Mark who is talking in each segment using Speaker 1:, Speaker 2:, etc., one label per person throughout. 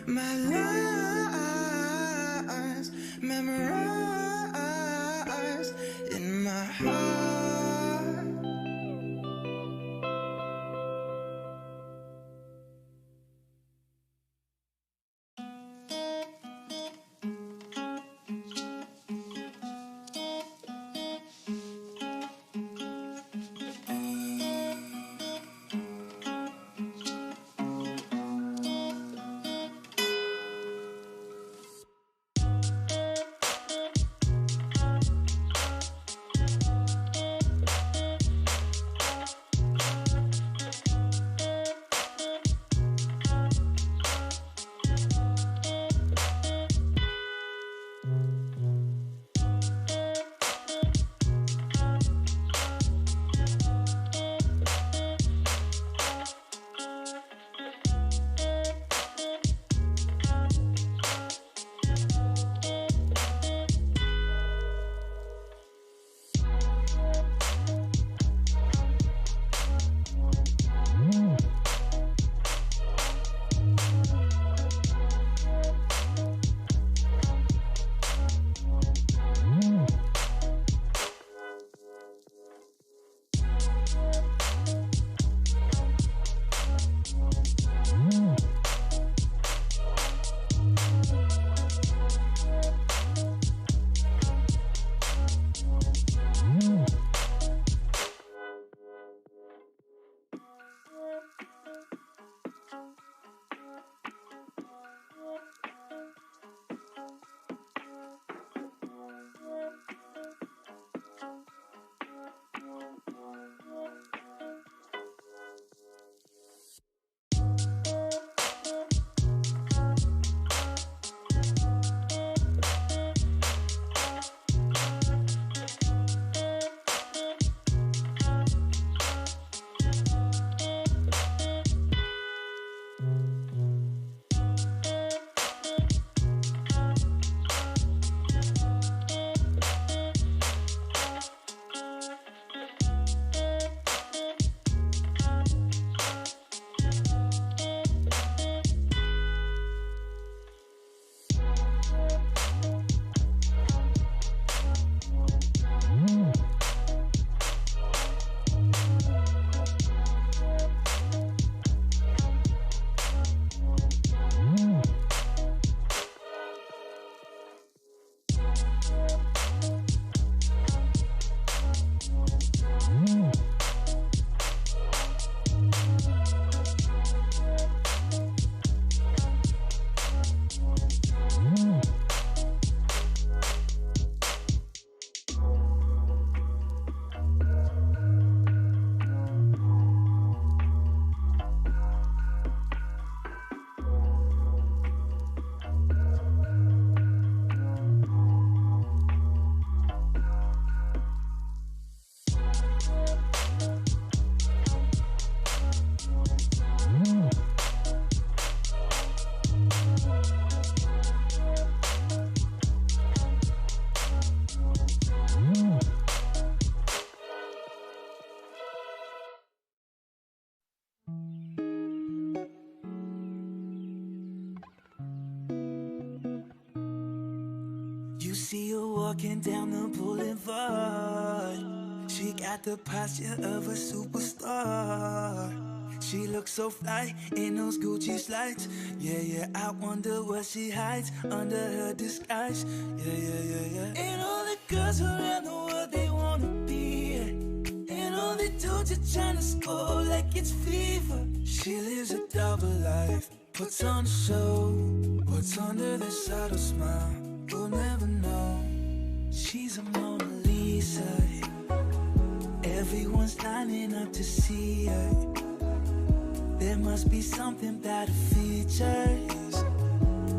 Speaker 1: my lies memorized in my heart.
Speaker 2: see her walking down the boulevard. She got the posture of a superstar. She looks so fly in those Gucci slides. Yeah, yeah, I wonder what she hides under her disguise. Yeah, yeah, yeah, yeah. And all the girls around the world, they wanna be it. And all the dudes are trying to score like it's fever. She lives a double life, puts on a show. What's under the subtle smile, we'll never know. She's a Mona Lisa. Everyone's lining up to see her. There must be something about her features.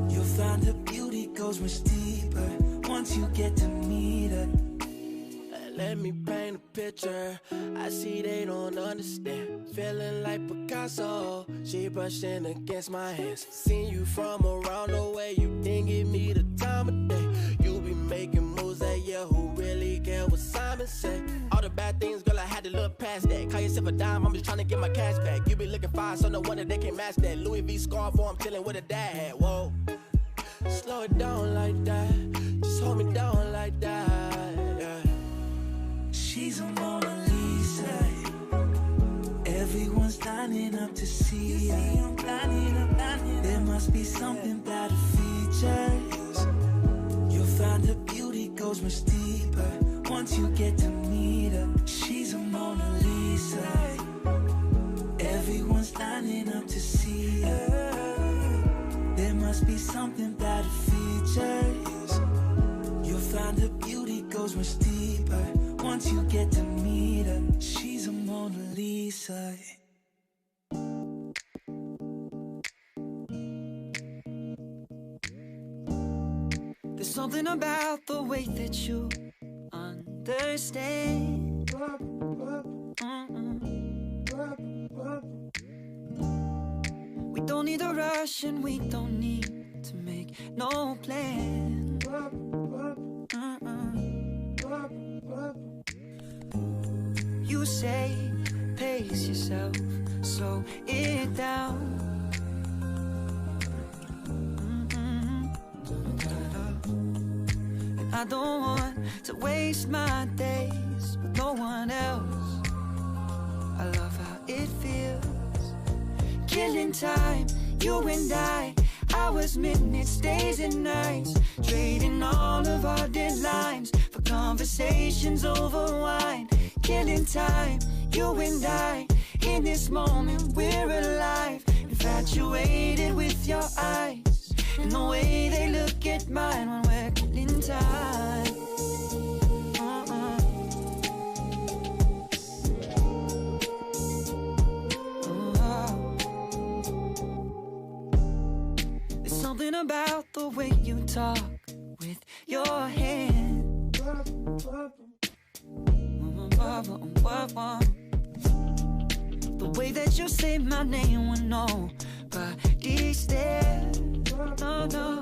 Speaker 2: You'll find her beauty goes much deeper once you get to meet her.
Speaker 3: Let me paint a picture. I see they don't understand. Feeling like Picasso. She brushing against my hands. Seen you from around the way. You didn't give me the time of day. You be making moves that, yeah, who really care what Simon say? All the bad things, girl, I had to look past. NASDAQ. Call yourself a dime, I'm just trying to get my cash back. You be looking fine, so no wonder they can't match that. Louis V scarf, or I'm chilling with a dad hat. Whoa, slow it down like that. Just hold me down like that. Yeah.
Speaker 2: She's a Mona Lisa. Everyone's lining up to see her. There must be something about her features. You'll find her beauty goes much deeper once you get to meet her. She's a Mona Lisa. Everyone's lining up to see her. There must be something about her features. You'll find her beauty goes much deeper once you get to meet her. She's a Mona Lisa.
Speaker 4: There's something about the way that you understand. We don't need a rush and we don't need to make no plan. You say, pace yourself, slow it down. And I don't want to waste my days with no one else. I love how it feels, killing time, you and I. Hours, minutes, days and nights, trading all of our deadlines for conversations over wine. Killing time, you and I. In this moment we're alive, infatuated with your eyes and the way they look at mine when we're killing time. There's something about the way you talk with your hand. The way that you say my name when nobody's there. No.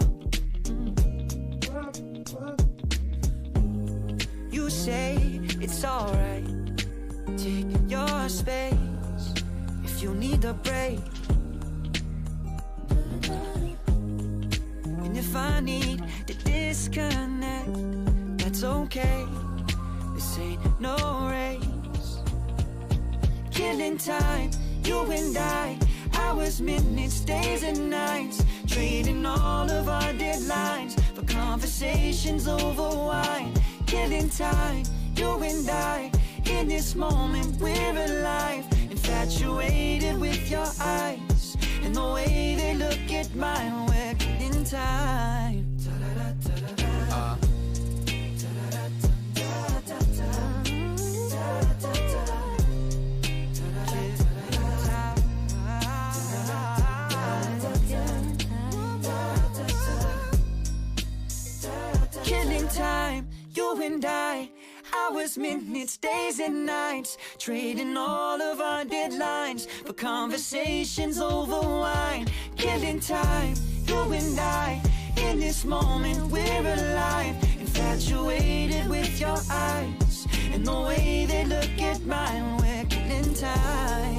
Speaker 4: You say it's alright, take your space if you need a break. And if I need to disconnect, that's okay. This ain't no race. Killing time, you and I. Hours, minutes, days and nights, trading all of our deadlines for conversations over wine. Killing time, you and I. In this moment we're alive, infatuated with your eyes and the way they look at mine. We're killing time. Killing time, you and I. Hours, minutes, days and nights, trading all of our deadlines for conversations over wine. Killing time, you and I. In this moment we're alive, infatuated with your eyes and the way they look at mine. We're killing time.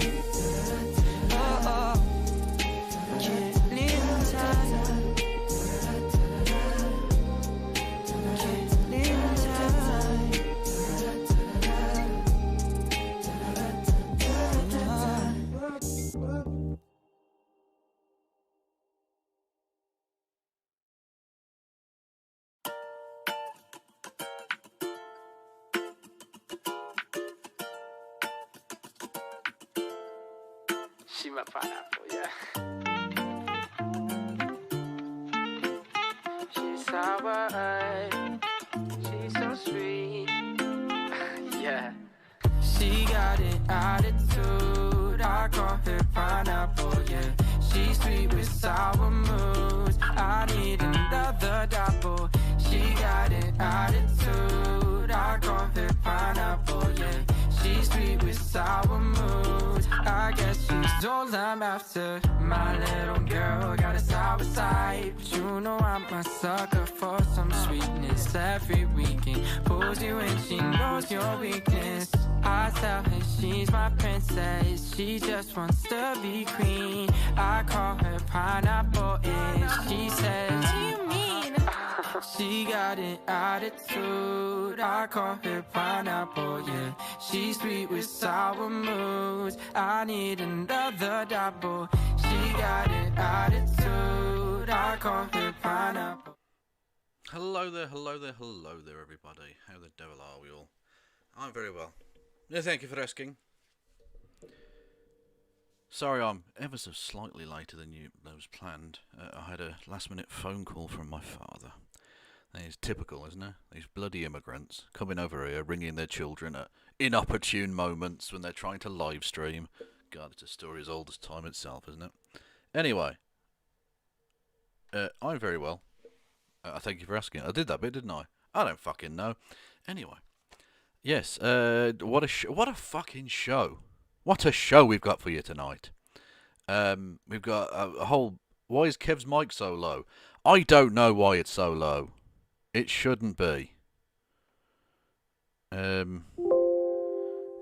Speaker 4: Killing time.
Speaker 3: She my pineapple, yeah. She's sour, she's so sweet. Yeah. She got an attitude, I call her pineapple, yeah. She's sweet with sour moods, I need another double. She got an attitude, I call her pineapple, yeah. She's sweet with sour moods, I guess she's all I'm after. My little girl got a sour side, but you
Speaker 5: know I'm a sucker for some sweetness. Every weekend pulls you and she knows your weakness. I tell her she's my princess, she just wants to be queen. I call her pineapple and she says, what do you mean? She got an attitude, I call her pineapple, yeah. She's sweet with sour moods, I need another double. She got an attitude, I call her pineapple.
Speaker 6: Hello there, everybody. How the devil are we all? I'm very well. Yeah, thank you for asking. Sorry, I'm ever so slightly later than was planned. I had a last-minute phone call from my father. It's typical, isn't it? These bloody immigrants coming over here, ringing their children at inopportune moments when they're trying to live stream. God, it's a story as old as time itself, isn't it? Anyway, I'm very well. Thank you for asking. I did that bit, didn't I? I don't fucking know. Anyway, yes. What a fucking show! What a show we've got for you tonight. We've got a whole. Why is Kev's mic so low? I don't know why it's so low. It shouldn't be.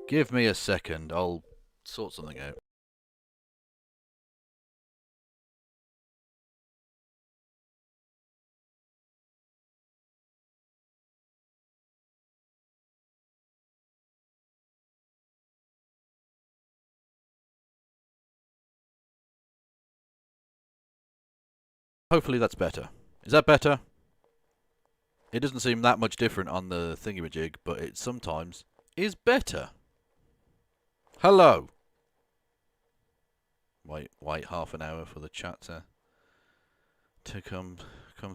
Speaker 6: Give me a second. I'll sort something out. Hopefully that's better. Is that better? It doesn't seem that much different on the thingamajig, but it sometimes is better. Hello. Wait half an hour for the chat to come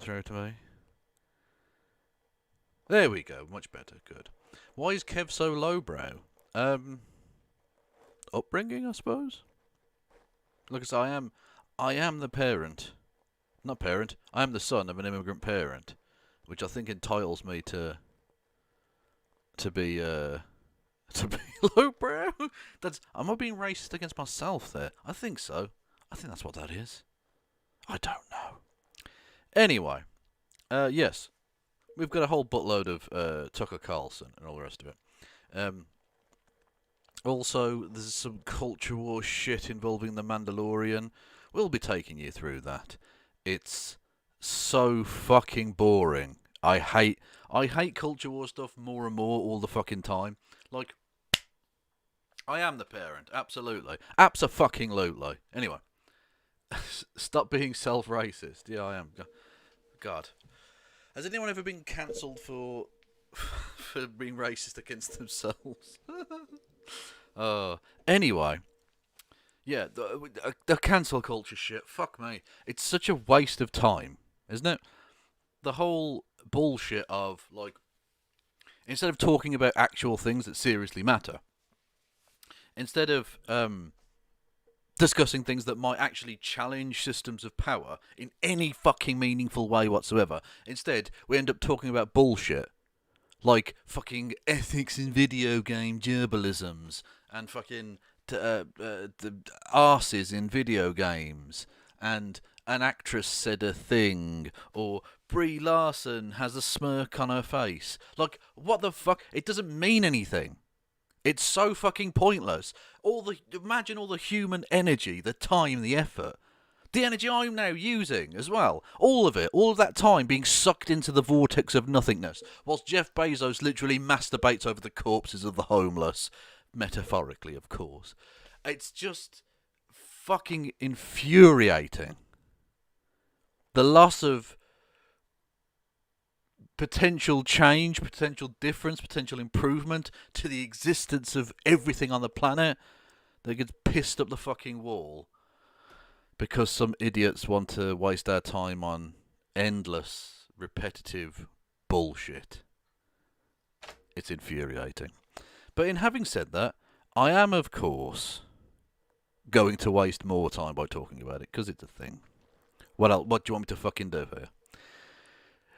Speaker 6: through to me. There we go. Much better. Good. Why is Kev so lowbrow? Upbringing, I suppose. Look, as I am the parent. Not parent. I am the son of an immigrant parent, which I think entitles me to be lowbrow. Am I being racist against myself there? I think so. I think that's what that is. I don't know. Anyway, yes, we've got a whole buttload of Tucker Carlson and all the rest of it. Also, there's some culture war shit involving the Mandalorian. We'll be taking you through that. It's so fucking boring. I hate culture war stuff more and more all the fucking time. Like, I am the parent, absolutely. Abso-fucking-lutely. Anyway, stop being self-racist. Yeah, I am. God. Has anyone ever been cancelled for being racist against themselves? Anyway. Yeah, the cancel culture shit, fuck me. It's such a waste of time, isn't it? The whole bullshit of, like, instead of talking about actual things that seriously matter, instead of discussing things that might actually challenge systems of power in any fucking meaningful way whatsoever, instead we end up talking about bullshit. Like fucking ethics in video game gerbalisms and fucking the arses in video games, and an actress said a thing, or Brie Larson has a smirk on her face. Like, what the fuck? It doesn't mean anything. It's so fucking pointless. Imagine all the human energy, the time, the effort, the energy I'm now using as well. All of it, all of that time being sucked into the vortex of nothingness, whilst Jeff Bezos literally masturbates over the corpses of the homeless. Metaphorically, of course. It's just fucking infuriating. The loss of potential change, potential difference, potential improvement to the existence of everything on the planet that gets pissed up the fucking wall because some idiots want to waste our time on endless, repetitive bullshit. It's infuriating. But in having said that, I am, of course, going to waste more time by talking about it, because it's a thing. What do you want me to fucking do here?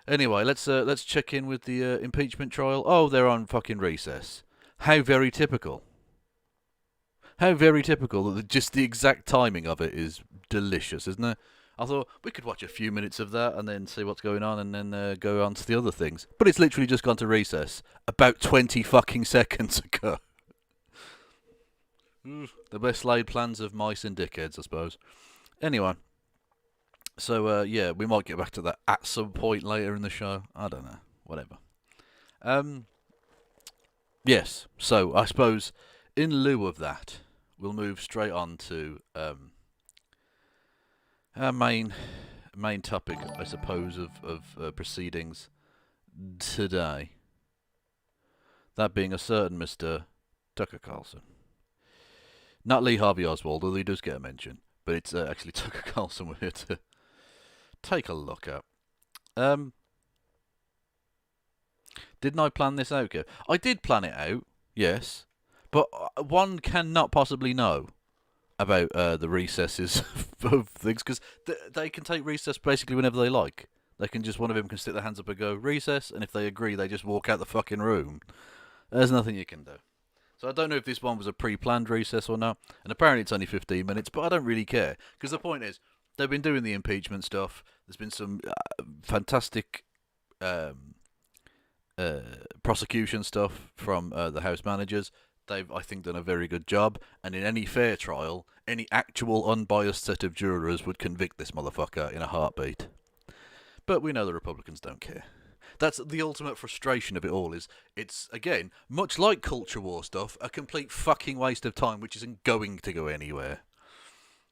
Speaker 6: Anyway, let's check in with the impeachment trial. Oh, they're on fucking recess. How very typical. How very typical that just the exact timing of it is delicious, isn't it? I thought we could watch a few minutes of that and then see what's going on and then go on to the other things. But it's literally just gone to recess about 20 fucking seconds ago. The best laid plans of mice and dickheads, I suppose. Anyway, so yeah, we might get back to that at some point later in the show. I don't know. Whatever. Yes, so I suppose in lieu of that, we'll move straight on to our main topic, I suppose, of proceedings today. That being a certain Mr. Tucker Carlson. Not Lee Harvey Oswald, although he does get a mention, but it's actually Tucker Carlson we're here to take a look at. Didn't I plan this out, Kev? I did plan it out, yes, but one cannot possibly know about the recesses of things, because they can take recess basically whenever they like. They can just, one of them can stick their hands up and go, recess, and if they agree, they just walk out the fucking room. There's nothing you can do. So I don't know if this one was a pre-planned recess or not, and apparently it's only 15 minutes, but I don't really care, because the point is, they've been doing the impeachment stuff. There's been some fantastic prosecution stuff from the House managers. They've, I think, done a very good job, and in any fair trial, any actual unbiased set of jurors would convict this motherfucker in a heartbeat. But we know the Republicans don't care. That's the ultimate frustration of it all, is it's, again, much like culture war stuff, a complete fucking waste of time which isn't going to go anywhere.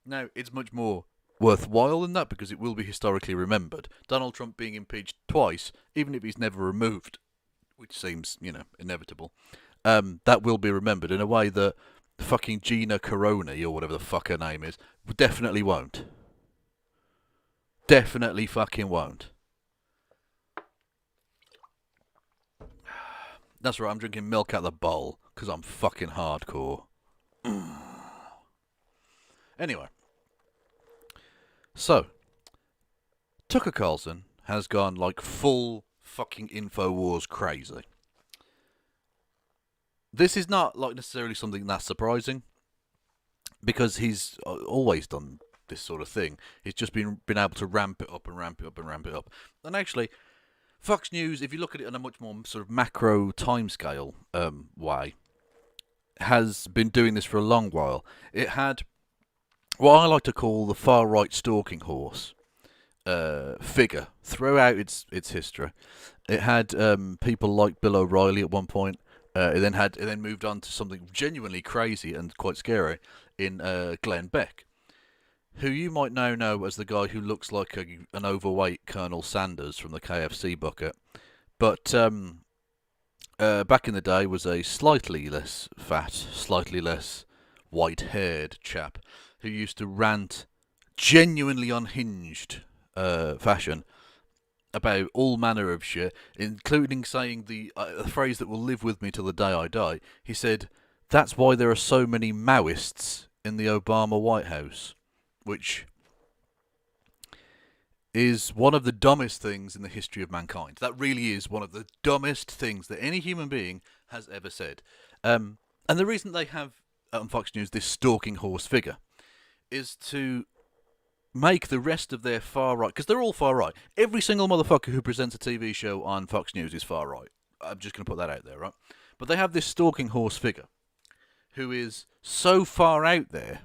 Speaker 6: Now, it's much more worthwhile than that, because it will be historically remembered. Donald Trump being impeached twice, even if he's never removed, which seems, inevitable, that will be remembered in a way that fucking Gina Carano, or whatever the fuck her name is, definitely won't. Definitely fucking won't. That's right, I'm drinking milk out of the bowl, because I'm fucking hardcore. Anyway. So, Tucker Carlson has gone like full fucking InfoWars crazy. This is not like necessarily something that's surprising, because he's always done this sort of thing. He's just been able to ramp it up and ramp it up and ramp it up. And actually, Fox News, if you look at it on a much more sort of macro timescale way, has been doing this for a long while. It had what I like to call the far-right stalking horse figure throughout its history. It had people like Bill O'Reilly at one point. It then moved on to something genuinely crazy and quite scary in Glenn Beck, who you might now know as the guy who looks like an overweight Colonel Sanders from the KFC bucket, but back in the day was a slightly less fat, slightly less white-haired chap who used to rant genuinely unhinged fashion about all manner of shit, including saying the phrase that will live with me till the day I die. He said, "That's why there are so many Maoists in the Obama White House," which is one of the dumbest things in the history of mankind. That really is one of the dumbest things that any human being has ever said. And the reason they have on Fox News this stalking horse figure is to make the rest of their far right, because they're all far right. Every single motherfucker who presents a TV show on Fox News is far right. I'm just going to put that out there, right? But they have this stalking horse figure who is so far out there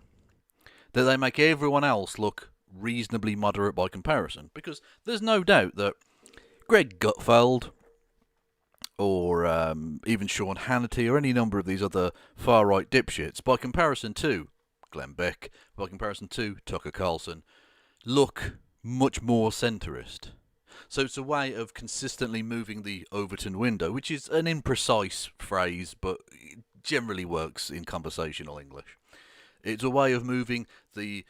Speaker 6: that they make everyone else look reasonably moderate by comparison. Because there's no doubt that Greg Gutfeld or even Sean Hannity or any number of these other far-right dipshits, by comparison to Glenn Beck, by comparison to Tucker Carlson, look much more centrist. So it's a way of consistently moving the Overton window, which is an imprecise phrase, but it generally works in conversational English. It's a way of moving the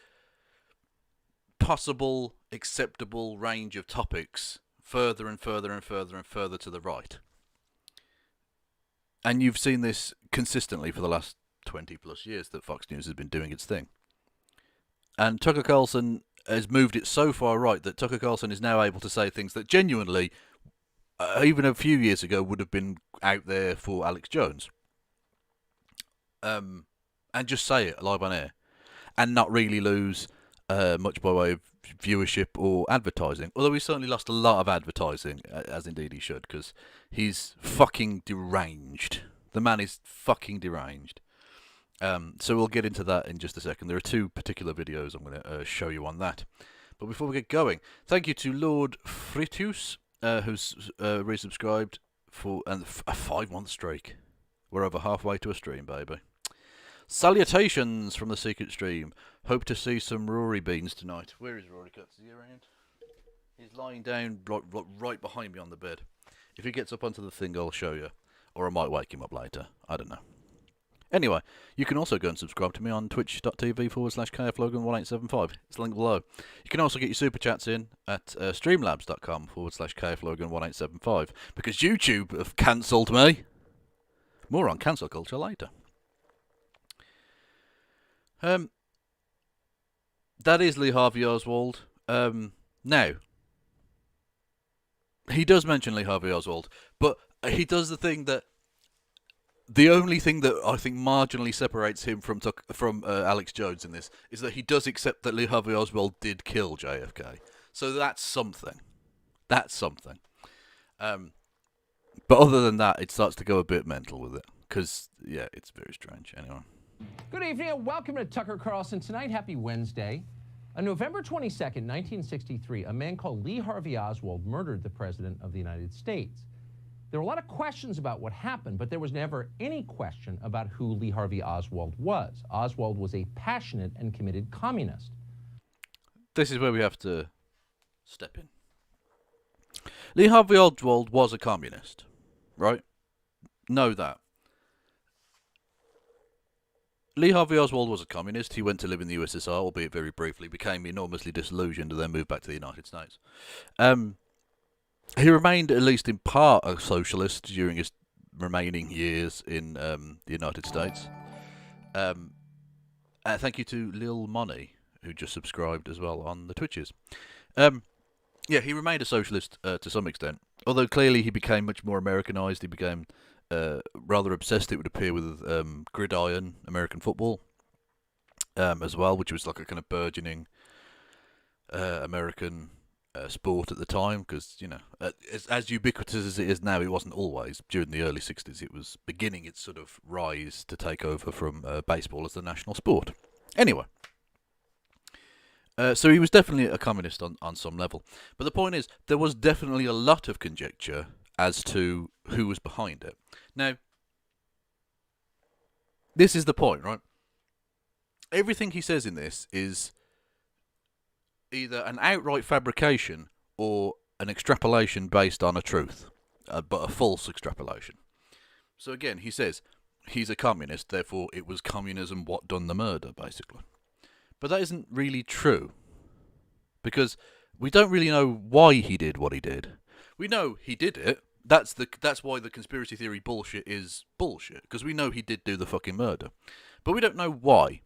Speaker 6: possible, acceptable range of topics further and further and further and further to the right. And you've seen this consistently for the last 20 plus years that Fox News has been doing its thing. And Tucker Carlson has moved it so far right that Tucker Carlson is now able to say things that genuinely, even a few years ago, would have been out there for Alex Jones. And just say it live on air and not really lose much by way of viewership or advertising. Although he certainly lost a lot of advertising, as indeed he should, because he's fucking deranged. The man is fucking deranged. So we'll get into that in just a second. There are two particular videos I'm going to show you on that. But before we get going, thank you to Lord Fritus, who's resubscribed for a 5-month streak. We're over halfway to a stream, baby. Salutations from the secret stream. Hope to see some Rory beans tonight. Where is Rory Cuts? Is he around? He's lying down right behind me on the bed. If he gets up onto the thing, I'll show you. Or I might wake him up later. I don't know. Anyway, you can also go and subscribe to me on twitch.tv/KFLogan1875. It's the link below. You can also get your super chats in at streamlabs.com/KFLogan1875 because YouTube have cancelled me. More on cancel culture later. That is Lee Harvey Oswald. Now, he does mention Lee Harvey Oswald, but he does the only thing that I think marginally separates him from Alex Jones in this is that he does accept that Lee Harvey Oswald did kill JFK. So that's something. That's something. But other than that, it starts to go a bit mental with it. Because, yeah, it's very strange. Anyway.
Speaker 7: Good evening and welcome to Tucker Carlson Tonight. Happy Wednesday. On November 22nd, 1963, a man called Lee Harvey Oswald murdered the President of the United States. There were a lot of questions about what happened, but there was never any question about who Lee Harvey Oswald was. Oswald was a passionate and committed communist.
Speaker 6: This is where we have to step in. Lee Harvey Oswald was a communist, right? Know that. Lee Harvey Oswald was a communist. He went to live in the USSR, albeit very briefly, became enormously disillusioned and then moved back to the United States. He remained, at least in part, a socialist during his remaining years in the United States. Thank you to Lil Money, who just subscribed as well on the Twitches. Yeah, he remained a socialist to some extent, although clearly he became much more Americanized. He became rather obsessed, it would appear, with gridiron American football as well, which was like a kind of burgeoning American sport at the time, because, you know, as ubiquitous as it is now, it wasn't always. During the early 60s, it was beginning its sort of rise to take over from baseball as the national sport. Anyway, so he was definitely a communist on some level. But the point is, there was definitely a lot of conjecture as to who was behind it. Now, this is the point, right? Everything he says in this is either an outright fabrication or an extrapolation based on a truth, but a false extrapolation. So again, he says he's a communist, therefore it was communism what done the murder, basically. But that isn't really true, because we don't really know why he did what he did. We know he did it. That's why the conspiracy theory bullshit is bullshit, because we know he did do the fucking murder. But we don't know why.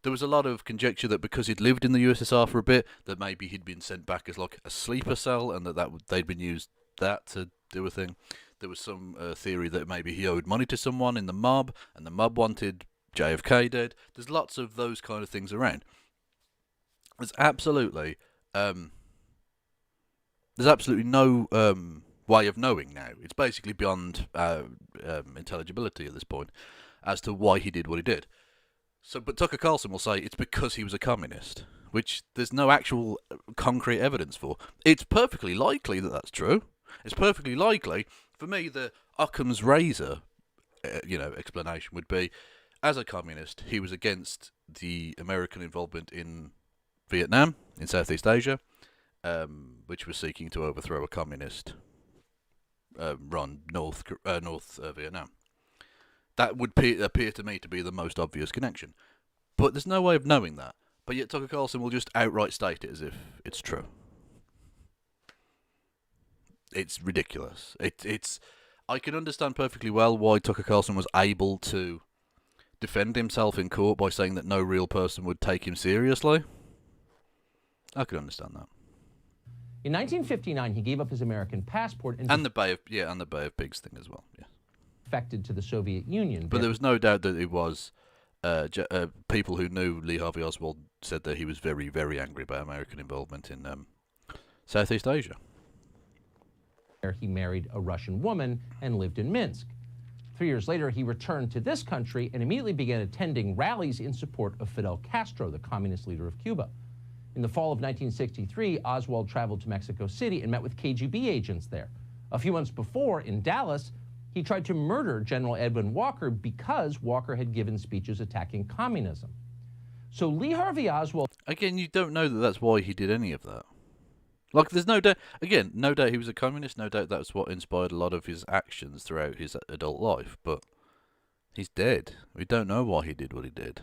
Speaker 6: There was a lot of conjecture that because he'd lived in the USSR for a bit, that maybe he'd been sent back as like a sleeper cell, and they'd been used that to do a thing. There was some theory that maybe he owed money to someone in the mob, and the mob wanted JFK dead. There's lots of those kind of things around. There's absolutely no way of knowing now. It's basically beyond intelligibility at this point as to why he did what he did. So, but Tucker Carlson will say it's because he was a communist, which there's no actual concrete evidence for. It's perfectly likely that that's true. It's perfectly likely. For me, the Occam's razor, explanation would be, as a communist, he was against the American involvement in Vietnam, in Southeast Asia, which was seeking to overthrow a communist run North Vietnam. That would appear to me to be the most obvious connection. But there's no way of knowing that. But yet Tucker Carlson will just outright state it as if it's true. It's ridiculous. I can understand perfectly well why Tucker Carlson was able to defend himself in court by saying that no real person would take him seriously. I could understand that.
Speaker 7: In 1959, he gave up his American passport and
Speaker 6: the Bay of Pigs thing as well. Yeah.
Speaker 7: Defected to the Soviet Union.
Speaker 6: But there was no doubt that it was people who knew Lee Harvey Oswald said that he was very, very angry about American involvement in Southeast Asia.
Speaker 7: He married a Russian woman and lived in Minsk. 3 years later, he returned to this country and immediately began attending rallies in support of Fidel Castro, the communist leader of Cuba. In the fall of 1963, Oswald traveled to Mexico City and met with KGB agents there. A few months before, in Dallas, he tried to murder General Edwin Walker because Walker had given speeches attacking communism. So Lee Harvey Oswald...
Speaker 6: Again, you don't know that that's why he did any of that. Like, there's no doubt... Again, no doubt he was a communist. No doubt that's what inspired a lot of his actions throughout his adult life. But he's dead. We don't know why he did what he did.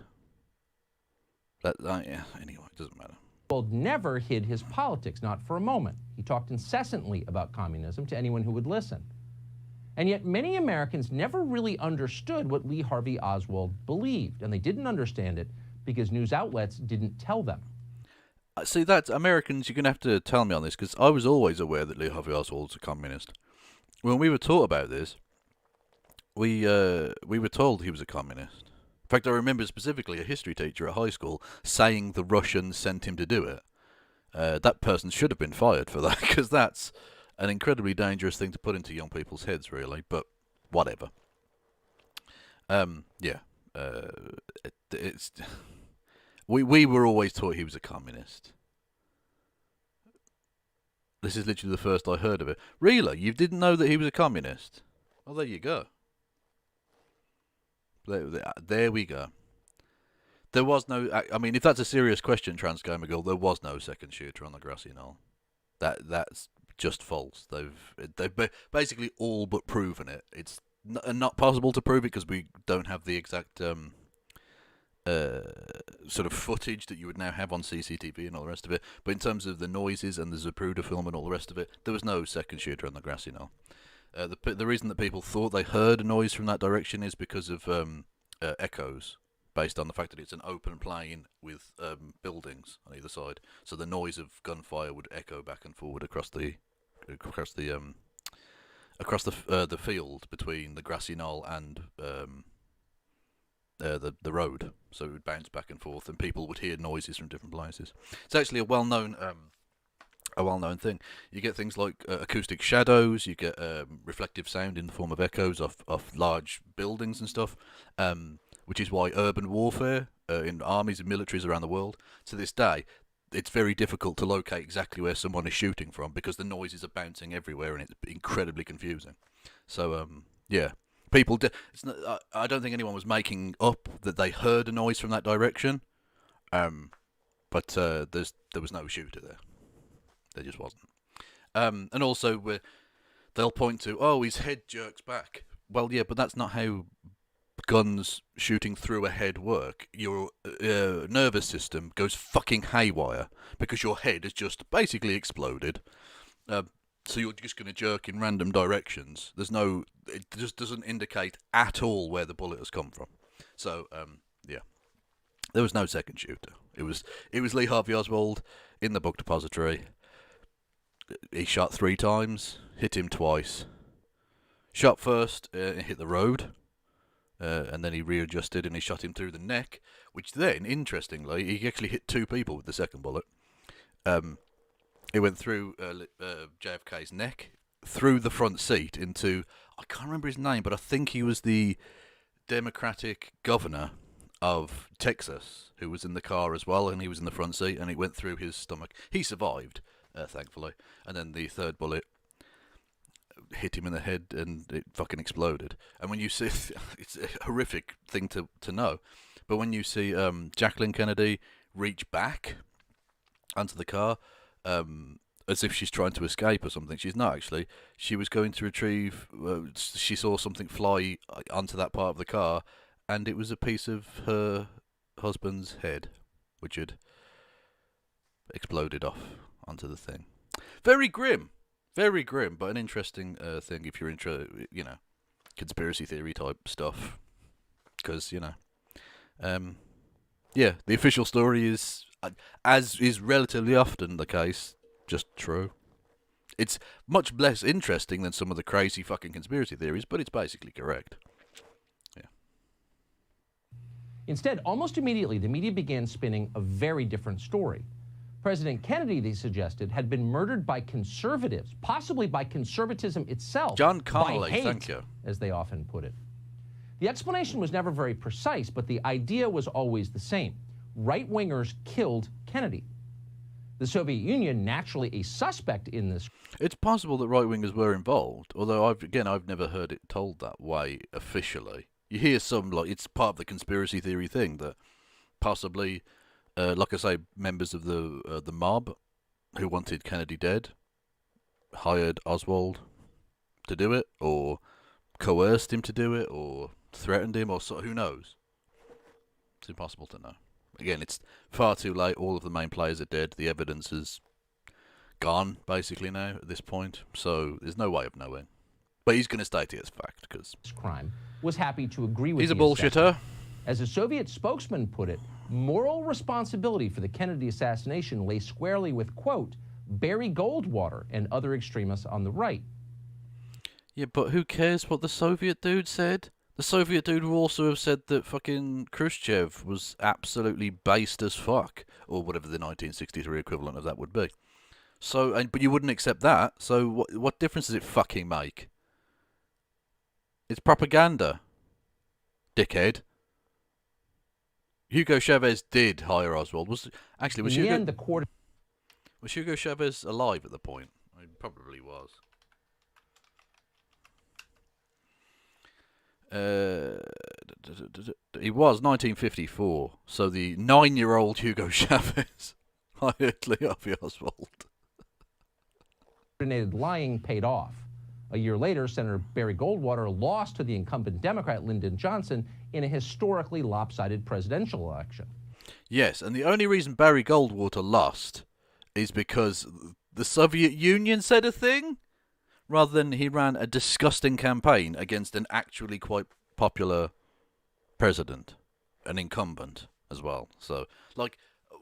Speaker 6: Yeah, anyway, it doesn't matter.
Speaker 7: Oswald never hid his politics, not for a moment. He talked incessantly about communism to anyone who would listen. And yet many Americans never really understood what Lee Harvey Oswald believed, and they didn't understand it because news outlets didn't tell them.
Speaker 6: See, that's Americans, you're going to have to tell me on this, because I was always aware that Lee Harvey Oswald was a communist. When we were taught about this, we were told he was a communist. In fact, I remember specifically a history teacher at high school saying the Russians sent him to do it. That person should have been fired for that, because that's an incredibly dangerous thing to put into young people's heads, really, but whatever. We were always taught he was a communist. This is literally the first I heard of it. Really? You didn't know that he was a communist? Well, there you go. There we go. There was no... I mean, if that's a serious question, Transgamer Girl, there was no second shooter on the grassy knoll. That's just false. They've basically all but proven it. It's not possible to prove it because we don't have the exact sort of footage that you would now have on CCTV and all the rest of it. But in terms of the noises and the Zapruder film and all the rest of it, there was no second shooter on the grassy knoll. The reason that people thought they heard a noise from that direction is because of echoes, based on the fact that it's an open plain with buildings on either side. So the noise of gunfire would echo back and forward across the field between the grassy knoll and the road. So it would bounce back and forth, and people would hear noises from different places. It's actually a well-known thing. You get things like acoustic shadows. You get reflective sound in the form of echoes of large buildings and stuff. Which is why urban warfare in armies and militaries around the world, to this day, it's very difficult to locate exactly where someone is shooting from because the noises are bouncing everywhere and it's incredibly confusing. So, yeah. People I don't think anyone was making up that they heard a noise from that direction, but there was no shooter there. There just wasn't. And also, they'll point to, oh, his head jerks back. Well, yeah, but that's not how guns shooting through a head work. Your nervous system goes fucking haywire because your head has just basically exploded. So you're just going to jerk in random directions. It just doesn't indicate at all where the bullet has come from. So, yeah. There was no second shooter. It was Lee Harvey Oswald in the book depository. He shot 3 times, hit him twice. Shot first, hit the road. And then he readjusted and he shot him through the neck, which then, interestingly, he actually hit 2 people with the second bullet. It went through JFK's neck, through the front seat into, I can't remember his name, but I think he was the Democratic governor of Texas, who was in the car as well, and he was in the front seat, and it went through his stomach. He survived, thankfully. And then the third bullet hit him in the head and it fucking exploded. And when you see, it's a horrific thing to know, but when you see Jacqueline Kennedy reach back onto the car as if she's trying to escape or something, she's not actually. She was going to retrieve, she saw something fly onto that part of the car, and it was a piece of her husband's head which had exploded off onto the thing. Very grim, but an interesting thing if you're into, conspiracy theory type stuff. Because, yeah, the official story is, as is relatively often the case, just true. It's much less interesting than some of the crazy fucking conspiracy theories, but it's basically correct. Yeah.
Speaker 7: Instead, almost immediately, the media began spinning a very different story. President Kennedy, they suggested, had been murdered by conservatives, possibly by conservatism itself.
Speaker 6: John
Speaker 7: by
Speaker 6: Connolly,
Speaker 7: hate,
Speaker 6: thank you.
Speaker 7: as they often put it. The explanation was never very precise, but the idea was always the same. Right-wingers killed Kennedy. The Soviet Union, naturally a suspect in this.
Speaker 6: It's possible that right-wingers were involved, although I've never heard it told that way officially. You hear some, like, it's part of the conspiracy theory thing that possibly, like I say, members of the mob who wanted Kennedy dead hired Oswald to do it, or coerced him to do it, or threatened him, or so, who knows? It's impossible to know. Again, it's far too late. All of the main players are dead. The evidence is gone, basically, now, at this point. So there's no way of knowing. But he's going to state it as fact, because
Speaker 7: crime was happy to agree with
Speaker 6: he's a
Speaker 7: the
Speaker 6: bullshitter.
Speaker 7: assessment. As a Soviet spokesman put it, moral responsibility for the Kennedy assassination lay squarely with, quote, Barry Goldwater and other extremists on the right.
Speaker 6: Yeah, but who cares what the Soviet dude said? The Soviet dude would also have said that fucking Khrushchev was absolutely based as fuck, or whatever the 1963 equivalent of that would be. So, but you wouldn't accept that. So, what difference does it fucking make? It's propaganda, dickhead. Hugo Chavez did hire Oswald. Was Hugo Chavez alive at the point? He probably was. He was 1954. So the 9-year-old Hugo Chavez hired Lee Harvey Oswald.
Speaker 7: Coordinated lying paid off. A year later, Senator Barry Goldwater lost to the incumbent Democrat Lyndon Johnson in a historically lopsided presidential election.
Speaker 6: Yes, and the only reason Barry Goldwater lost is because the Soviet Union said a thing, rather than he ran a disgusting campaign against an actually quite popular president, an incumbent as well. So, like,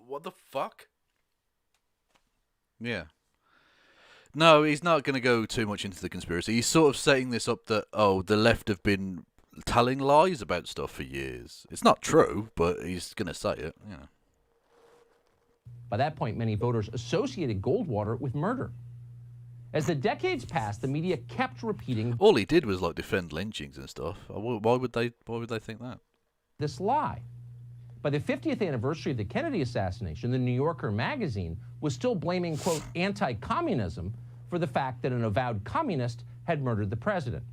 Speaker 6: what the fuck? Yeah. No, he's not going to go too much into the conspiracy. He's sort of setting this up that, oh, the left have been telling lies about stuff for years. It's not true, but he's going to say it, you know.
Speaker 7: By that point, many voters associated Goldwater with murder. As the decades passed, the media kept repeating
Speaker 6: all he did was, like, defend lynchings and stuff. Why would they think that?
Speaker 7: This lie. By the 50th anniversary of the Kennedy assassination, the New Yorker magazine was still blaming, quote, anti-communism for the fact that an avowed communist had murdered the president.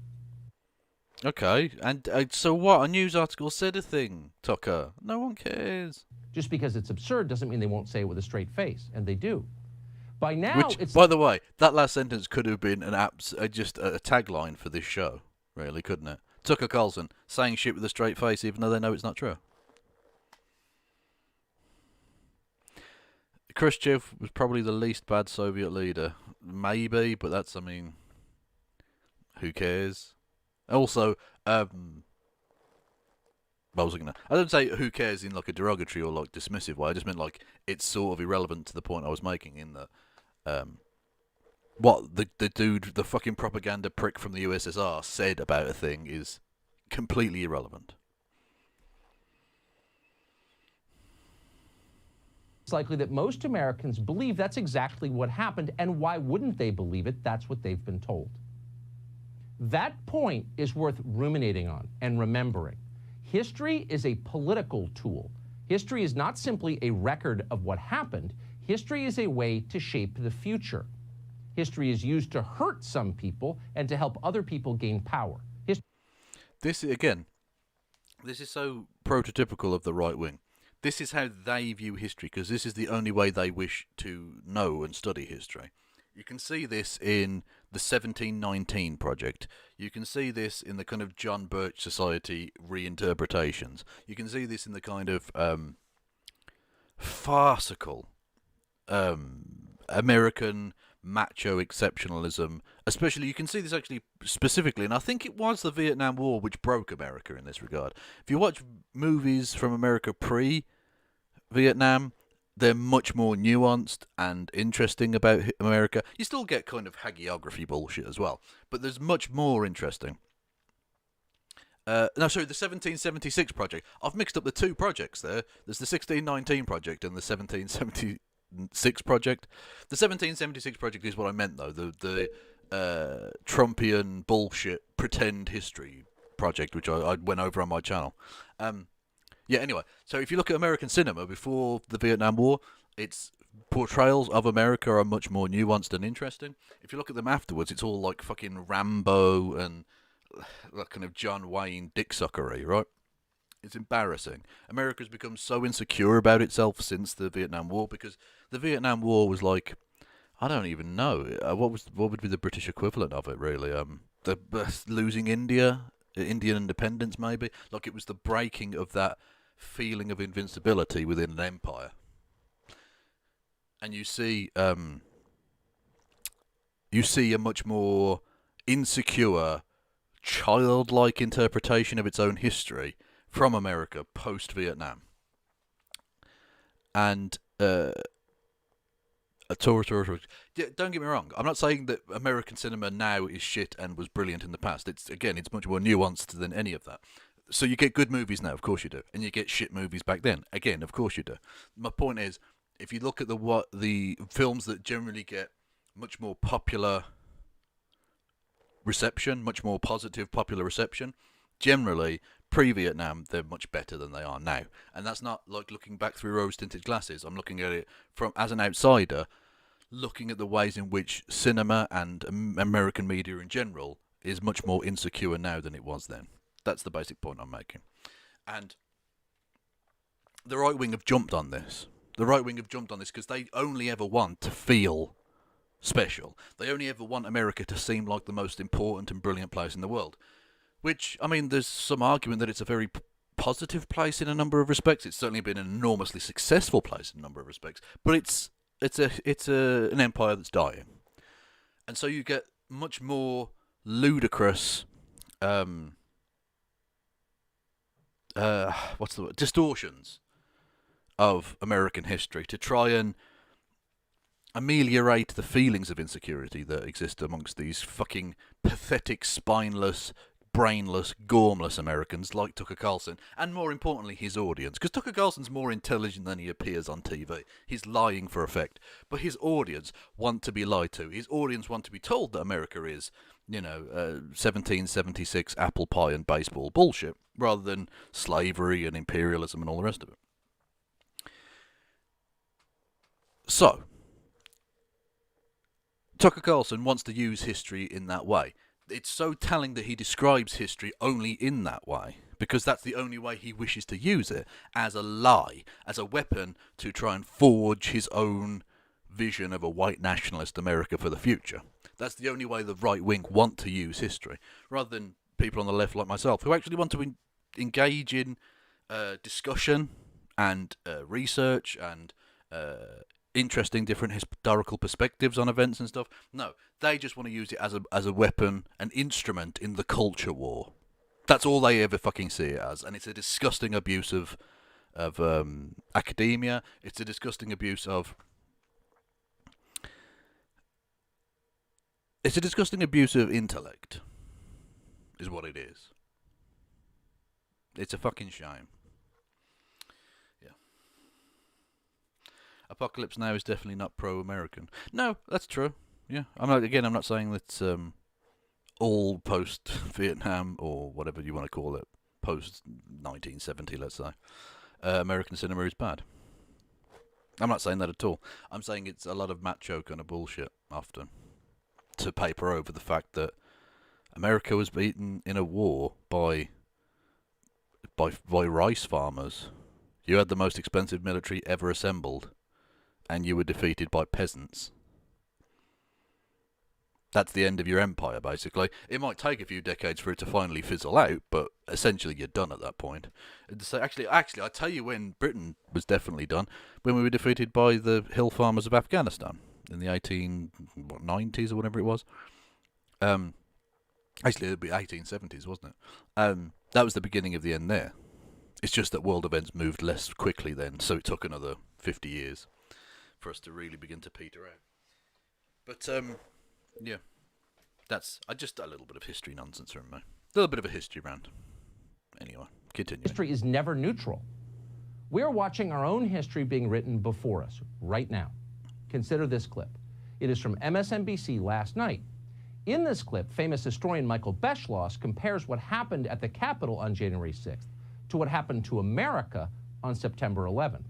Speaker 6: Okay, and so what? A news article said a thing, Tucker. No one cares.
Speaker 7: Just because it's absurd doesn't mean they won't say it with a straight face, and they do. By now,
Speaker 6: Which, by the way, that last sentence could have been just a tagline for this show, really, couldn't it? Tucker Carlson saying shit with a straight face, even though they know it's not true. Khrushchev was probably the least bad Soviet leader. Maybe, but that's, I mean, who cares? Also, I don't say who cares in, like, a derogatory or, like, dismissive way. I just meant, like, it's sort of irrelevant to the point I was making in that, what the dude, the fucking propaganda prick from the USSR said about a thing is completely irrelevant.
Speaker 7: It's likely that most Americans believe that's exactly what happened, and why wouldn't they believe it? That's what they've been told. That point is worth ruminating on and remembering. History is a political tool. History is not simply a record of what happened. History is a way to shape the future. History is used to hurt some people and to help other people gain power.
Speaker 6: This is so prototypical of the right wing. This is how they view history, because this is the only way they wish to know and study history. You can see this in the 1719 Project. You can see this in the kind of John Birch Society reinterpretations. You can see this in the kind of farcical American macho exceptionalism. Especially, you can see this actually specifically, and I think it was the Vietnam War which broke America in this regard. If you watch movies from America pre-Vietnam, they're much more nuanced and interesting about America. You still get kind of hagiography bullshit as well, but there's much more interesting. No, sorry, the 1776 project. I've mixed up the two projects there. There's the 1619 project and the 1776 project. The 1776 project is what I meant, though. The Trumpian bullshit pretend history project, which I went over on my channel. Yeah, anyway. So if you look at American cinema before the Vietnam War, its portrayals of America are much more nuanced and interesting. If you look at them afterwards, it's all like fucking Rambo and that kind of John Wayne dicksuckery, right? It's embarrassing. America's become so insecure about itself since the Vietnam War, because the Vietnam War was like, I don't even know what would be the British equivalent of it, really. Losing Indian independence, maybe. Like, it was the breaking of that feeling of invincibility within an empire. And you see a much more insecure, childlike interpretation of its own history from America post-Vietnam. And don't get me wrong, I'm not saying that American cinema now is shit and was brilliant in the past. It's much more nuanced than any of that. So you get good movies now, of course you do, and you get shit movies back then, again, of course you do. My point is, if you look at the films that generally get much more popular reception, much more positive popular reception, generally pre-Vietnam they're much better than they are now. And that's not like looking back through rose-tinted glasses. I'm looking at it from as an outsider, looking at the ways in which cinema and American media in general is much more insecure now than it was then. That's the basic point I'm making. And the right wing have jumped on this. The right wing have jumped on this because they only ever want to feel special. They only ever want America to seem like the most important and brilliant place in the world. Which, I mean, there's some argument that it's a very positive place in a number of respects. It's certainly been an enormously successful place in a number of respects. But it's an empire that's dying. And so you get much more ludicrous distortions of American history to try and ameliorate the feelings of insecurity that exist amongst these fucking pathetic, spineless, brainless, gormless Americans like Tucker Carlson, and more importantly his audience, because Tucker Carlson's more intelligent than he appears on TV. He's lying for effect, but his audience want to be lied to. His audience want to be told that America is, 1776 apple pie and baseball bullshit, rather than slavery and imperialism and all the rest of it. So, Tucker Carlson wants to use history in that way. It's so telling that he describes history only in that way, because that's the only way he wishes to use it, as a lie, as a weapon to try and forge his own vision of a white nationalist America for the future. That's the only way the right wing want to use history, rather than people on the left like myself, who actually want to engage in discussion and research and interesting different historical perspectives on events and stuff. No, they just want to use it as a weapon, an instrument in the culture war. That's all they ever fucking see it as, and it's a disgusting abuse of academia. It's a disgusting abuse of. It's a disgusting abuse of intellect, is what it is. It's a fucking shame. Yeah. Apocalypse Now is definitely not pro-American. No, that's true. Yeah, I'm not saying that all post-Vietnam or whatever you want to call it, post-1970, let's say, American cinema is bad. I'm not saying that at all. I'm saying it's a lot of macho kind of bullshit often to paper over the fact that America was beaten in a war by rice farmers. You had the most expensive military ever assembled, and you were defeated by peasants. That's the end of your empire, basically. It might take a few decades for it to finally fizzle out, but essentially you're done at that point. So actually, I tell you when Britain was definitely done, when we were defeated by the hill farmers of Afghanistan in the 1890s or whatever it was. Actually, it'd be 1870s, wasn't it? That was the beginning of the end there. It's just that world events moved less quickly then, so it took another 50 years for us to really begin to peter out. But, yeah, that's just a little bit of history nonsense from me. A little bit of a history rant. Anyway, continue.
Speaker 7: History is never neutral. We're watching our own history being written before us right now. Consider this clip. It is from MSNBC last night. In this clip, famous historian Michael Beschloss compares what happened at the Capitol on January 6th to what happened to America on September 11th.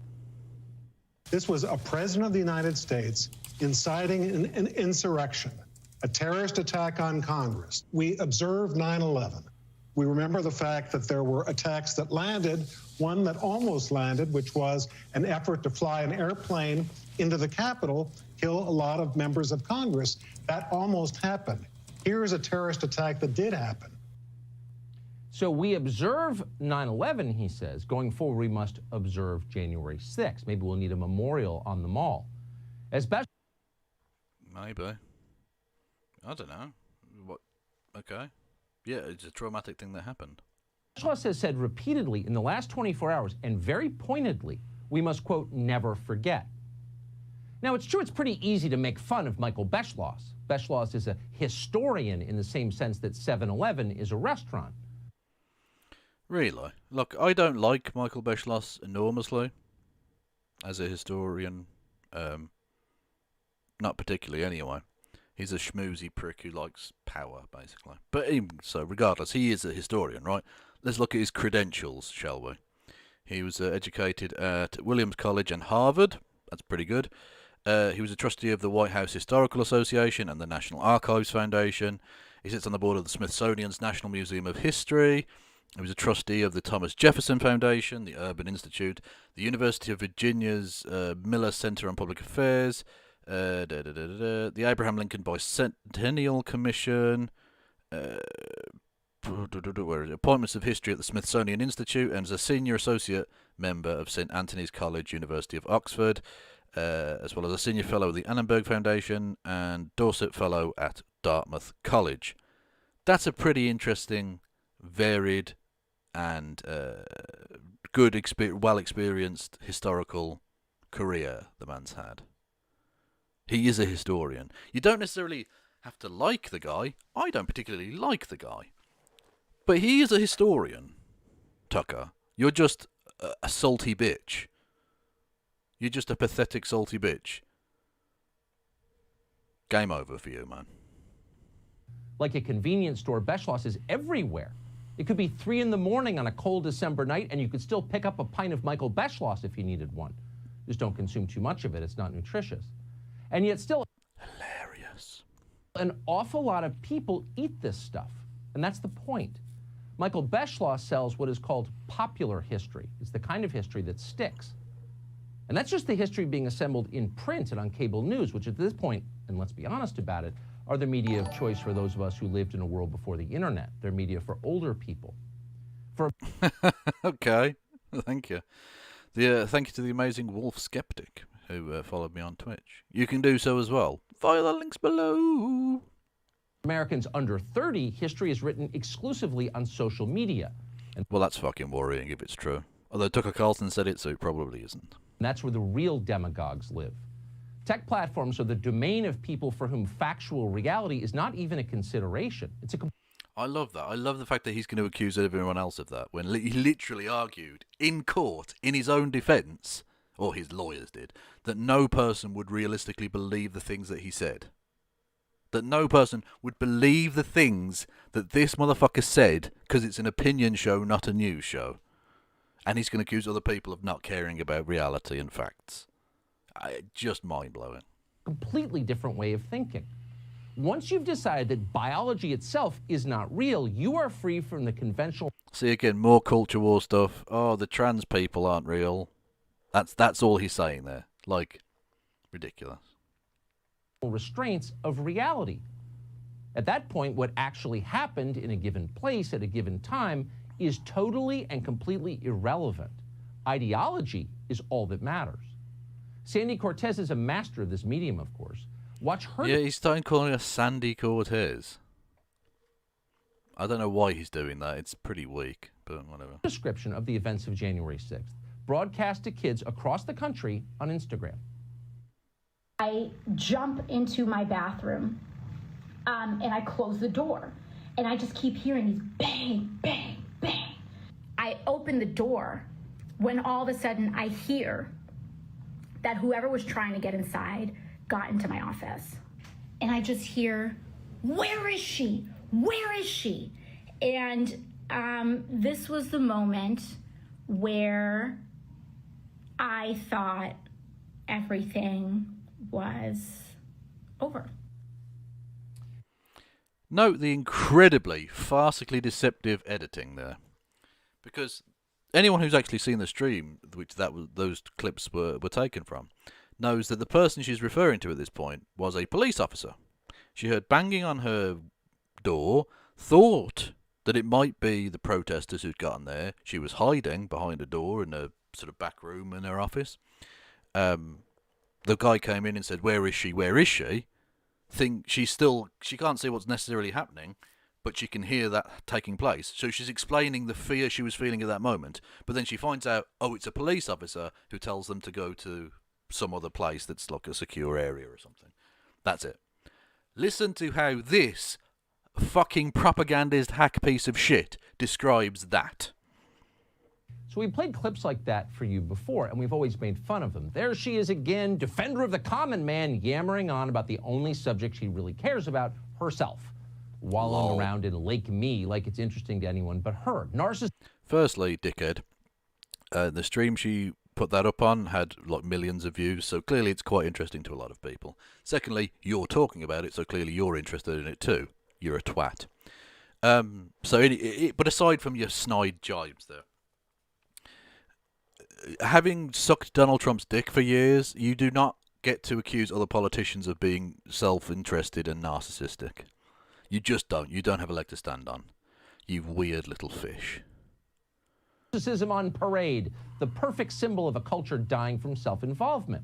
Speaker 8: This was a president of the United States inciting an insurrection, a terrorist attack on Congress. We observed 9/11. We remember the fact that there were attacks that landed, one that almost landed, which was an effort to fly an airplane into the Capitol, kill a lot of members of Congress. That almost happened. Here is a terrorist attack that did happen.
Speaker 7: So we observe 9/11, he says. Going forward, we must observe January 6th. Maybe we'll need a memorial on the mall.
Speaker 6: Maybe. I don't know. What? Okay. Yeah, it's a traumatic thing that happened.
Speaker 7: Beschloss has said repeatedly in the last 24 hours, and very pointedly, we must, quote, never forget. Now, it's true it's pretty easy to make fun of Michael Beschloss. Beschloss is a historian in the same sense that 7-Eleven is a restaurant.
Speaker 6: Really? Look, I don't like Michael Beschloss enormously as a historian. Not particularly, anyway. He's a schmoozy prick who likes power, basically. But even so, regardless, he is a historian, right? Let's look at his credentials, shall we? He was educated at Williams College and Harvard. That's pretty good. He was a trustee of the White House Historical Association and the National Archives Foundation. He sits on the board of the Smithsonian's National Museum of History. He was a trustee of the Thomas Jefferson Foundation, the Urban Institute, the University of Virginia's Miller Center on Public Affairs, the Abraham Lincoln Bicentennial Commission, Appointments of History at the Smithsonian Institute, and is a senior associate member of St. Anthony's College, University of Oxford, as well as a senior fellow of the Annenberg Foundation and Dorset Fellow at Dartmouth College. That's a pretty interesting, varied, and well-experienced historical career the man's had. He is a historian. You don't necessarily have to like the guy. I don't particularly like the guy. But he is a historian, Tucker. You're just a salty bitch. You're just a pathetic salty bitch. Game over for you, man.
Speaker 7: Like a convenience store, Beschloss is everywhere. It could be 3 in the morning on a cold December night, and you could still pick up a pint of Michael Beschloss if you needed one. Just don't consume too much of it. It's not nutritious. And yet still,
Speaker 6: hilarious.
Speaker 7: An awful lot of people eat this stuff. And that's the point. Michael Beschloss sells what is called popular history. It's the kind of history that sticks. And that's just the history being assembled in print and on cable news, which at this point, and let's be honest about it, are the media of choice for those of us who lived in a world before the internet. They're media for older people.
Speaker 6: Okay, thank you. Thank you to the amazing Wolf Skeptic who followed me on Twitch. You can do so as well via the links below.
Speaker 7: Americans under 30, history is written exclusively on social media.
Speaker 6: Well, that's fucking worrying if it's true. Although Tucker Carlson said it, so it probably isn't.
Speaker 7: And that's where the real demagogues live. Tech platforms are the domain of people for whom factual reality is not even a consideration. It's a
Speaker 6: I love that. I love the fact that he's going to accuse everyone else of that when he literally argued in court, in his own defence, or his lawyers did, that no person would realistically believe the things that he said. That no person would believe the things that this motherfucker said because it's an opinion show, not a news show. And he's going to accuse other people of not caring about reality and facts. Just mind-blowing.
Speaker 7: Completely different way of thinking. Once you've decided that biology itself is not real, you are free from the conventional...
Speaker 6: See, again, more culture war stuff. Oh, the trans people aren't real. That's all he's saying there. Like, ridiculous.
Speaker 7: ...restraints of reality. At that point, what actually happened in a given place at a given time is totally and completely irrelevant. Ideology is all that matters. Sandy Cortez is a master of this medium, of course. Watch her...
Speaker 6: Yeah, he's starting calling us Sandy Cortez. I don't know why he's doing that. It's pretty weak, but whatever.
Speaker 7: ...description of the events of January 6th, broadcast to kids across the country on Instagram.
Speaker 9: I jump into my bathroom, and I close the door, and I just keep hearing these bang, bang, bang. I open the door when all of a sudden I hear that whoever was trying to get inside got into my office. And I just hear, "Where is she? Where is she?" And this was the moment where I thought everything was over.
Speaker 6: Note the incredibly farcically deceptive editing there. Because anyone who's actually seen the stream, which those clips were taken from, knows that the person she's referring to at this point was a police officer. She heard banging on her door, thought that it might be the protesters who'd gotten there. She was hiding behind a door in a sort of back room in her office. The guy came in and said, "Where is she? Where is she?" She can't see what's necessarily happening, but she can hear that taking place. So she's explaining the fear she was feeling at that moment. But then she finds out, oh, it's a police officer who tells them to go to some other place that's like a secure area or something. That's it. Listen to how this fucking propagandist hack piece of shit describes that.
Speaker 7: So we played clips like that for you before, and we've always made fun of them. There she is again, defender of the common man, yammering on about the only subject she really cares about, herself. Wallowing around in Lake Me like it's interesting to anyone but her.
Speaker 6: Firstly, dickhead, the stream she put that up on had like millions of views, so clearly it's quite interesting to a lot of people. Secondly, you're talking about it, so clearly you're interested in it too. You're a twat. But aside from your snide jibes there, having sucked Donald Trump's dick for years, you do not get to accuse other politicians of being self-interested and narcissistic. You just don't. You don't have a leg to stand on. You weird little fish.
Speaker 7: Narcissism on parade, the perfect symbol of a culture dying from self-involvement.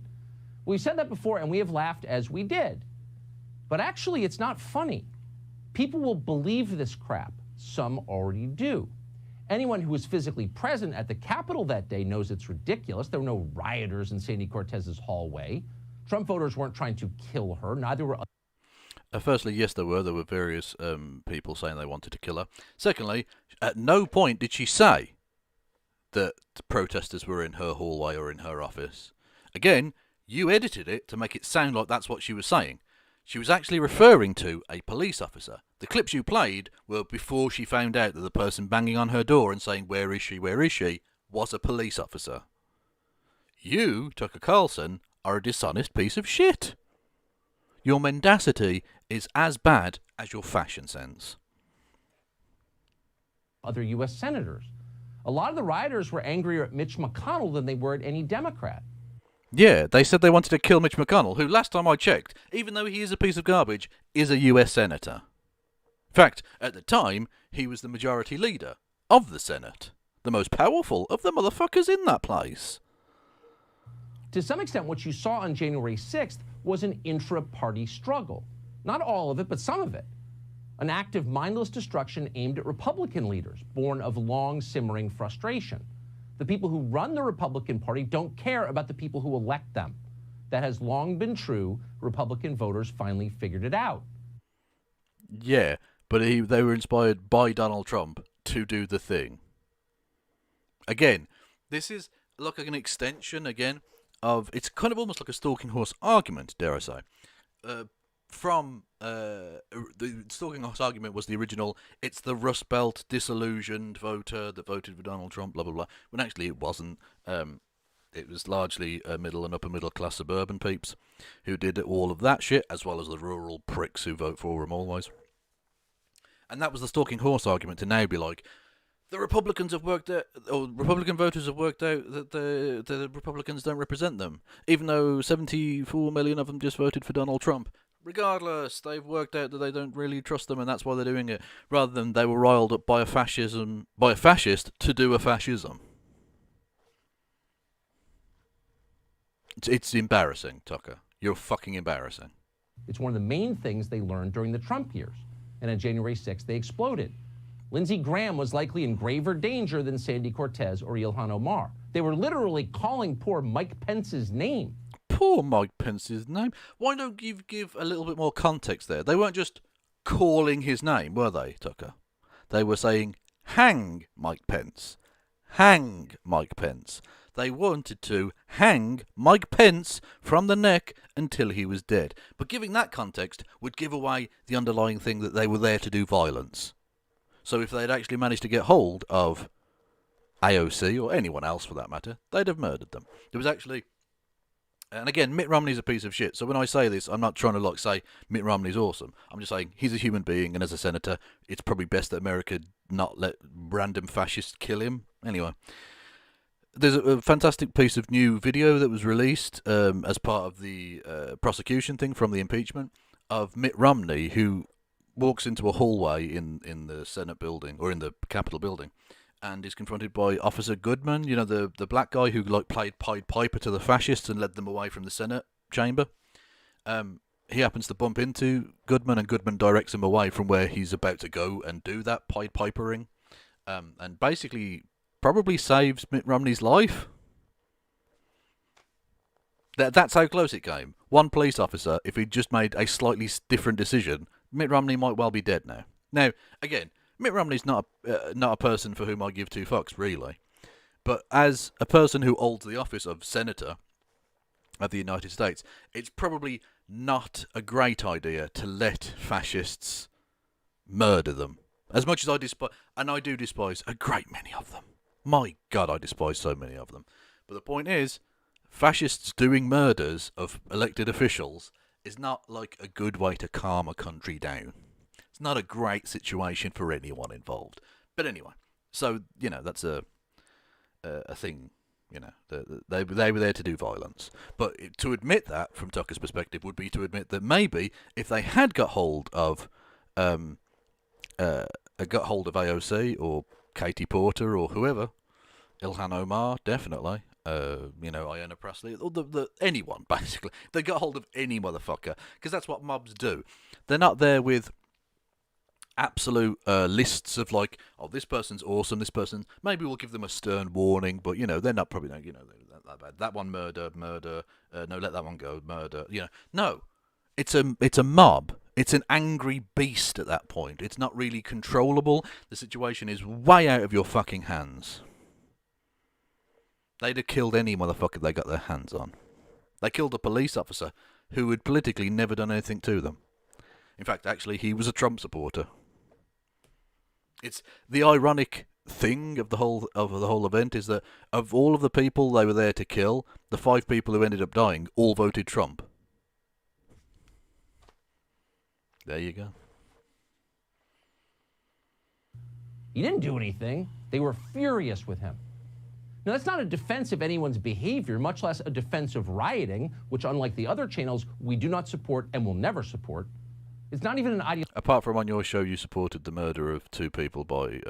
Speaker 7: We've said that before, and we have laughed as we did. But actually, it's not funny. People will believe this crap. Some already do. Anyone who was physically present at the Capitol that day knows it's ridiculous. There were no rioters in Sandy Cortez's hallway. Trump voters weren't trying to kill her. Neither were...
Speaker 6: Firstly, yes, there were. There were various people saying they wanted to kill her. Secondly, at no point did she say that the protesters were in her hallway or in her office. Again, you edited it to make it sound like that's what she was saying. She was actually referring to a police officer. The clips you played were before she found out that the person banging on her door and saying, "Where is she? Where is she?" was a police officer. You, Tucker Carlson, are a dishonest piece of shit. Your mendacity is as bad as your fashion sense.
Speaker 7: Other U.S. senators. A lot of the rioters were angrier at Mitch McConnell than they were at any Democrat.
Speaker 6: Yeah, they said they wanted to kill Mitch McConnell, who, last time I checked, even though he is a piece of garbage, is a US senator. In fact, at the time, he was the majority leader of the Senate. The most powerful of the motherfuckers in that place.
Speaker 7: To some extent, what you saw on January 6th was an intra-party struggle. Not all of it, but some of it. An act of mindless destruction aimed at Republican leaders, born of long simmering frustration. The people who run the Republican Party don't care about the people who elect them. That has long been true. Republican voters finally figured it out.
Speaker 6: Yeah, but they were inspired by Donald Trump to do the thing. Again, this is like an extension, again, of... It's kind of almost like a stalking horse argument, dare I say. The stalking horse argument was the original, it's the Rust Belt disillusioned voter that voted for Donald Trump, blah, blah, blah. When actually it wasn't. It was largely middle and upper middle class suburban peeps who did all of that shit, as well as the rural pricks who vote for him always. And that was the stalking horse argument to now be like, the Republicans have worked out, or Republican voters have worked out that the Republicans don't represent them, even though 74 million of them just voted for Donald Trump. Regardless, they've worked out that they don't really trust them, and that's why they're doing it, rather than they were riled up by a fascist to do a fascism. It's embarrassing, Tucker. You're fucking embarrassing.
Speaker 7: It's one of the main things they learned during the Trump years. And on January 6th, they exploded. Lindsey Graham was likely in graver danger than Sandy Cortez or Ilhan Omar. They were literally calling poor Mike Pence's name.
Speaker 6: Poor Mike Pence's name? Why don't you give a little bit more context there? They weren't just calling his name, were they, Tucker? They were saying, hang Mike Pence. hang Mike Pence. They wanted to hang Mike Pence from the neck until he was dead. But giving that context would give away the underlying thing that they were there to do violence. So if they'd actually managed to get hold of AOC, or anyone else for that matter, they'd have murdered them. There was actually... And again, Mitt Romney's a piece of shit. So when I say this, I'm not trying to say Mitt Romney's awesome. I'm just saying he's a human being, and as a senator, it's probably best that America not let random fascists kill him. Anyway, there's a fantastic piece of new video that was released as part of the prosecution thing from the impeachment of Mitt Romney, who walks into a hallway in the Senate building, or in the Capitol building, and is confronted by Officer Goodman, you know, the black guy who played Pied Piper to the fascists and led them away from the Senate chamber. He happens to bump into Goodman, and Goodman directs him away from where he's about to go and do that Pied Pipering, and basically probably saves Mitt Romney's life. That's how close it came. One police officer, if he'd just made a slightly different decision, Mitt Romney might well be dead now. Now, again, Mitt Romney's not a person for whom I give two fucks, really. But as a person who holds the office of Senator of the United States, it's probably not a great idea to let fascists murder them. As much as I despise, and I do despise a great many of them. My God, I despise so many of them. But the point is, fascists doing murders of elected officials is not like a good way to calm a country down. It's not a great situation for anyone involved. But anyway, so, you know, that's a thing, you know, they were there to do violence. But to admit that, from Tucker's perspective, would be to admit that maybe if they had got hold of AOC or Katie Porter or whoever, Ilhan Omar, definitely, you know, Ayanna Pressley, or anyone, basically. They got hold of any motherfucker, because that's what mobs do. They're not there with absolute lists of like, oh, this person's awesome, this person, maybe we'll give them a stern warning, but, you know, they're not probably, you know, that bad. That one, murder, no, let that one go, murder, you know. No, it's a mob. It's an angry beast at that point. It's not really controllable. The situation is way out of your fucking hands. They'd have killed any motherfucker they got their hands on. They killed a police officer who had politically never done anything to them. In fact, actually, he was a Trump supporter. It's the ironic thing of the whole event is that of all of the people they were there to kill, the 5 people who ended up dying all voted Trump. There you go.
Speaker 7: He didn't do anything. They were furious with him. Now, that's not a defense of anyone's behavior, much less a defense of rioting, which, unlike the other channels, we do not support and will never support. It's not even an ideology.
Speaker 6: Apart from on your show, you supported the murder of 2 people by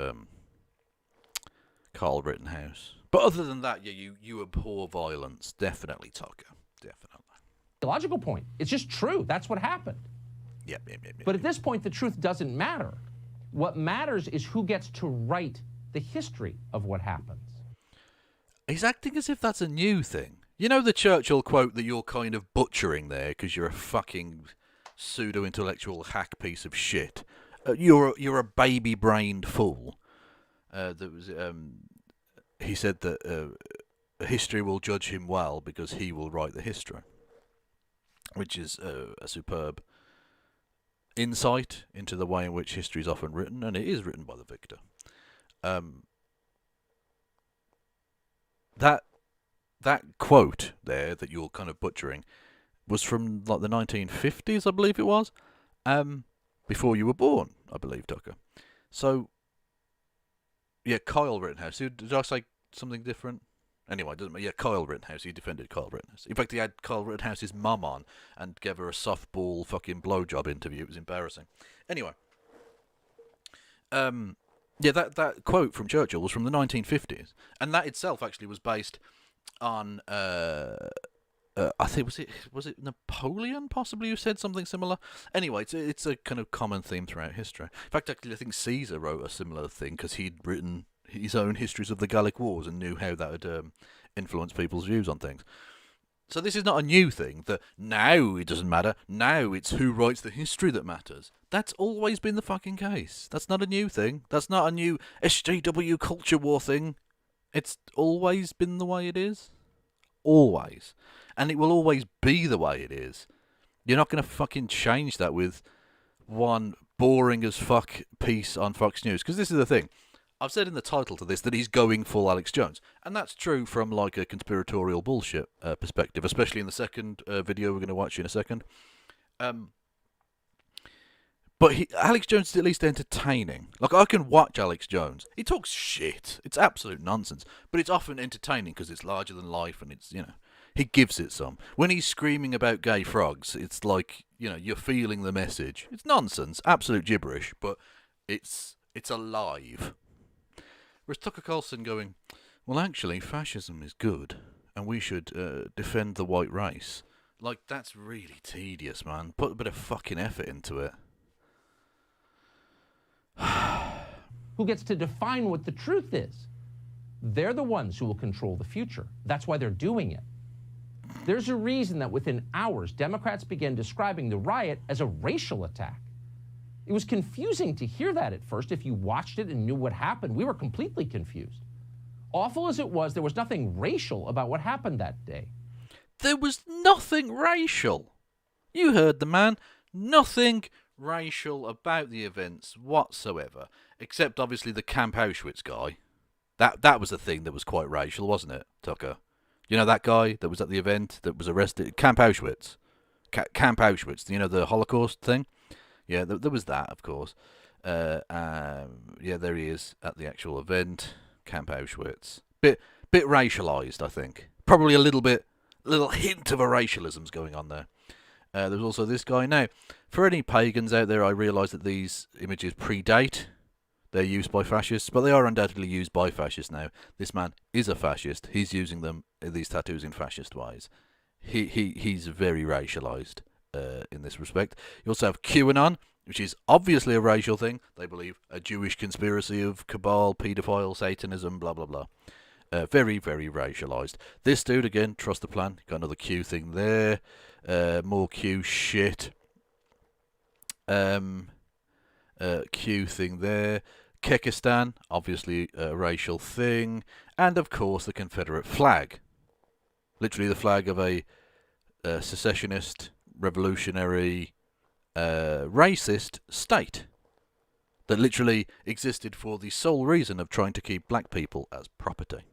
Speaker 6: Carl Rittenhouse. But other than that, yeah, you abhor violence. Definitely, Tucker. Definitely.
Speaker 7: Logical point. It's just true. That's what happened.
Speaker 6: Yep.
Speaker 7: But at this point, the truth doesn't matter. What matters is who gets to write the history of what happens.
Speaker 6: He's acting as if that's a new thing. You know the Churchill quote that you're kind of butchering there because you're a fucking pseudo-intellectual hack piece of shit. You're a baby-brained fool. He said that history will judge him well because he will write the history, which is a superb insight into the way in which history is often written, and it is written by the victor. That quote there that you're kind of butchering was from like the 1950s, I believe it was, before you were born, I believe, Tucker. So, yeah, Kyle Rittenhouse. Did I say something different? Anyway, it doesn't matter. Yeah, Kyle Rittenhouse. He defended Kyle Rittenhouse. In fact, he had Kyle Rittenhouse's mum on and gave her a softball fucking blowjob interview. It was embarrassing. Anyway, yeah, that quote from Churchill was from the 1950s, and that itself actually was based on I think was it Napoleon possibly who said something similar. Anyway, it's a kind of common theme throughout history. In fact, actually, I think Caesar wrote a similar thing because he'd written his own histories of the Gallic Wars and knew how that would influence people's views on things. So this is not a new thing, that now it doesn't matter, now it's who writes the history that matters. That's always been the fucking case. That's not a new thing. That's not a new SJW culture war thing. It's always been the way it is. Always. And it will always be the way it is. You're not going to fucking change that with one boring as fuck piece on Fox News. Because this is the thing. I've said in the title to this that he's going full Alex Jones. And that's true from like a conspiratorial bullshit perspective, especially in the second video we're going to watch in a second. But Alex Jones is at least entertaining. Like, I can watch Alex Jones. He talks shit. It's absolute nonsense. But it's often entertaining because it's larger than life and it's, you know, he gives it some. When he's screaming about gay frogs, it's like, you know, you're feeling the message. It's nonsense, absolute gibberish, but it's alive. Whereas Tucker Carlson going, well, actually, fascism is good and we should defend the white race. Like, that's really tedious, man. Put a bit of fucking effort into it.
Speaker 7: Who gets to define what the truth is? They're the ones who will control the future. That's why they're doing it. There's a reason that within hours, Democrats began describing the riot as a racial attack. It was confusing to hear that at first. If you watched it and knew what happened, we were completely confused. Awful as it was, there was nothing racial about what happened that day.
Speaker 6: There was nothing racial. You heard the man. Nothing racial about the events whatsoever, except obviously the Camp Auschwitz guy. That was a thing that was quite racial, wasn't it, Tucker? You know that guy that was at the event that was arrested? Camp Auschwitz. Camp Auschwitz, you know, the Holocaust thing? Yeah, there was that, of course. Yeah, there he is at the actual event. Camp Auschwitz. Bit racialised, I think. Probably a little hint of a racialism's going on there. There's also this guy. Now, for any pagans out there, I realise that these images predate their use by fascists, but they are undoubtedly used by fascists now. This man is a fascist. He's using these tattoos in fascist ways. He's very racialised in this respect. You also have QAnon, which is obviously a racial thing. They believe a Jewish conspiracy of cabal, paedophile, Satanism, blah, blah, blah. Very, very racialised. This dude, again, trust the plan. Got another Q thing there. More Q shit. Q thing there. Kekistan, obviously a racial thing. And, of course, the Confederate flag. Literally the flag of a secessionist, revolutionary, racist state that literally existed for the sole reason of trying to keep black people as property.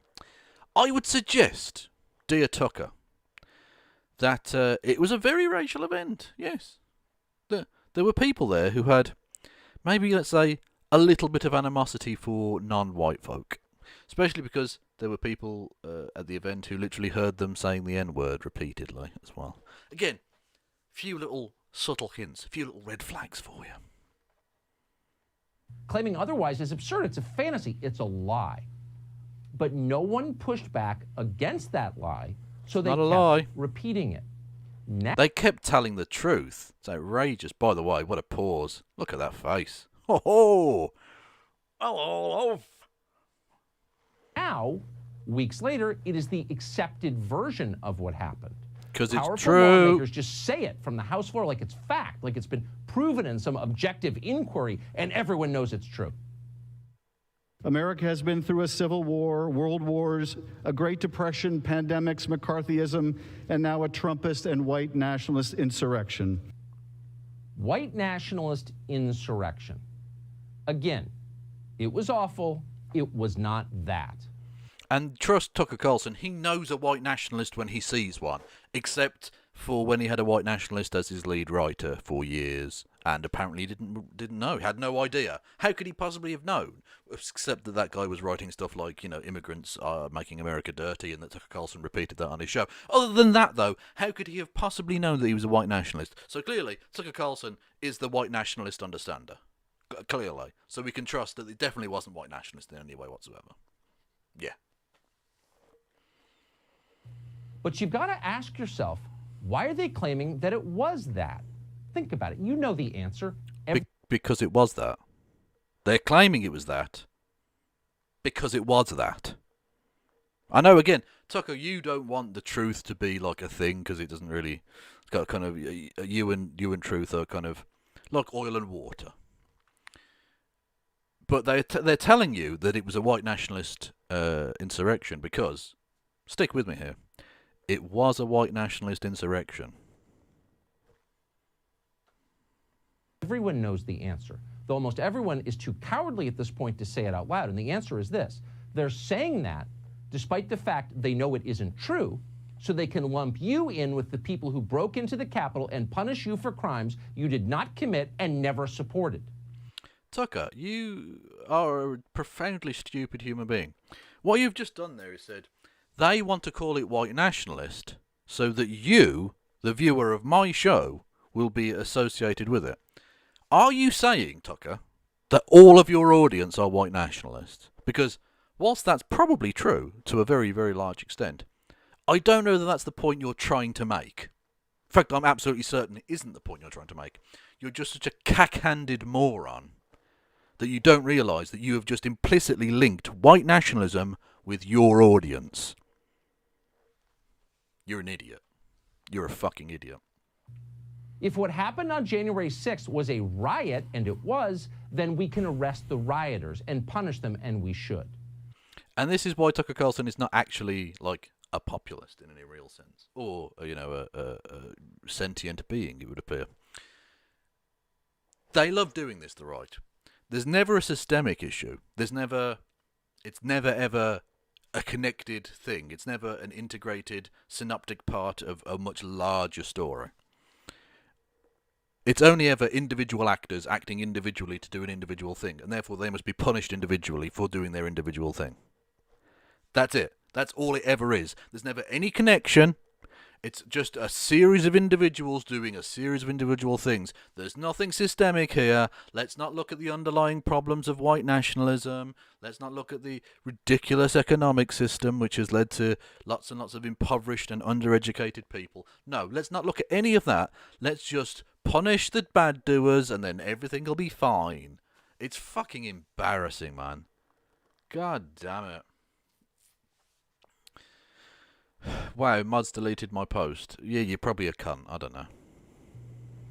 Speaker 6: I would suggest, dear Tucker, that it was a very racial event, yes. There were people there who had, maybe, let's say, a little bit of animosity for non-white folk. Especially because there were people at the event who literally heard them saying the N-word repeatedly as well. Again, few little subtle hints, a few little red flags for you.
Speaker 7: Claiming otherwise is absurd. It's a fantasy. It's a lie. But no one pushed back against that lie, so they kept repeating it.
Speaker 6: They kept telling the truth. It's outrageous. By the way, what a pause. Look at that face. Oh, hello.
Speaker 7: Now, weeks later, it is the accepted version of what happened.
Speaker 6: Because it's
Speaker 7: Powerful
Speaker 6: true.
Speaker 7: lawmakers just say it from the House floor like it's fact, like it's been proven in some objective inquiry, and everyone knows it's true.
Speaker 10: America has been through a civil war, world wars, a Great Depression, pandemics, McCarthyism, and now a Trumpist and white nationalist insurrection.
Speaker 7: White nationalist insurrection. Again, it was awful. It was not that.
Speaker 6: And trust Tucker Carlson, he knows a white nationalist when he sees one, except for when he had a white nationalist as his lead writer for years, and apparently didn't know, had no idea. How could he possibly have known? Except that guy was writing stuff like, you know, immigrants are making America dirty, and that Tucker Carlson repeated that on his show. Other than that, though, how could he have possibly known that he was a white nationalist? So clearly, Tucker Carlson is the white nationalist understander. Clearly. So we can trust that it definitely wasn't white nationalist in any way whatsoever. Yeah.
Speaker 7: But you've got to ask yourself, why are they claiming that it was that? Think about it. You know the answer.
Speaker 6: Because it was that. They're claiming it was that. Because it was that. I know, again, Tucker, you don't want the truth to be like a thing, because it doesn't really... It's got kind of... You and truth are kind of like oil and water. But they're telling you that it was a white nationalist insurrection because, stick with me here, it was a white nationalist insurrection.
Speaker 7: Everyone knows the answer, though almost everyone is too cowardly at this point to say it out loud. And the answer is this. They're saying that despite the fact they know it isn't true, so they can lump you in with the people who broke into the Capitol and punish you for crimes you did not commit and never supported.
Speaker 6: Tucker, you are a profoundly stupid human being. What you've just done there is said, they want to call it white nationalist so that you, the viewer of my show, will be associated with it. Are you saying, Tucker, that all of your audience are white nationalists? Because whilst that's probably true to a very, very large extent, I don't know that that's the point you're trying to make. In fact, I'm absolutely certain it isn't the point you're trying to make. You're just such a cack-handed moron that you don't realise that you have just implicitly linked white nationalism with your audience. You're an idiot. You're a fucking idiot.
Speaker 7: If what happened on January 6th was a riot, and it was, then we can arrest the rioters and punish them, and we should.
Speaker 6: And this is why Tucker Carlson is not actually, like, a populist in any real sense. Or, a sentient being, it would appear. They love doing this, the right. There's never a systemic issue. It's never ever a connected thing. It's never an integrated, synoptic part of a much larger story. It's only ever individual actors acting individually to do an individual thing, and therefore they must be punished individually for doing their individual thing. That's it. That's all it ever is. There's never any connection. It's just a series of individuals doing a series of individual things. There's nothing systemic here. Let's not look at the underlying problems of white nationalism. Let's not look at the ridiculous economic system which has led to lots and lots of impoverished and undereducated people. No, let's not look at any of that. Let's just punish the bad doers and then everything will be fine. It's fucking embarrassing, man. God damn it. Wow, Mud's deleted my post. Yeah, you're probably a cunt. I don't know.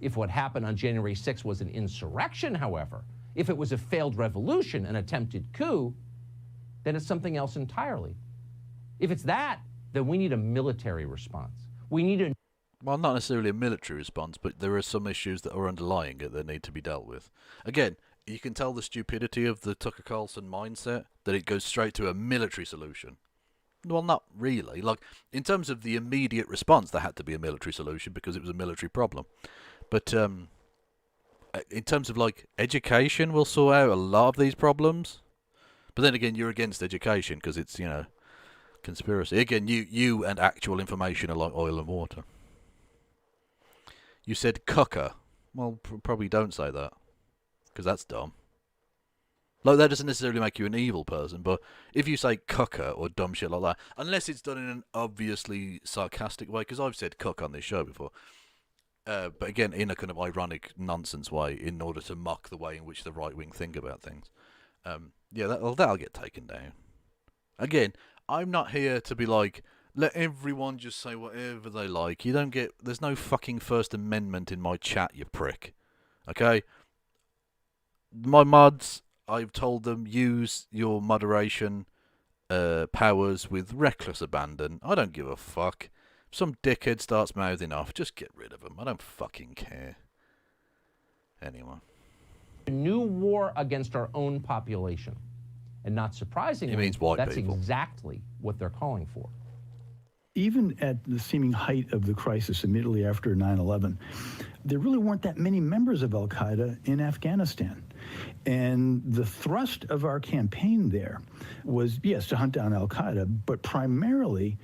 Speaker 7: If what happened on January 6th was an insurrection, however, if it was a failed revolution, an attempted coup, then it's something else entirely. If it's that, then we need a military response. We need a...
Speaker 6: Well, not necessarily a military response, but there are some issues that are underlying it that need to be dealt with. Again, you can tell the stupidity of the Tucker Carlson mindset, that it goes straight to a military solution. Well, not really. Like, in terms of the immediate response, there had to be a military solution because it was a military problem. But in terms of, like, education will sort out a lot of these problems. But then again, you're against education because it's, conspiracy. Again, you and actual information are like oil and water. You said cucker. Well, probably don't say that because that's dumb. Like, that doesn't necessarily make you an evil person, but if you say cucker or dumb shit like that, unless it's done in an obviously sarcastic way, because I've said cuck on this show before, but again, in a kind of ironic nonsense way, in order to mock the way in which the right-wing think about things. That'll get taken down. Again, I'm not here to be like, let everyone just say whatever they like. There's no fucking First Amendment in my chat, you prick. Okay? My mods... I've told them, use your moderation powers with reckless abandon. I don't give a fuck. If some dickhead starts mouthing off, just get rid of them. I don't fucking care. Anyway.
Speaker 7: A new war against our own population. And not surprisingly,
Speaker 6: it means white
Speaker 7: that's
Speaker 6: people.
Speaker 7: Exactly what they're calling for.
Speaker 11: Even at the seeming height of the crisis immediately after 9/11, there really weren't that many members of al-Qaeda in Afghanistan. And the thrust of our campaign there was, yes, to hunt down al-Qaeda, but primarily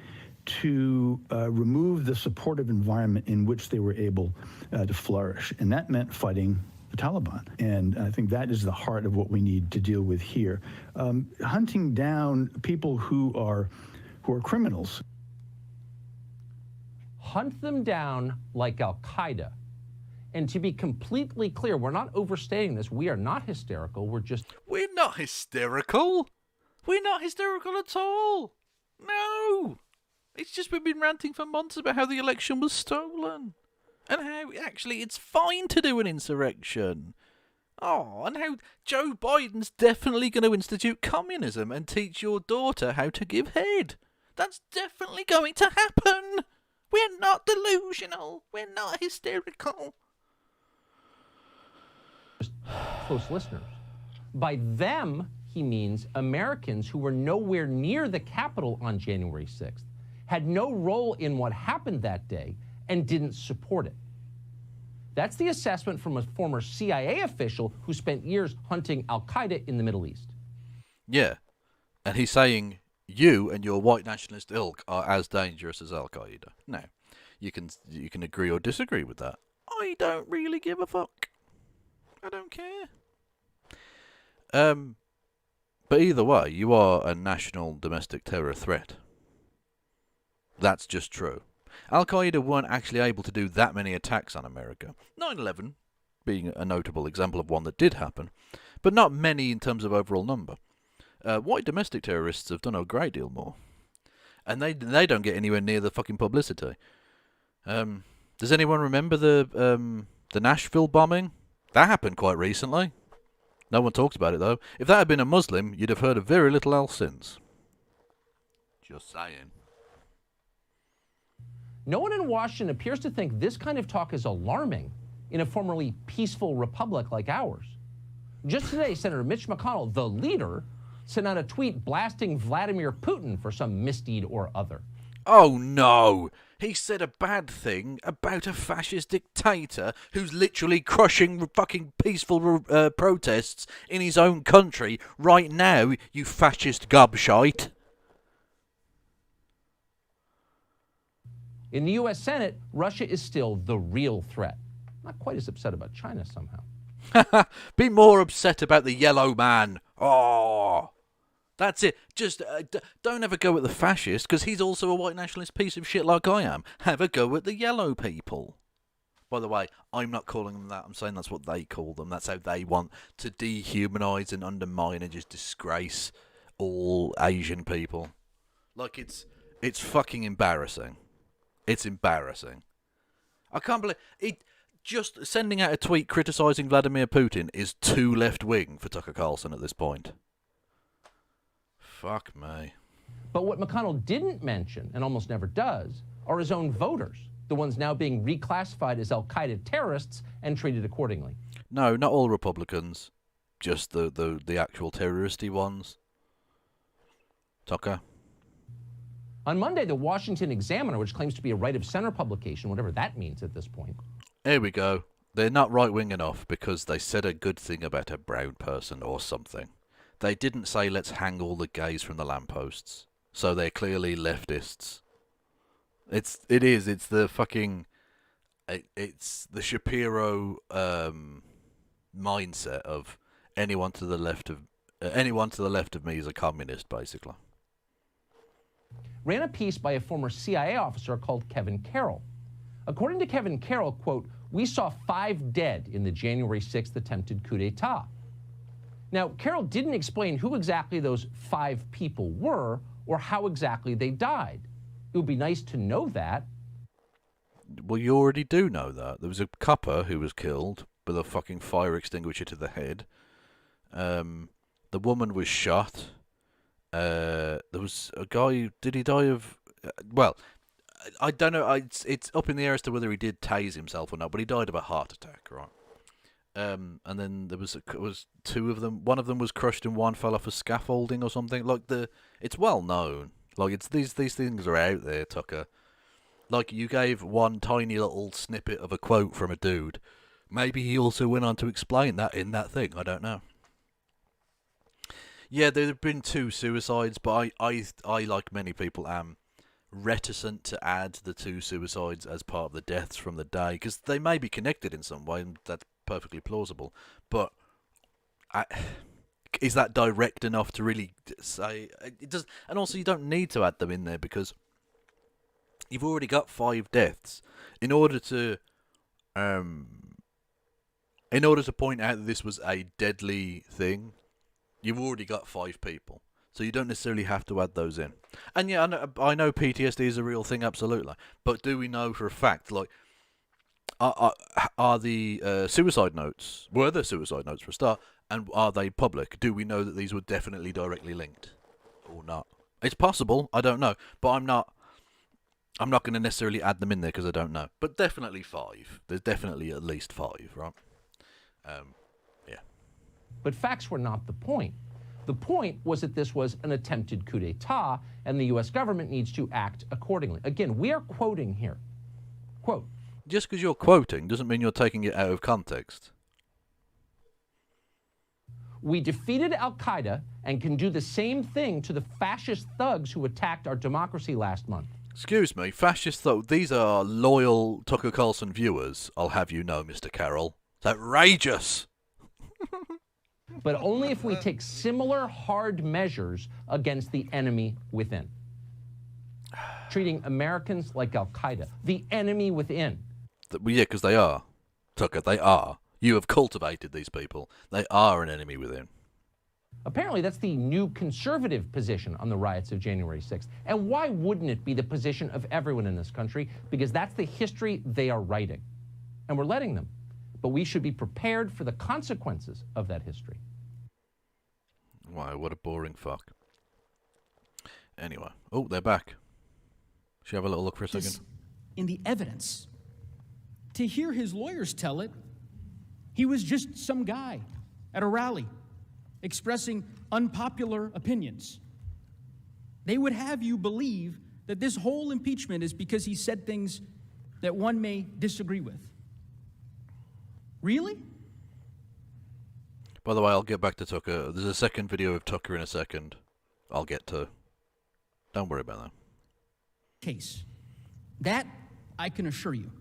Speaker 11: to remove the supportive environment in which they were able to flourish. And that meant fighting the Taliban. And I think that is the heart of what we need to deal with here. Hunting down people who are criminals.
Speaker 7: Hunt them down like al-Qaeda. And to be completely clear, we're not overstating this. We are not hysterical. We're
Speaker 6: not hysterical. We're not hysterical at all. No. It's just we've been ranting for months about how the election was stolen. And how actually it's fine to do an insurrection. Oh, and how Joe Biden's definitely going to institute communism and teach your daughter how to give head. That's definitely going to happen. We're not delusional. We're not hysterical.
Speaker 7: Close listeners. By them, he means Americans who were nowhere near the Capitol on January 6th, had no role in what happened that day, and didn't support it. That's the assessment from a former CIA official who spent years hunting Al-Qaeda in the Middle East.
Speaker 6: Yeah, and he's saying you and your white nationalist ilk are as dangerous as Al-Qaeda. Now, you can agree or disagree with that. I don't really give a fuck. I don't care. But either way, you are a national domestic terror threat. That's just true. Al-Qaeda weren't actually able to do that many attacks on America. 9/11 being a notable example of one that did happen, but not many in terms of overall number. White domestic terrorists have done a great deal more. And they don't get anywhere near the fucking publicity. Does anyone remember the Nashville bombing? That happened quite recently. No one talks about it, though. If that had been a Muslim, you'd have heard of very little else since. Just saying.
Speaker 7: No one in Washington appears to think this kind of talk is alarming in a formerly peaceful republic like ours. Just today, Senator Mitch McConnell, the leader, sent out a tweet blasting Vladimir Putin for some misdeed or other.
Speaker 6: Oh no! He said a bad thing about a fascist dictator who's literally crushing fucking peaceful protests in his own country right now, you fascist gobshite.
Speaker 7: In the U.S. Senate, Russia is still the real threat. Not quite as upset about China somehow.
Speaker 6: Be more upset about the yellow man. Oh, that's it. Just don't ever go at the fascist, because he's also a white nationalist piece of shit like I am. Have a go at the yellow people. By the way, I'm not calling them that. I'm saying that's what they call them. That's how they want to dehumanise and undermine and just disgrace all Asian people. Like, it's fucking embarrassing. It's embarrassing. I can't believe it. Just sending out a tweet criticising Vladimir Putin is too left-wing for Tucker Carlson at this point. Fuck me.
Speaker 7: But what McConnell didn't mention, and almost never does, are his own voters, the ones now being reclassified as Al-Qaeda terrorists and treated accordingly.
Speaker 6: No, not all Republicans. Just the actual terroristy ones. Tucker?
Speaker 7: On Monday, the Washington Examiner, which claims to be a right-of-center publication, whatever that means at this point.
Speaker 6: Here we go. They're not right-wing enough because they said a good thing about a brown person or something. They didn't say let's hang all the gays from the lampposts. So they're clearly leftists. It's the fucking... It's the Shapiro mindset of anyone to the left of me is a communist, basically.
Speaker 7: Ran a piece by a former CIA officer called Kevin Carroll. According to Kevin Carroll, quote, "We saw 5 dead in the January 6th attempted coup d'etat." Now, Carroll didn't explain who exactly those 5 people were or how exactly they died. It would be nice to know that.
Speaker 6: Well, you already do know that. There was a copper who was killed with a fucking fire extinguisher to the head. The woman was shot. There was a guy. Did he die of? Well, I don't know. It's up in the air as to whether he did tase himself or not. But he died of a heart attack, right? And then there was 2 of them. One of them was crushed, and one fell off a scaffolding or something. Like it's well known. Like it's these things are out there, Tucker. Like you gave one tiny little snippet of a quote from a dude. Maybe he also went on to explain that in that thing. I don't know. Yeah, there have been 2 suicides, but I like many people, am reticent to add the 2 suicides as part of the deaths from the day, because they may be connected in some way, and that's perfectly plausible. But is that direct enough to really say it does? And also, you don't need to add them in there because you've already got 5 deaths. In order to point out that this was a deadly thing, you've already got 5 people, so you don't necessarily have to add those in. And yeah, I know PTSD is a real thing, absolutely. But do we know for a fact, like, Are the suicide notes, were there suicide notes for a start, and are they public? Do we know that these were definitely directly linked or not? It's possible, I don't know, but I'm not going to necessarily add them in there because I don't know. But definitely 5. There's definitely at least 5, right? Yeah.
Speaker 7: But facts were not the point. The point was that this was an attempted coup d'etat, and the U.S. government needs to act accordingly. Again, we are quoting here. Quote.
Speaker 6: Just because you're quoting doesn't mean you're taking it out of context.
Speaker 7: We defeated al-Qaeda and can do the same thing to the fascist thugs who attacked our democracy last month.
Speaker 6: Excuse me, fascist thugs, these are loyal Tucker Carlson viewers, I'll have you know, Mr. Carroll. It's outrageous!
Speaker 7: But only if we take similar hard measures against the enemy within. Treating Americans like al-Qaeda, the enemy within.
Speaker 6: Well, yeah, because they are. Tucker, they are. You have cultivated these people. They are an enemy within.
Speaker 7: Apparently, that's the new conservative position on the riots of January 6th. And why wouldn't it be the position of everyone in this country? Because that's the history they are writing. And we're letting them. But we should be prepared for the consequences of that history.
Speaker 6: Wow, what a boring fuck. Anyway. Oh, they're back. Should we have a little look for a second?
Speaker 12: In the evidence. To hear his lawyers tell it, he was just some guy at a rally expressing unpopular opinions. They would have you believe that this whole impeachment is because he said things that one may disagree with. Really?
Speaker 6: By the way, I'll get back to Tucker. There's a second video of Tucker in a second. I'll get to. Don't worry about that.
Speaker 12: Case. That I can assure you.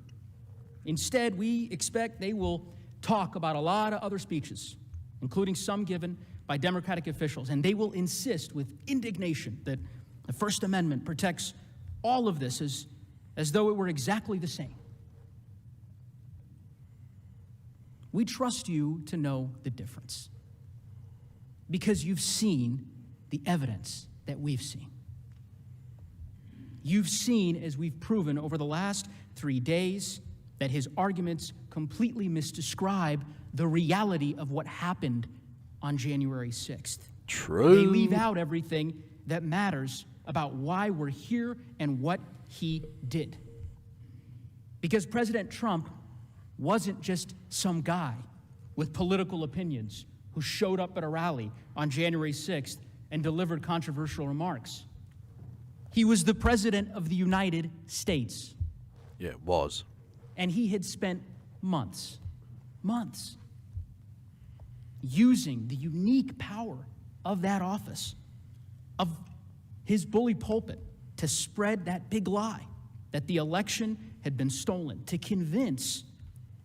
Speaker 12: Instead, we expect they will talk about a lot of other speeches, including some given by Democratic officials, and they will insist with indignation that the First Amendment protects all of this as though it were exactly the same. We trust you to know the difference because you've seen the evidence that we've seen. You've seen, as we've proven over the last 3 days, that his arguments completely misdescribe the reality of what happened on January 6th.
Speaker 6: True.
Speaker 12: They leave out everything that matters about why we're here and what he did. Because President Trump wasn't just some guy with political opinions who showed up at a rally on January 6th and delivered controversial remarks. He was the President of the United States.
Speaker 6: Yeah, it was.
Speaker 12: And he had spent months, using the unique power of that office, of his bully pulpit, to spread that big lie that the election had been stolen, to convince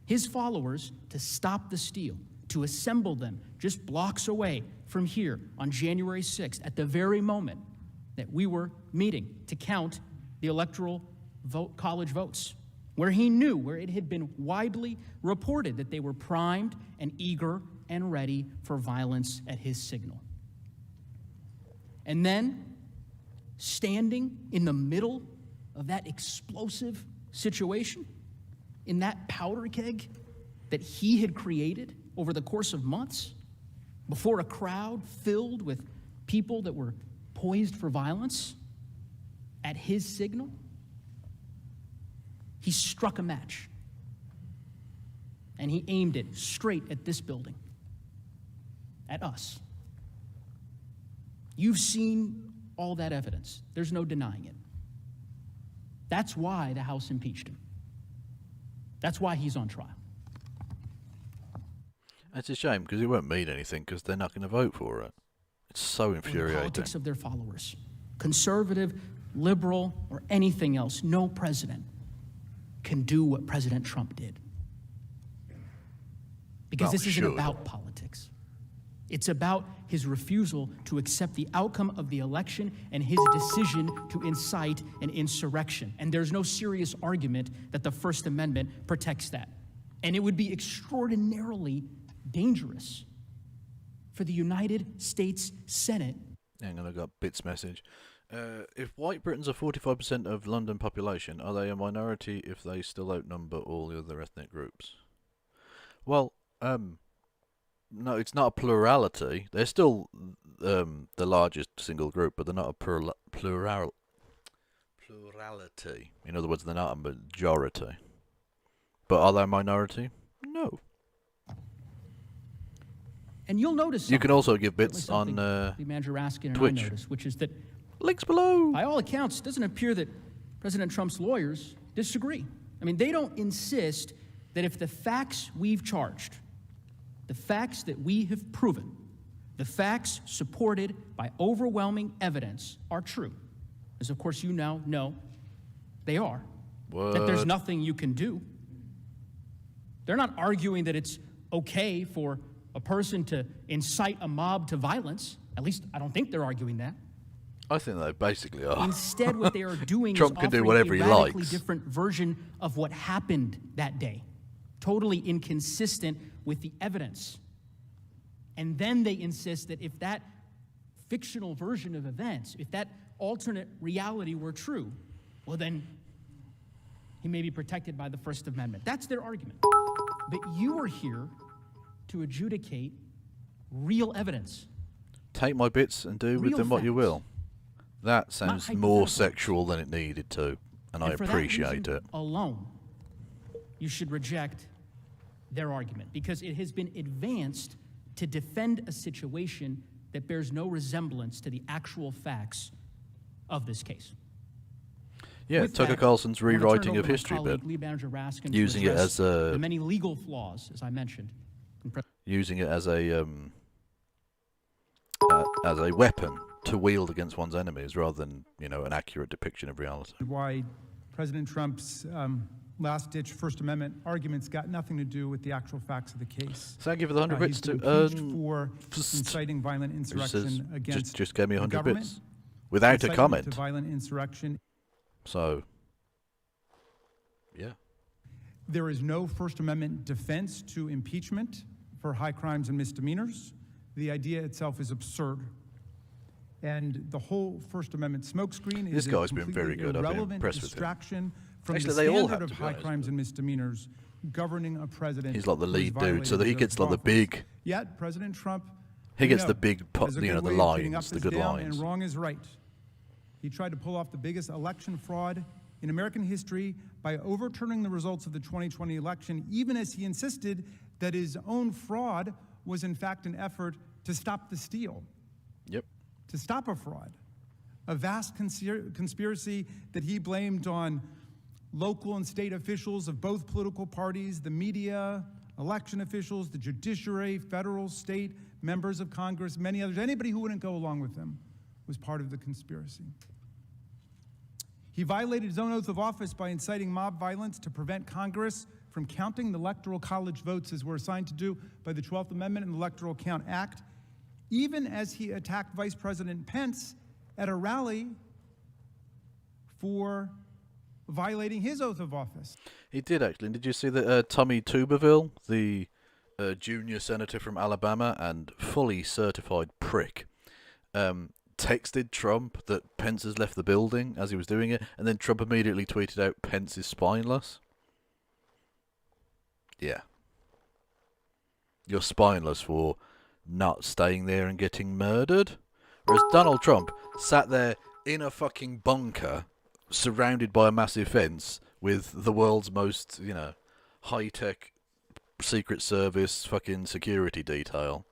Speaker 12: his followers to stop the steal, to assemble them just blocks away from here on January 6th, at the very moment that we were meeting to count the electoral college votes, where he knew, where it had been widely reported that they were primed and eager and ready for violence at his signal. And then, standing in the middle of that explosive situation, in that powder keg that he had created over the course of months, before a crowd filled with people that were poised for violence, at his signal, he struck a match, and he aimed it straight at this building, at us. You've seen all that evidence. There's no denying it. That's why the House impeached him. That's why he's on trial.
Speaker 6: It's a shame, because it won't mean anything, because they're not going to vote for it. It's so infuriating.
Speaker 12: The politics of their followers, conservative, liberal, or anything else, no president can do what President Trump did. Because this isn't about politics. It's about his refusal to accept the outcome of the election and his decision to incite an insurrection. And there's no serious argument that the First Amendment protects that. And it would be extraordinarily dangerous for the United States Senate.
Speaker 6: Hang on, I got Bit's message. If white Britons are 45% of London population, are they a minority if they still outnumber all the other ethnic groups? Well, no, it's not a plurality. They're still the largest single group, but they're not a plurality. In other words, they're not a majority. But are they a minority? No.
Speaker 12: And you'll notice
Speaker 6: you can also give bits on Twitch.
Speaker 12: Notice, which is that
Speaker 6: links below.
Speaker 12: By all accounts, it doesn't appear that President Trump's lawyers disagree. I mean, they don't insist that if the facts we've charged, the facts that we have proven, the facts supported by overwhelming evidence are true, as of course you now know they are, that there's nothing you can do. They're not arguing that it's okay for a person to incite a mob to violence. At least I don't think they're arguing that.
Speaker 6: I think they basically are.
Speaker 12: Instead, what they are doing
Speaker 6: Trump
Speaker 12: is
Speaker 6: can do
Speaker 12: offering
Speaker 6: whatever he
Speaker 12: a radically
Speaker 6: likes.
Speaker 12: different version of what happened that day, totally inconsistent with the evidence. And then they insist that if that fictional version of events, if that alternate reality were true, well then he may be protected by the First Amendment. That's their argument. But you are here to adjudicate real evidence.
Speaker 6: Take my bits and do with them what you will. That sounds more sexual than it needed to, and I appreciate it.
Speaker 12: Alone, you should reject their argument because it has been advanced to defend a situation that bears no resemblance to the actual facts of this case.
Speaker 6: Yeah, Tucker Carlson's rewriting of history, but using it as
Speaker 12: the many legal flaws, as I mentioned.
Speaker 6: Using it as a weapon to wield against one's enemies, rather than an accurate depiction of reality.
Speaker 13: Why President Trump's last-ditch First Amendment arguments got nothing to do with the actual facts of the case.
Speaker 6: Thank you for the 100 bits
Speaker 13: to for inciting violent insurrection against
Speaker 6: just gave me 100
Speaker 13: government,
Speaker 6: bits without a comment.
Speaker 13: To violent insurrection.
Speaker 6: So, yeah.
Speaker 13: There is no First Amendment defense to impeachment for high crimes and misdemeanors. The idea itself is absurd. And the whole First Amendment smokescreen is
Speaker 6: this guy's been very good. I've been impressed with him.
Speaker 13: From
Speaker 6: Actually,
Speaker 13: the
Speaker 6: they all
Speaker 13: standard
Speaker 6: have,
Speaker 13: of high crimes and misdemeanors governing a president.
Speaker 6: He's like the lead dude, so that he gets like the big.
Speaker 13: Yet President Trump.
Speaker 6: He gets the big, the lines, the good lines.
Speaker 13: And wrong is right. He tried to pull off the biggest election fraud in American history by overturning the results of the 2020 election, even as he insisted that his own fraud was in fact an effort to stop the steal.
Speaker 6: Yep.
Speaker 13: To stop a fraud. A vast conspiracy that he blamed on local and state officials of both political parties, the media, election officials, the judiciary, federal, state, members of Congress, many others. Anybody who wouldn't go along with them was part of the conspiracy. He violated his own oath of office by inciting mob violence to prevent Congress from counting the Electoral College votes as we're assigned to do by the 12th Amendment and the Electoral Count Act, even as he attacked Vice President Pence at a rally for violating his oath of office.
Speaker 6: He did, actually. Did you see that Tommy Tuberville, the junior senator from Alabama and fully certified prick, texted Trump that Pence has left the building as he was doing it, and then Trump immediately tweeted out, "Pence is spineless." Yeah. You're spineless for not staying there and getting murdered. Whereas Donald Trump sat there in a fucking bunker, surrounded by a massive fence, with the world's most, high-tech Secret Service fucking security detail.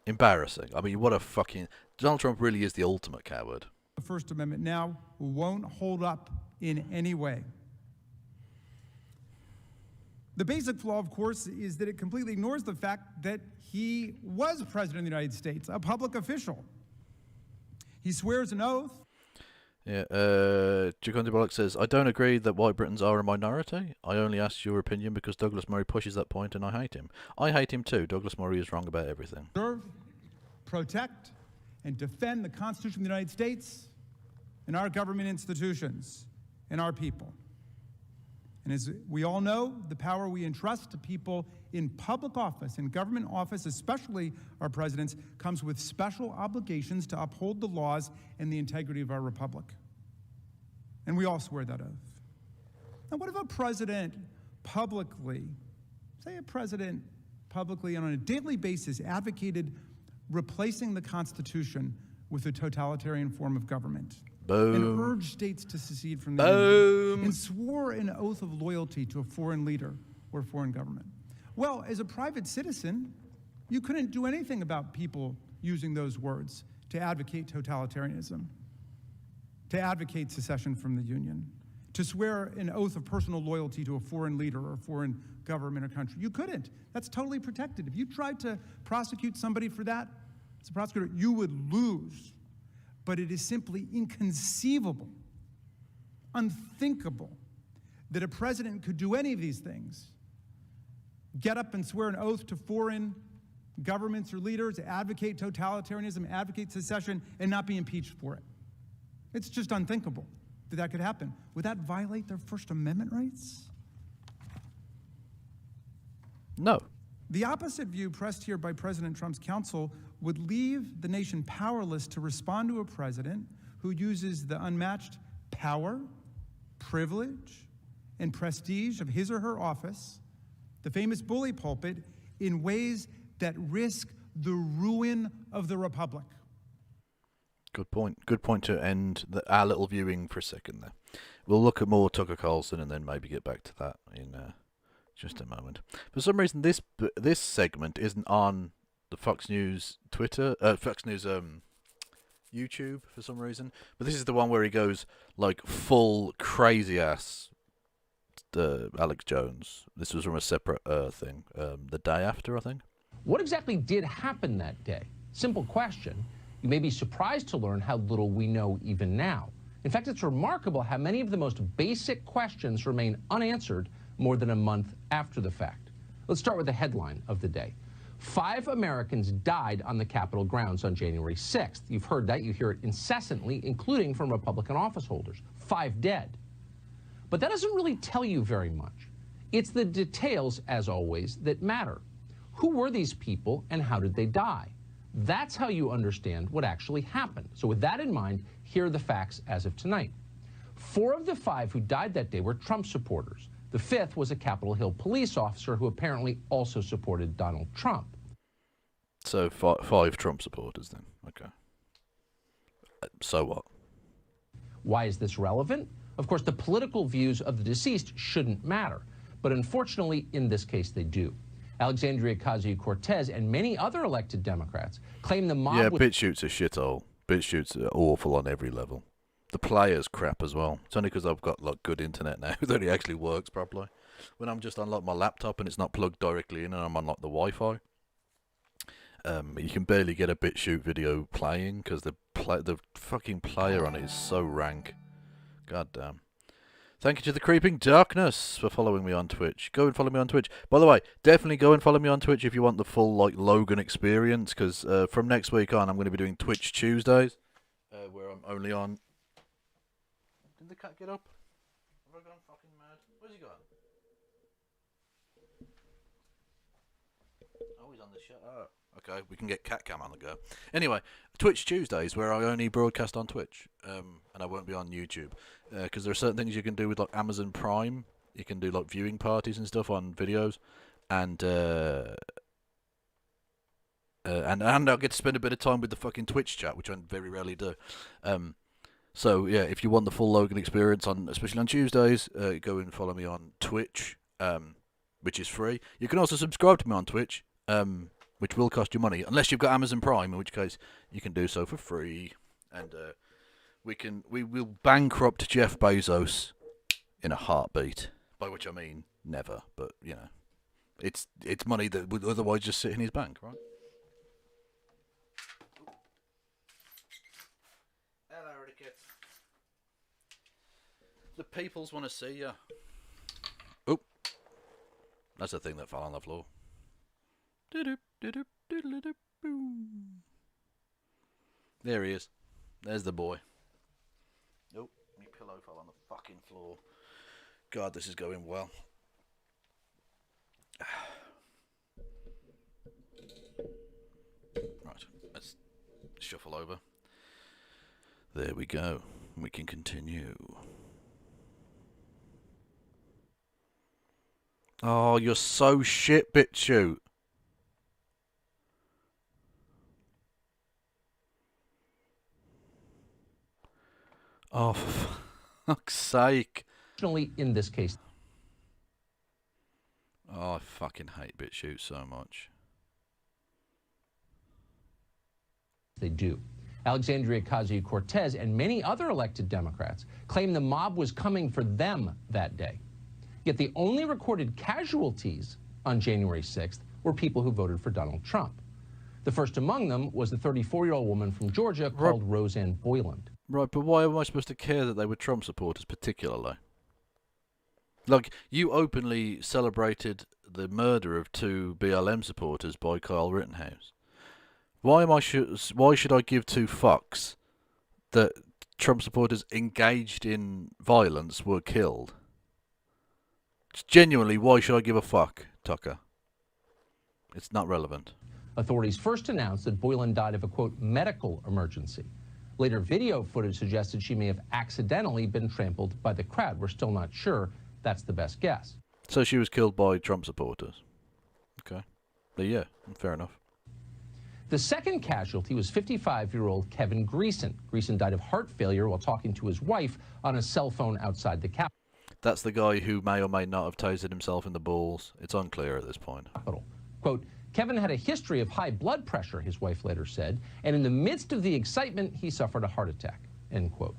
Speaker 6: Embarrassing. I mean, what a fucking... Donald Trump really is the ultimate coward.
Speaker 13: The First Amendment now won't hold up in any way. The basic flaw, of course, is that it completely ignores the fact that he was president of the United States, a public official. He swears an oath.
Speaker 6: Yeah, Jacondi Bollock says, I don't agree that white Britons are a minority. I only asked your opinion because Douglas Murray pushes that point and I hate him. I hate him too. Douglas Murray is wrong about everything.
Speaker 13: Serve, protect, and defend the Constitution of the United States and our government institutions and our people. And as we all know, the power we entrust to people in public office, in government office, especially our presidents, comes with special obligations to uphold the laws and the integrity of our republic. And we all swear that oath. Now, what if a president publicly, say a president publicly and on a daily basis advocated replacing the Constitution with a totalitarian form of government?
Speaker 6: Boom.
Speaker 13: And urged states to secede from the
Speaker 6: Boom.
Speaker 13: Union, and swore an oath of loyalty to a foreign leader or foreign government. Well, as a private citizen, you couldn't do anything about people using those words to advocate totalitarianism, to advocate secession from the Union, to swear an oath of personal loyalty to a foreign leader or a foreign government or country. You couldn't. That's totally protected. If you tried to prosecute somebody for that, as a prosecutor, you would lose. But it is simply inconceivable, unthinkable, that a president could do any of these things. Get up and swear an oath to foreign governments or leaders, advocate totalitarianism, advocate secession, and not be impeached for it. It's just unthinkable that that could happen. Would that violate their First Amendment rights?
Speaker 6: No.
Speaker 13: The opposite view pressed here by President Trump's counsel would leave the nation powerless to respond to a president who uses the unmatched power, privilege, and prestige of his or her office, the famous bully pulpit, in ways that risk the ruin of the republic.
Speaker 6: Good point. Good point to end our little viewing for a second there. We'll look at more Tucker Carlson and then maybe get back to that in just a moment. For some reason, this segment isn't on the Fox News Twitter, Fox News YouTube for some reason. But this is the one where he goes like full crazy ass. Alex Jones. This was from a separate thing. The day after, I think.
Speaker 7: What exactly did happen that day? Simple question. You may be surprised to learn how little we know even now. In fact, it's remarkable how many of the most basic questions remain unanswered more than a month after the fact. Let's start with the headline of the day. 5 Americans died on the Capitol grounds on January 6th. You've heard that. You hear it incessantly, including from Republican office holders. 5 dead. But that doesn't really tell you very much. It's the details, as always, that matter. Who were these people and how did they die? That's how you understand what actually happened. So with that in mind, here are the facts as of tonight. 4 of the 5 who died that day were Trump supporters. The 5th was a Capitol Hill police officer who apparently also supported Donald Trump.
Speaker 6: So 5 Trump supporters then. Okay. So what?
Speaker 7: Why is this relevant? Of course, the political views of the deceased shouldn't matter. But unfortunately, in this case, they do. Alexandria Ocasio-Cortez and many other elected Democrats claim the mob...
Speaker 6: Yeah, BitChute's a shithole. BitChute's awful on every level. The player's crap as well. It's only because I've got like good internet now that it actually works properly. When I'm just on like my laptop and it's not plugged directly in and I'm on like the Wi-Fi, you can barely get a BitChute video playing because the fucking player on it is so rank. God damn. Thank you to the Creeping Darkness for following me on Twitch. Go and follow me on Twitch. By the way, definitely go and follow me on Twitch if you want the full like Logan experience, because from next week on I'm going to be doing Twitch Tuesdays, where I'm only on... Did the cat get up? Have I gone fucking mad? Where's he gone? Oh, he's on the show. Oh, okay, we can get cat cam on the go. Anyway, Twitch Tuesdays, where I only broadcast on Twitch, and I won't be on YouTube, because there are certain things you can do with like Amazon Prime. You can do like viewing parties and stuff on videos, and I'll get to spend a bit of time with the fucking Twitch chat, which I very rarely do. So yeah, if you want the full Logan experience on, especially on Tuesdays, go and follow me on Twitch, which is free. You can also subscribe to me on Twitch, which will cost you money, unless you've got Amazon Prime, in which case you can do so for free. And we will bankrupt Jeff Bezos in a heartbeat. By which I mean never, but you know, it's money that would otherwise just sit in his bank, right? Hello, Ricketts. The peoples want to see you. Oh, that's the thing that fell on the floor. There he is. There's the boy. Oh, my pillow fell on the fucking floor. God, this is going well. shuffle over. There we go. We can continue. Oh, you're so shit, BitChute. Oh, for fuck's sake.
Speaker 7: In this case.
Speaker 6: Oh, I fucking hate BitChute so much.
Speaker 7: They do. Alexandria Ocasio-Cortez and many other elected Democrats claim the mob was coming for them that day. Yet the only recorded casualties on January 6th were people who voted for Donald Trump. The first among them was the 34-year-old woman from Georgia called Roseanne Boyland.
Speaker 6: Right, but why am I supposed to care that they were Trump supporters particularly? Like, you openly celebrated the murder of 2 BLM supporters by Kyle Rittenhouse. Why should I give 2 fucks that Trump supporters engaged in violence were killed? Genuinely, why should I give a fuck, Tucker? It's not relevant.
Speaker 7: Authorities first announced that Boyland died of a, quote, medical emergency. Later video footage suggested she may have accidentally been trampled by the crowd. We're still not sure. That's the best guess.
Speaker 6: So she was killed by Trump supporters. Okay. Yeah, fair enough.
Speaker 7: The second casualty was 55-year-old Kevin Greeson. Greeson died of heart failure while talking to his wife on a cell phone outside the Capitol.
Speaker 6: That's the guy who may or may not have tasered himself in the balls. It's unclear at this point.
Speaker 7: Quote, Kevin had a history of high blood pressure, his wife later said, and in the midst of the excitement, he suffered a heart attack, end quote.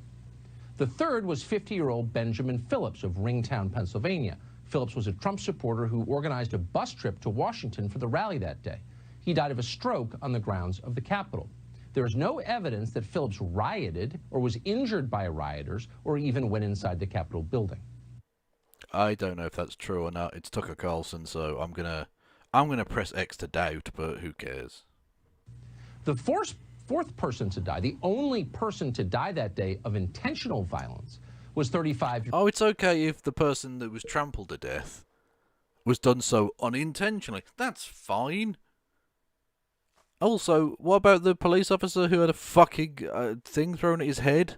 Speaker 7: The third was 50-year-old Benjamin Phillips of Ringtown, Pennsylvania. Phillips was a Trump supporter who organized a bus trip to Washington for the rally that day. He died of a stroke on the grounds of the Capitol. There is no evidence that Phillips rioted or was injured by rioters or even went inside the Capitol building.
Speaker 6: I don't know if that's true or not. It's Tucker Carlson, so I'm gonna press X to doubt, but who cares?
Speaker 7: The fourth person to die, the only person to die that day of intentional violence, was 35.
Speaker 6: Oh, it's okay if the person that was trampled to death was done so unintentionally. That's fine. Also, what about the police officer who had a fucking thing thrown at his head?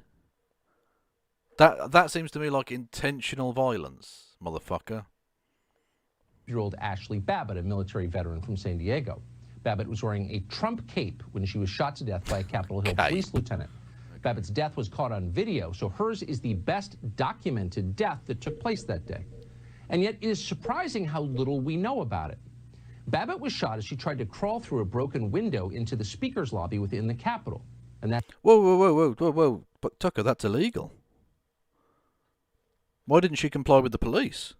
Speaker 6: That seems to me like intentional violence, motherfucker.
Speaker 7: Year-old Ashley Babbitt, a military veteran from San Diego. Babbitt was wearing a Trump cape when she was shot to death by a Capitol Hill police lieutenant. Babbitt's death was caught on video, so hers is the best documented death that took place that day. And yet it is surprising how little we know about it. Babbitt was shot as she tried to crawl through a broken window into the speaker's lobby within the Capitol. And that
Speaker 6: Whoa. But Tucker, that's illegal. Why didn't she comply with the police?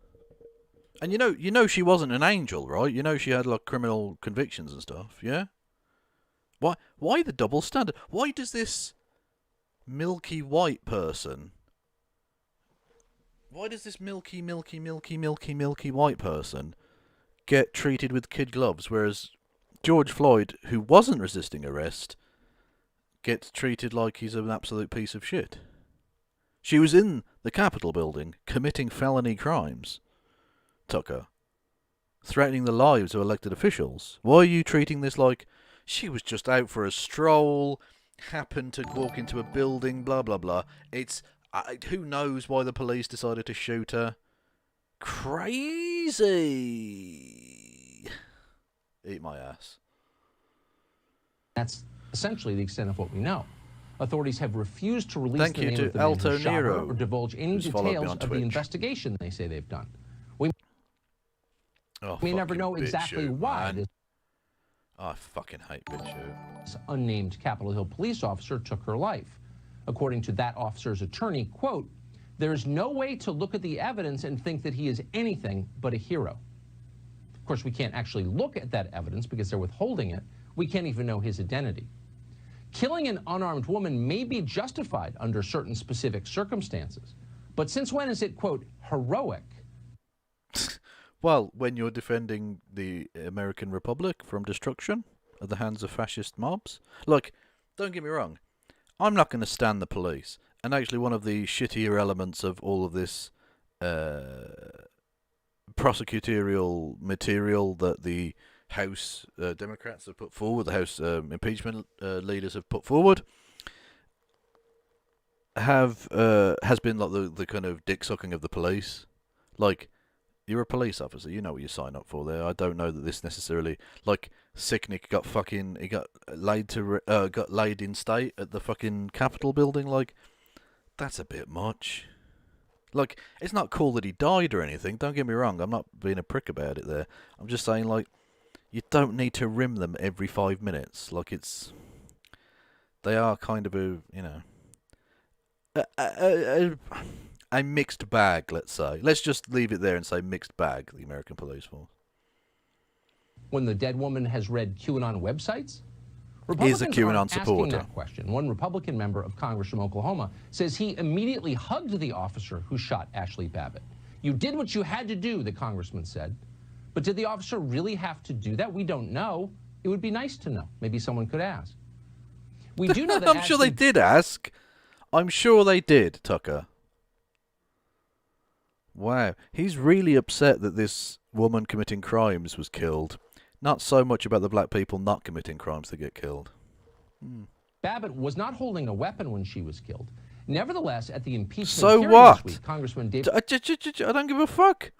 Speaker 6: And you know she wasn't an angel, right? You know she had like criminal convictions and stuff, yeah? Why the double standard? Why does this milky white person... Why does this milky white person get treated with kid gloves, whereas George Floyd, who wasn't resisting arrest, gets treated like he's an absolute piece of shit? She was in the Capitol building committing felony crimes, Tucker, threatening the lives of elected officials. Why are you treating this like she was just out for a stroll, happened to walk into a building, blah, blah, blah? It's... who knows why the police decided to shoot her? Crazy! Eat my ass.
Speaker 7: That's essentially the extent of what we know. Authorities have refused to release the name of the
Speaker 6: Alto
Speaker 7: man who shot her
Speaker 6: Nero,
Speaker 7: or divulge any details of the
Speaker 6: Twitch.
Speaker 7: investigation they say they've done. We never know exactly why this
Speaker 6: I fucking hate BitChute.
Speaker 7: unnamed Capitol Hill police officer took her life. According to that officer's attorney, quote, "There is no way to look at the evidence and think that he is anything but a hero." Of course, we can't actually look at that evidence because they're withholding it. We can't even know his identity. Killing an unarmed woman may be justified under certain specific circumstances. But since when is it, quote, heroic?
Speaker 6: Well, when you're defending the American Republic from destruction at the hands of fascist mobs. Look, don't get me wrong. I'm not going to stand the police. And actually one of the shittier elements of all of this prosecutorial material that the House Democrats have put forward, the House impeachment leaders have put forward, has been like the kind of dick sucking of the police. Like, you're a police officer, you know what you sign up for there. I don't know that this necessarily, like, Sicknick got laid in state at the fucking Capitol building. Like, that's a bit much. Like, it's not cool that he died or anything, don't get me wrong, I'm not being a prick about it there. I'm just saying, like, you don't need to rim them every 5 minutes. Like, they are kind of a mixed bag, let's say. Let's just leave it there and say mixed bag, the American police force.
Speaker 7: When the dead woman has read QAnon websites?
Speaker 6: He's a QAnon
Speaker 7: aren't
Speaker 6: supporter.
Speaker 7: Asking that question. One Republican member of Congress from Oklahoma says he immediately hugged the officer who shot Ashley Babbitt. You did what you had to do, the congressman said. But did the officer really have to do that? We don't know. It would be nice to know. Maybe someone could ask. We do know that
Speaker 6: I'm sure they did ask. I'm sure they did, Tucker. Wow. He's really upset that this woman committing crimes was killed. Not so much about the black people not committing crimes that get killed.
Speaker 7: Babbitt was not holding a weapon when she was killed. Nevertheless, at the impeachment
Speaker 6: So
Speaker 7: hearing
Speaker 6: what?
Speaker 7: this week, Congressman David...
Speaker 6: I don't give a fuck.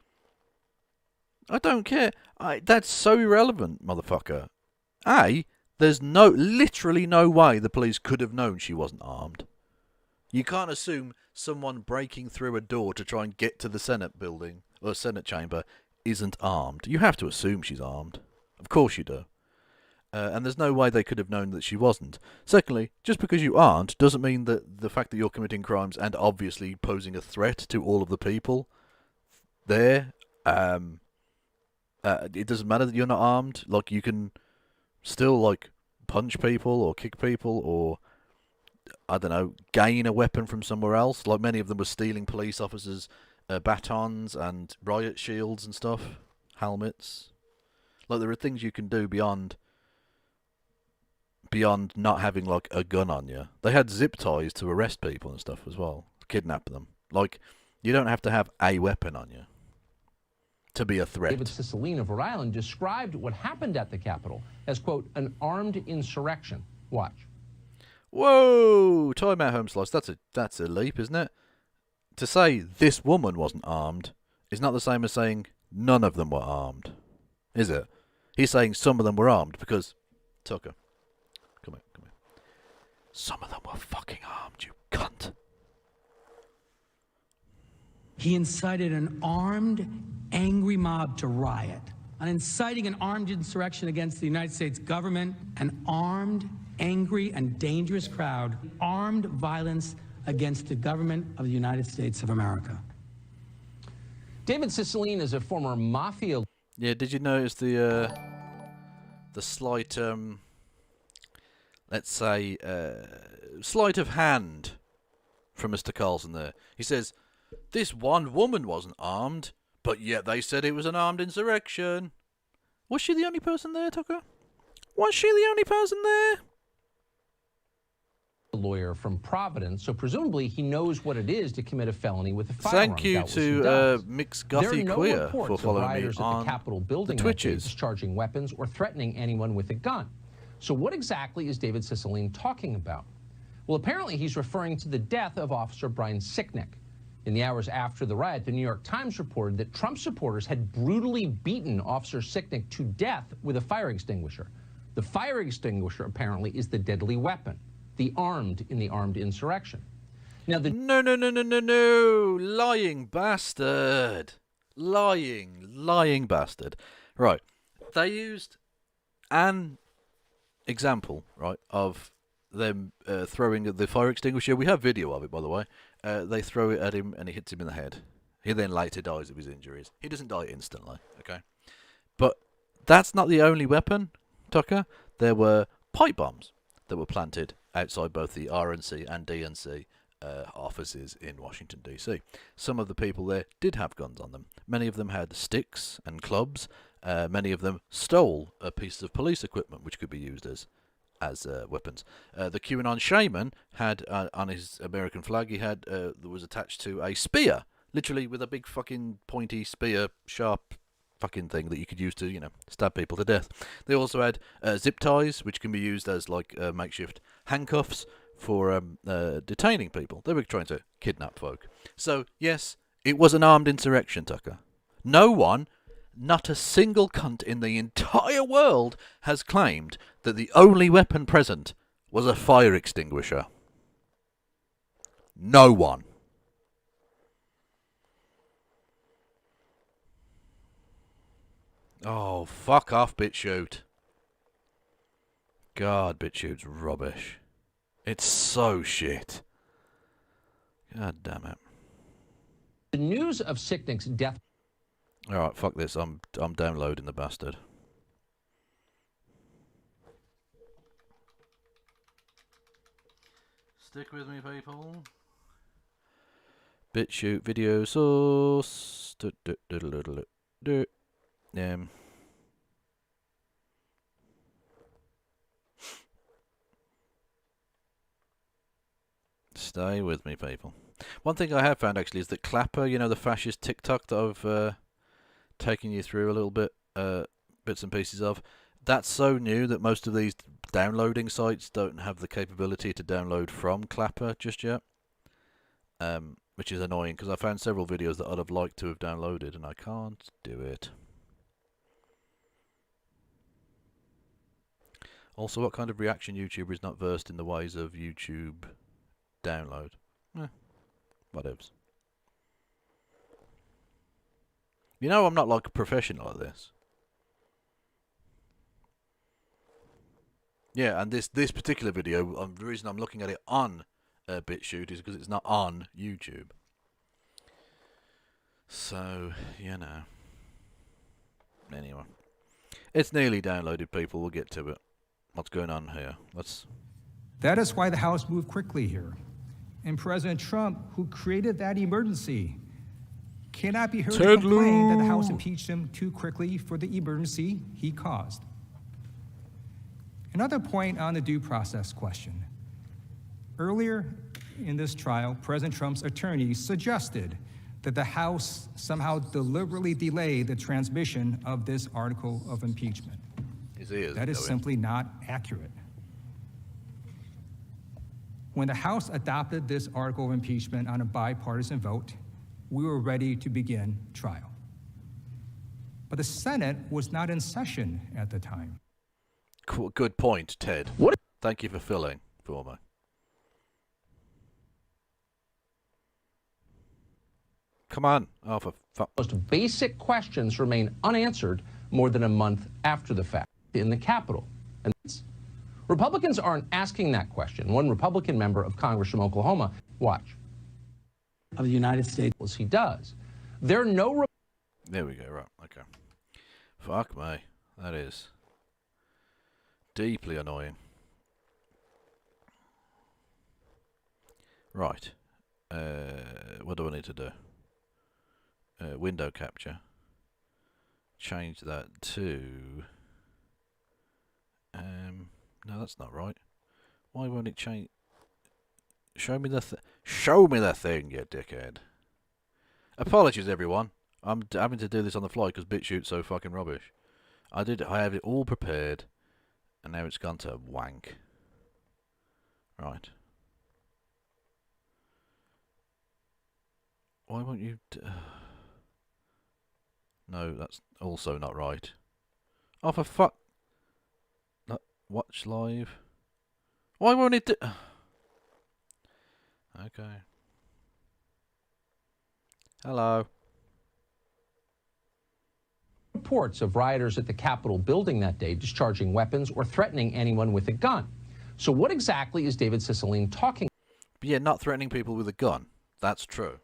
Speaker 6: I don't care. That's so irrelevant, motherfucker. There's literally no way the police could have known she wasn't armed. You can't assume someone breaking through a door to try and get to the Senate building or Senate chamber isn't armed. You have to assume she's armed. Of course you do. And there's no way they could have known that she wasn't. Secondly, just because you aren't doesn't mean that the fact that you're committing crimes and obviously posing a threat to all of the people there, it doesn't matter that you're not armed. Like, you can still, like, punch people or kick people or, I don't know, gain a weapon from somewhere else. Like, many of them were stealing police officers' batons and riot shields and stuff, helmets. Like, there are things you can do beyond not having, like, a gun on you. They had zip ties to arrest people and stuff as well, kidnap them. Like, you don't have to have a weapon on you to be a threat.
Speaker 7: David Cicilline of Rhode Island described what happened at the Capitol as, quote, an armed insurrection. Watch.
Speaker 6: Whoa! Time out, Home Slice. That's a leap, isn't it? To say this woman wasn't armed is not the same as saying none of them were armed, is it? He's saying some of them were armed because... Tucker, come here. Some of them were fucking armed, you cunt.
Speaker 14: He incited an armed, angry mob to riot. On inciting an armed insurrection against the United States government, an armed, angry, and dangerous crowd, armed violence against the government of the United States of America.
Speaker 7: David Cicilline is a former mafia...
Speaker 6: Yeah, did you notice the slight, let's say, sleight of hand from Mr. Carlson there? He says, this one woman wasn't armed, but yet they said it was an armed insurrection. Was she the only person there, Tucker? Was she the only person there?
Speaker 7: Lawyer from Providence, so presumably he knows what it is to commit a felony with a firearm.
Speaker 6: Thank you to Mix Gothy Queer for following me on
Speaker 7: the Capitol building
Speaker 6: the Twitches,
Speaker 7: discharging weapons or threatening anyone with a gun. So what exactly is David Cicilline talking about? Well, apparently he's referring to the death of Officer Brian Sicknick. In the hours after the riot, the New York Times reported that Trump supporters had brutally beaten Officer Sicknick to death with a fire extinguisher. The fire extinguisher apparently is the deadly weapon. The armed in the armed insurrection. Now the
Speaker 6: No, lying bastard. Lying bastard. Right. They used an example, right, of them throwing the fire extinguisher. We have video of it, by the way. They throw it at him and it hits him in the head. He then later dies of his injuries. He doesn't die instantly, okay? But that's not the only weapon, Tucker. There were pipe bombs that were planted outside both the RNC and DNC offices in Washington, D.C. Some of the people there did have guns on them. Many of them had sticks and clubs. Many of them stole a piece of police equipment which could be used as weapons. The QAnon shaman had on his American flag, he had that was attached to a spear, literally with a big fucking pointy spear, sharp fucking thing that you could use to, you know, stab people to death. They also had zip ties, which can be used as like makeshift handcuffs for detaining people. They were trying to kidnap folk. So yes, it was an armed insurrection, Tucker. No one, not a single cunt in the entire world, has claimed that the only weapon present was a fire extinguisher. No one. Oh, fuck off, BitChute. God, BitChute's rubbish. It's so shit. God damn it.
Speaker 7: The news of Sicknick's death.
Speaker 6: Alright, fuck this. I'm downloading the bastard. Stick with me, people. BitChute video source. Stay with me, people. One thing I have found actually is that Clapper, you know, the fascist TikTok that I've taken you through a little bit, bits and pieces of, that's so new that most of these downloading sites don't have the capability to download from Clapper just yet, which is annoying because I found several videos that I'd have liked to have downloaded and I can't do it. Also, what kind of reaction YouTuber is not versed in the ways of YouTube download? Whatevs. You know I'm not like a professional at this. Yeah, and this particular video, the reason I'm looking at it on BitChute is because it's not on YouTube. So, you know. Anyway. It's nearly downloaded, people. We'll get to it. What's going on here?
Speaker 15: That is why the House moved quickly here. And President Trump, who created that emergency, cannot be heard to complain that the House impeached him too quickly for the emergency he caused. Another point on the due process question. Earlier in this trial, President Trump's attorneys suggested that the House somehow deliberately delayed the transmission of this article of impeachment. That is simply not accurate. When the House adopted this article of impeachment on a bipartisan vote, we were ready to begin trial. But the Senate was not in session at the time.
Speaker 6: Cool, good point, Ted. Thank you for filling for me. Come on. Oh, for fuck.
Speaker 7: Most basic questions remain unanswered more than a month after the fact in the Capitol. And Republicans aren't asking that question. One Republican member of Congress from Oklahoma, watch,
Speaker 14: of the United States.
Speaker 7: As he does. There are no...
Speaker 6: There we go, right, okay. Fuck me. That is deeply annoying. Right. What do I need to do? Window capture. Change that to... no, that's not right. Why won't it change? Show me the thing, you dickhead. Apologies, everyone. I'm having to do this on the fly because BitChute's so fucking rubbish. I have it all prepared, and now it's gone to wank. Right. Why won't you... No, that's also not right. Oh, for fuck... Watch live. Why won't it do... Okay. Hello.
Speaker 7: Reports of rioters at the Capitol building that day discharging weapons or threatening anyone with a gun. So what exactly is David Cicilline talking
Speaker 6: about? Yeah, not threatening people with a gun. That's true.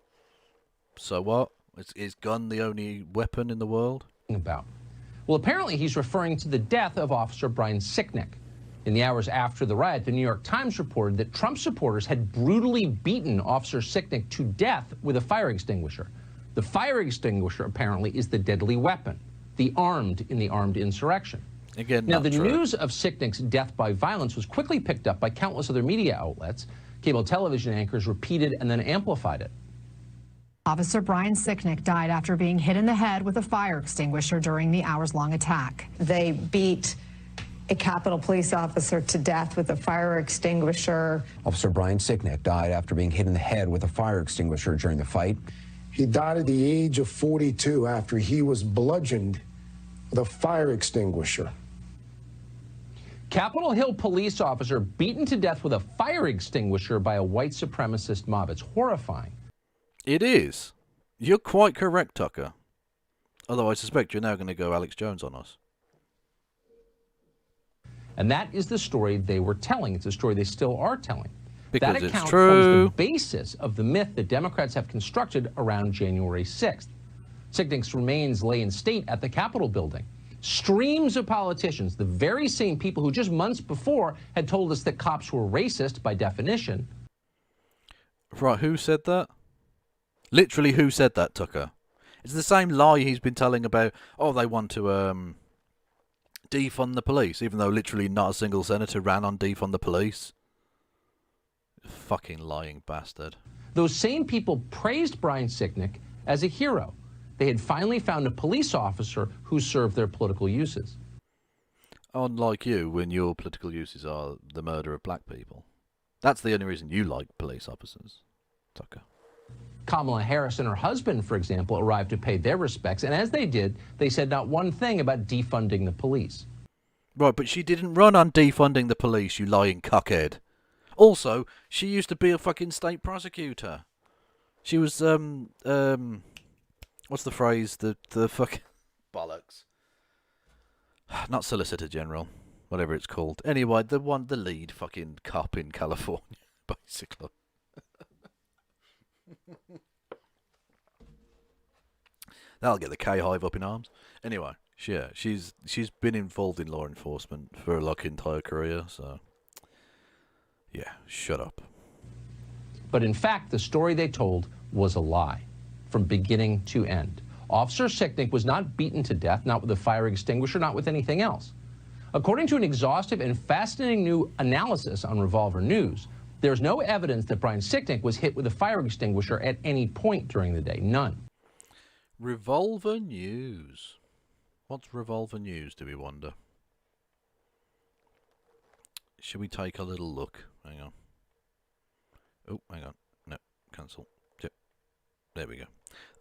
Speaker 6: So what? Is gun the only weapon in the world?
Speaker 7: About? Well, apparently he's referring to the death of Officer Brian Sicknick. In the hours after the riot, the New York Times reported that Trump supporters had brutally beaten Officer Sicknick to death with a fire extinguisher. The fire extinguisher, apparently, is the deadly weapon, the armed in the armed insurrection.
Speaker 6: Again,
Speaker 7: now, the news of Sicknick's death by violence was quickly picked up by countless other media outlets. Cable television anchors repeated and then amplified it.
Speaker 16: Officer Brian Sicknick died after being hit in the head with a fire extinguisher during the hours-long attack.
Speaker 17: They beat a Capitol police officer to death with a fire extinguisher.
Speaker 18: Officer Brian Sicknick died after being hit in the head with a fire extinguisher during the fight.
Speaker 19: He died at the age of 42 after he was bludgeoned with a fire extinguisher.
Speaker 7: Capitol Hill police officer beaten to death with a fire extinguisher by a white supremacist mob. It's horrifying.
Speaker 6: It is. You're quite correct, Tucker. Although I suspect you're now going to go Alex Jones on us.
Speaker 7: And that is the story they were telling. It's a story they still are telling.
Speaker 6: Because
Speaker 7: that account
Speaker 6: it's true.
Speaker 7: forms the basis of the myth that Democrats have constructed around January 6th. Sicknick's remains lay in state at the Capitol building. Streams of politicians, the very same people who just months before had told us that cops were racist by definition.
Speaker 6: Right, who said that? Literally, who said that, Tucker? It's the same lie he's been telling about, oh, they want to defund the police, even though literally not a single senator ran on defund the police. Fucking lying bastard.
Speaker 7: Those same people praised Brian Sicknick as a hero. They had finally found a police officer who served their political uses.
Speaker 6: Unlike you, when your political uses are the murder of black people. That's the only reason you like police officers, Tucker.
Speaker 7: Kamala Harris and her husband, for example, arrived to pay their respects, and as they did, they said not one thing about defunding the police.
Speaker 6: Right, but she didn't run on defunding the police, you lying cuckhead. Also, she used to be a fucking state prosecutor. She was, what's the phrase? The fucking bollocks. Not Solicitor General, whatever it's called. Anyway, the lead fucking cop in California, basically. That'll get the K-Hive up in arms. Anyway, she's been involved in law enforcement for her entire career, so yeah, shut up.
Speaker 7: But in fact, the story they told was a lie, from beginning to end. Officer Sicknick was not beaten to death, not with a fire extinguisher, not with anything else. According to an exhaustive and fascinating new analysis on Revolver News, there's no evidence that Brian Sicknick was hit with a fire extinguisher at any point during the day. None.
Speaker 6: Revolver News. What's Revolver News, do we wonder? Should we take a little look? Hang on. Oh, hang on. No, cancel. Yep. There we go.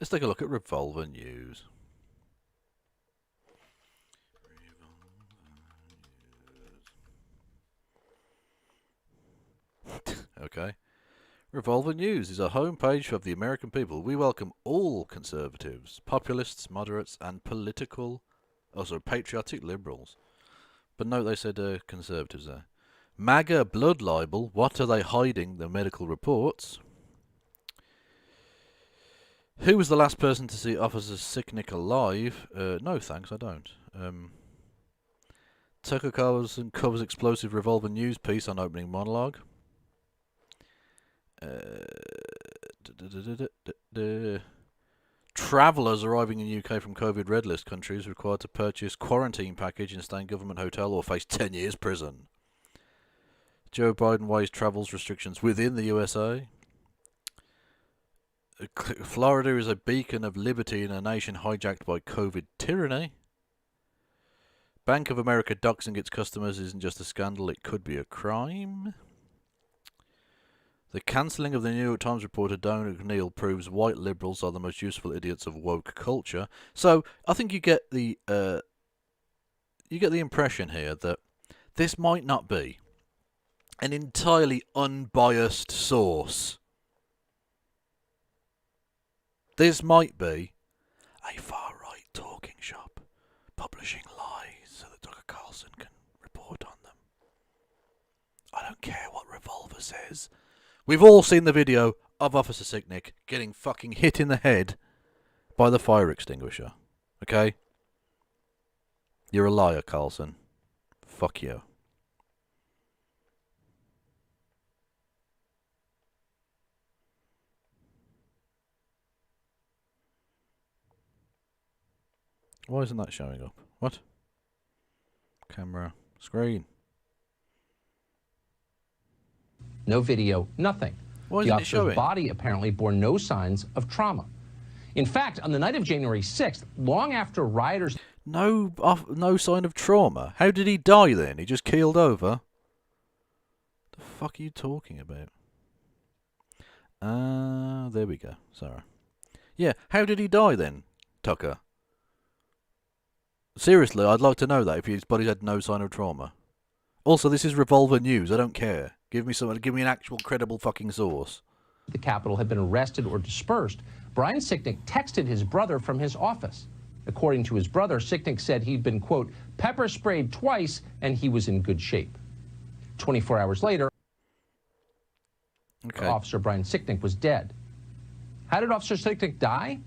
Speaker 6: Let's take a look at Revolver News. Okay. Revolver News is a homepage of the American people. We welcome all conservatives, populists, moderates, and patriotic liberals. But note they said conservatives there. MAGA blood libel. What are they hiding? The medical reports. Who was the last person to see Officer Sicknick alive? No, thanks, I don't. Tucker Carlson covers explosive Revolver News piece on opening monologue. Travellers arriving in UK from COVID red list countries required to purchase quarantine package and stay in government hotel or face 10 years prison. Joe Biden weighs travels restrictions within the USA. Florida is a beacon of liberty in a nation hijacked by COVID tyranny. Bank of America doxing its customers isn't just a scandal, it could be a crime. The cancelling of the New York Times reporter Donald McNeil proves white liberals are the most useful idiots of woke culture. So I think you get the impression here that this might not be an entirely unbiased source. This might be a far-right talking shop publishing lies so that Dr. Carlson can report on them. I don't care what Revolver says. We've all seen the video of Officer Sicknick getting fucking hit in the head by the fire extinguisher. Okay? You're a liar, Carlson. Fuck you. Why isn't that showing up? What? Camera. Screen.
Speaker 7: No video, nothing.
Speaker 6: Why
Speaker 7: The
Speaker 6: isn't it
Speaker 7: officer's
Speaker 6: showing?
Speaker 7: body apparently bore no signs of trauma. In fact, on the night of January 6th, long after rioters...
Speaker 6: No sign of trauma. How did he die then? He just keeled over? The fuck are you talking about? There we go. Sorry. Yeah, how did he die then, Tucker? Seriously, I'd like to know that if his body had no sign of trauma. Also, this is Revolver News. I don't care. Give me an actual credible fucking source.
Speaker 7: The Capitol had been arrested or dispersed, Brian Sicknick texted his brother from his office. According to his brother, Sicknick said he'd been, quote, pepper sprayed twice and he was in good shape. 24 hours later, Officer Brian Sicknick was dead. How did Officer Sicknick die?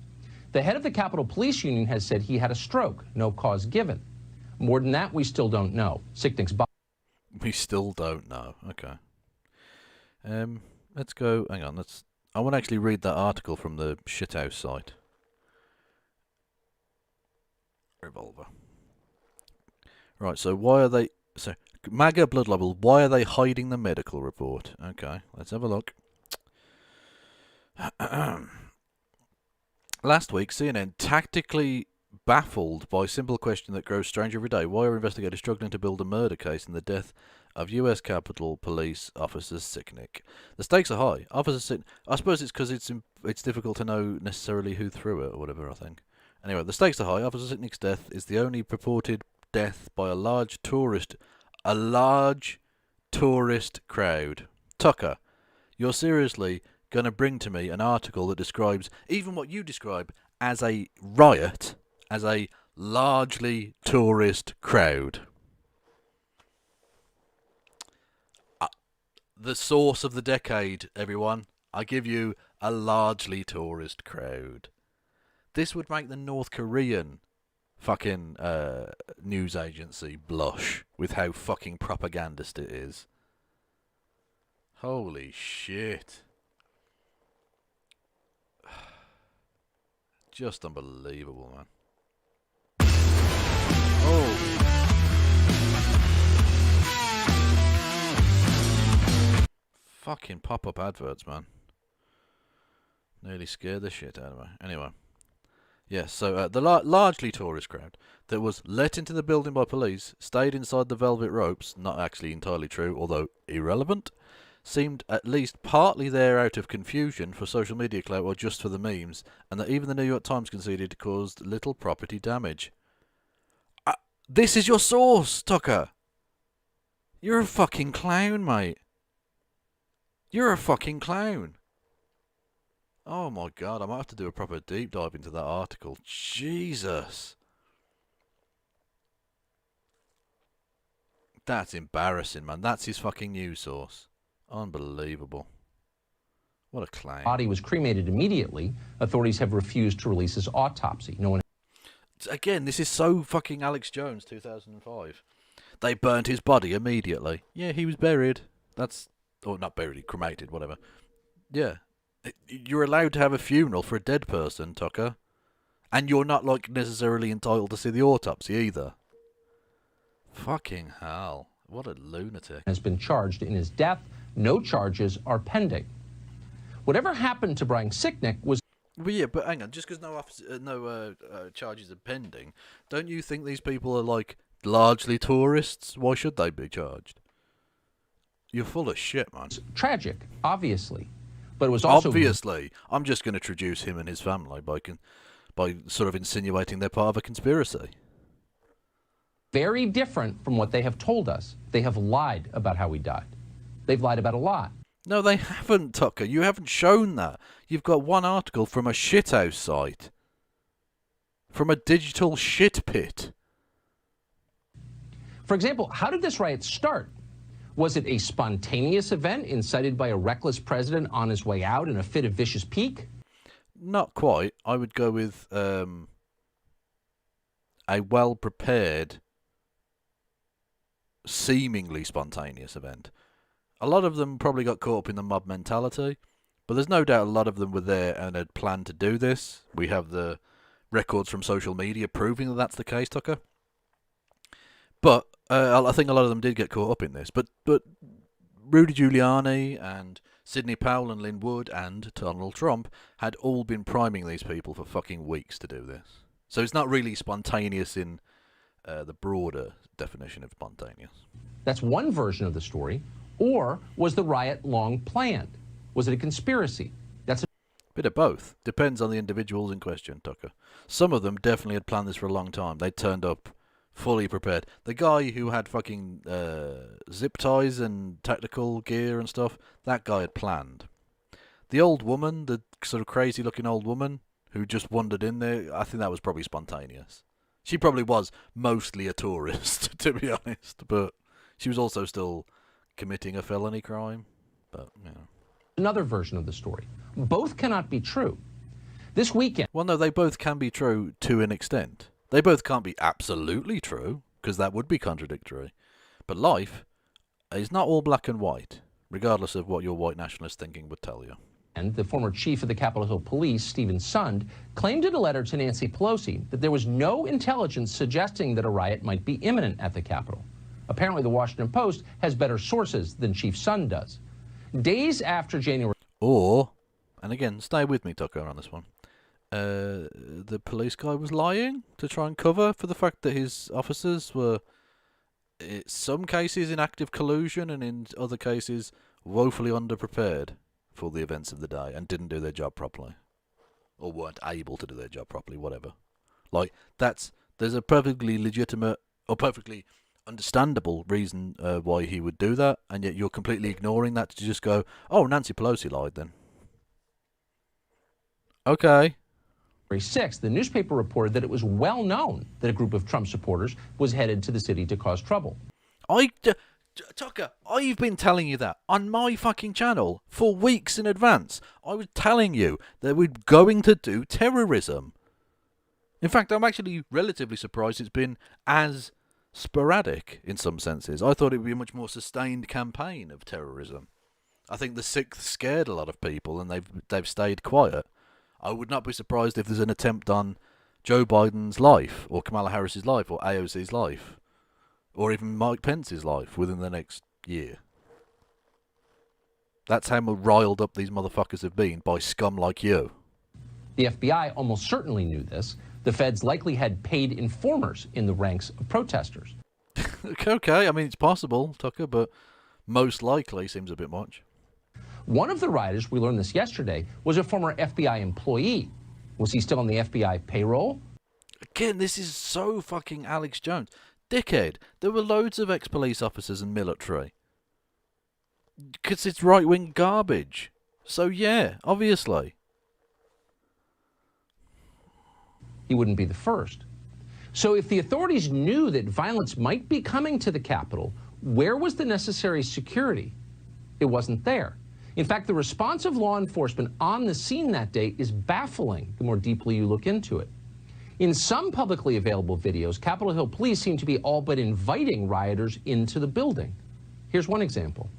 Speaker 7: The head of the Capitol Police Union has said he had a stroke, no cause given. More than that, we still don't know. Sicknick's body...
Speaker 6: We still don't know. Okay. Let's go. Hang on. I want to actually read that article from the shithouse site. Revolver. Right. So why are they? So MAGA blood libel. Why are they hiding the medical report? Okay. Let's have a look. Last week, CNN tactically baffled by a simple question that grows stranger every day. Why are investigators struggling to build a murder case in the death of U.S. Capitol Police Officer Sicknick? The stakes are high. I suppose it's because it's difficult to know necessarily who threw it or whatever, I think. Anyway, the stakes are high. Officer Sicknick's death is the only purported death by a large tourist crowd. Tucker, you're seriously going to bring to me an article that describes even what you describe as a riot as a largely tourist crowd. The source of the decade, everyone. I give you a largely tourist crowd. This would make the North Korean fucking news agency blush with how fucking propagandist it is. Holy shit. Just unbelievable, man. Oh. Fucking pop-up adverts, man. Nearly scared the shit out of me. Anyway. Yes, so the largely tourist crowd that was let into the building by police, stayed inside the velvet ropes, not actually entirely true, although irrelevant, seemed at least partly there out of confusion for social media clout or just for the memes, and that even the New York Times conceded caused little property damage. This is your source, Tucker. You're a fucking clown, mate. You're a fucking clown. Oh my god, I might have to do a proper deep dive into that article. Jesus. That's embarrassing, man. That's his fucking news source. Unbelievable. What a clown.
Speaker 7: Body was cremated immediately. Authorities have refused to release his autopsy. No one...
Speaker 6: Again, this is so fucking Alex Jones, 2005. They burnt his body immediately. Yeah, he was buried. That's... Or not buried, cremated, whatever. Yeah. You're allowed to have a funeral for a dead person, Tucker. And you're not, like, necessarily entitled to see the autopsy either. Fucking hell. What a lunatic.
Speaker 7: Has been charged in his death. No charges are pending. Whatever happened to Brian Sicknick was...
Speaker 6: Well, yeah, but hang on. Just because no charges are pending, don't you think these people are, like, largely tourists? Why should they be charged? You're full of shit, man.
Speaker 7: It's tragic, obviously. But it was also...
Speaker 6: Obviously. I'm just going to traduce him and his family by sort of insinuating they're part of a conspiracy.
Speaker 7: Very different from what they have told us. They have lied about how he died. They've lied about a lot.
Speaker 6: No, they haven't, Tucker. You haven't shown that. You've got one article from a shithouse site. From a digital shit pit.
Speaker 7: For example, how did this riot start? Was it a spontaneous event incited by a reckless president on his way out in a fit of vicious pique?
Speaker 6: Not quite. I would go with a well-prepared, seemingly spontaneous event. A lot of them probably got caught up in the mob mentality, but there's no doubt a lot of them were there and had planned to do this. We have the records from social media proving that that's the case, Tucker. But I think a lot of them did get caught up in this. But Rudy Giuliani and Sidney Powell and Lynn Wood and Donald Trump had all been priming these people for fucking weeks to do this. So it's not really spontaneous in the broader definition of spontaneous.
Speaker 7: That's one version of the story. Or was the riot long planned? Was it a conspiracy? That's a
Speaker 6: bit of both. Depends on the individuals in question, Tucker. Some of them definitely had planned this for a long time. They turned up fully prepared. The guy who had fucking zip ties and tactical gear and stuff, that guy had planned. The old woman, the sort of crazy looking old woman who just wandered in there, I think that was probably spontaneous. She probably was mostly a tourist, to be honest, but she was also still committing a felony crime. But, you know.
Speaker 7: Another version of the story. Both cannot be true. This weekend...
Speaker 6: Well, no, they both can be true to an extent. They both can't be absolutely true, because that would be contradictory. But life is not all black and white, regardless of what your white nationalist thinking would tell you.
Speaker 7: And the former chief of the Capitol Hill Police, Stephen Sund, claimed in a letter to Nancy Pelosi that there was no intelligence suggesting that a riot might be imminent at the Capitol. Apparently, the Washington Post has better sources than Chief Sund does. Days after January...
Speaker 6: Or, and again, stay with me, Tucker, on this one. The police guy was lying to try and cover for the fact that his officers were, in some cases, in active collusion and in other cases, woefully underprepared for the events of the day and didn't do their job properly. Or weren't able to do their job properly, whatever. Like, there's a perfectly legitimate or perfectly understandable reason why he would do that, and yet you're completely ignoring that to just go, oh, Nancy Pelosi lied then. Okay.
Speaker 7: January 6th, the newspaper reported that it was well known that a group of Trump supporters was headed to the city to cause trouble.
Speaker 6: Tucker, I've been telling you that on my fucking channel for weeks in advance. I was telling you that we're going to do terrorism. In fact, I'm actually relatively surprised it's been as sporadic in some senses. I thought it would be a much more sustained campaign of terrorism. I think the 6th scared a lot of people and they've stayed quiet. I would not be surprised if there's an attempt on Joe Biden's life, or Kamala Harris's life, or AOC's life, or even Mike Pence's life within the next year. That's how riled up these motherfuckers have been by scum like you.
Speaker 7: The FBI almost certainly knew this. The feds likely had paid informers in the ranks of protesters.
Speaker 6: Okay, I mean, it's possible, Tucker, but most likely seems a bit much.
Speaker 7: One of the rioters, we learned this yesterday, was a former FBI employee. Was he still on the FBI payroll?
Speaker 6: Again, this is so fucking Alex Jones. Dickhead, there were loads of ex-police officers and military. Because it's right-wing garbage. So yeah, obviously.
Speaker 7: He wouldn't be the first. So if the authorities knew that violence might be coming to the Capitol, where was the necessary security? It wasn't there. In fact, the response of law enforcement on the scene that day is baffling the more deeply you look into it. In some publicly available videos, Capitol Hill police seem to be all but inviting rioters into the building. Here's one example.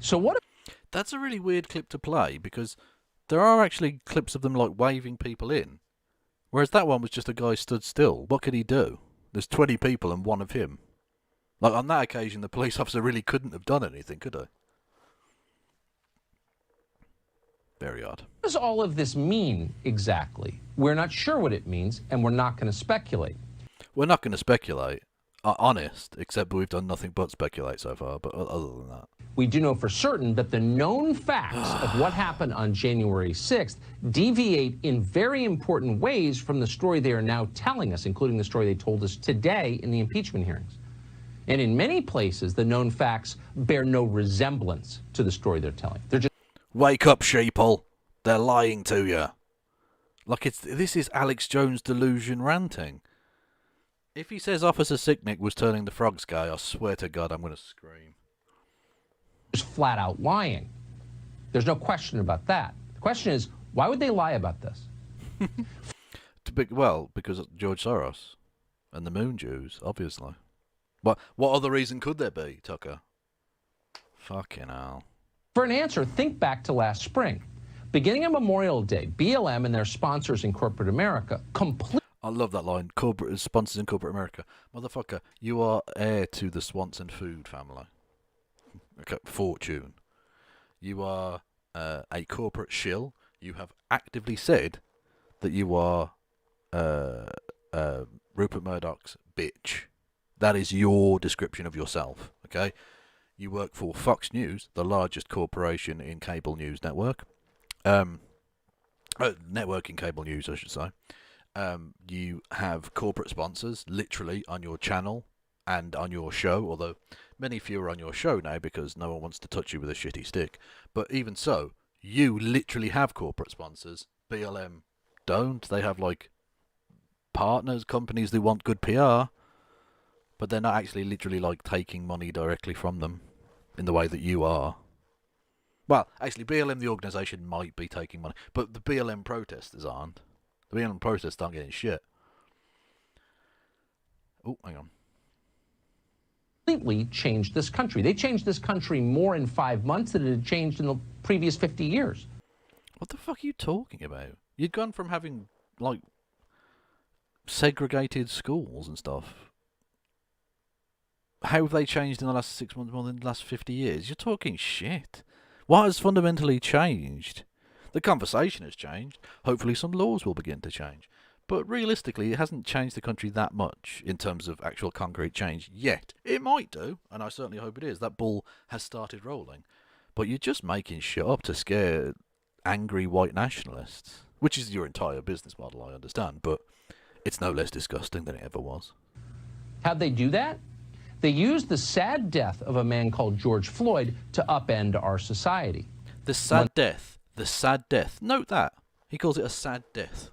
Speaker 7: So what?
Speaker 6: That's a really weird clip to play because there are actually clips of them like waving people in, whereas that one was just a guy stood still. What could he do? There's 20 people and one of him. Like on that occasion, the police officer really couldn't have done anything, could he? Very odd.
Speaker 7: What does all of this mean exactly? We're not sure what it means, and we're not going to speculate.
Speaker 6: We're not going to speculate, honest, except we've done nothing but speculate so far, but other than that.
Speaker 7: We do know for certain that the known facts of what happened on January 6th deviate in very important ways from the story they are now telling us, including the story they told us today in the impeachment hearings. And in many places, the known facts bear no resemblance to the story they're telling. They're just...
Speaker 6: Wake up, sheeple. They're lying to you. Like this is Alex Jones delusion ranting. If he says Officer Sicknick was turning the frogs gay, I swear to God I'm going to scream.
Speaker 7: Just flat out lying. There's no question about that. The question is, why would they lie about this?
Speaker 6: Well, because of George Soros. And the Moon Jews, obviously. What other reason could there be, Tucker? Fucking hell.
Speaker 7: For an answer, think back to last spring. Beginning on Memorial Day, BLM and their sponsors in corporate America
Speaker 6: I love that line. Corporate sponsors in corporate America. Motherfucker, you are heir to the Swanson food family. Okay, fortune. You are a corporate shill. You have actively said that you are Rupert Murdoch's bitch. That is your description of yourself, okay? You work for Fox News, the largest corporation in cable news network. Network in cable news, I should say. You have corporate sponsors, literally, on your channel and on your show, although many fewer on your show now because no one wants to touch you with a shitty stick. But even so, you literally have corporate sponsors. BLM don't. They have, like, partners, companies that want good PR, but they're not actually literally, like, taking money directly from them in the way that you are. Well, actually, BLM, the organisation, might be taking money, but the BLM protesters aren't. The BLM protesters aren't getting shit. Oh, hang on.
Speaker 7: completely changed this country. They changed this country more in 5 months than it had changed in the previous 50 years.
Speaker 6: What the fuck are you talking about? You'd gone from having, like, segregated schools and stuff. How have they changed in the last 6 months more than the last 50 years? You're talking shit. What has fundamentally changed? The conversation has changed. Hopefully some laws will begin to change. But realistically, it hasn't changed the country that much in terms of actual concrete change yet. It might do, and I certainly hope it is. That ball has started rolling. But you're just making shit up to scare angry white nationalists, which is your entire business model, I understand, but it's no less disgusting than it ever was.
Speaker 7: How'd they do that? They used the sad death of a man called George Floyd to upend our society.
Speaker 6: The sad death. The sad death. Note that. He calls it a sad death.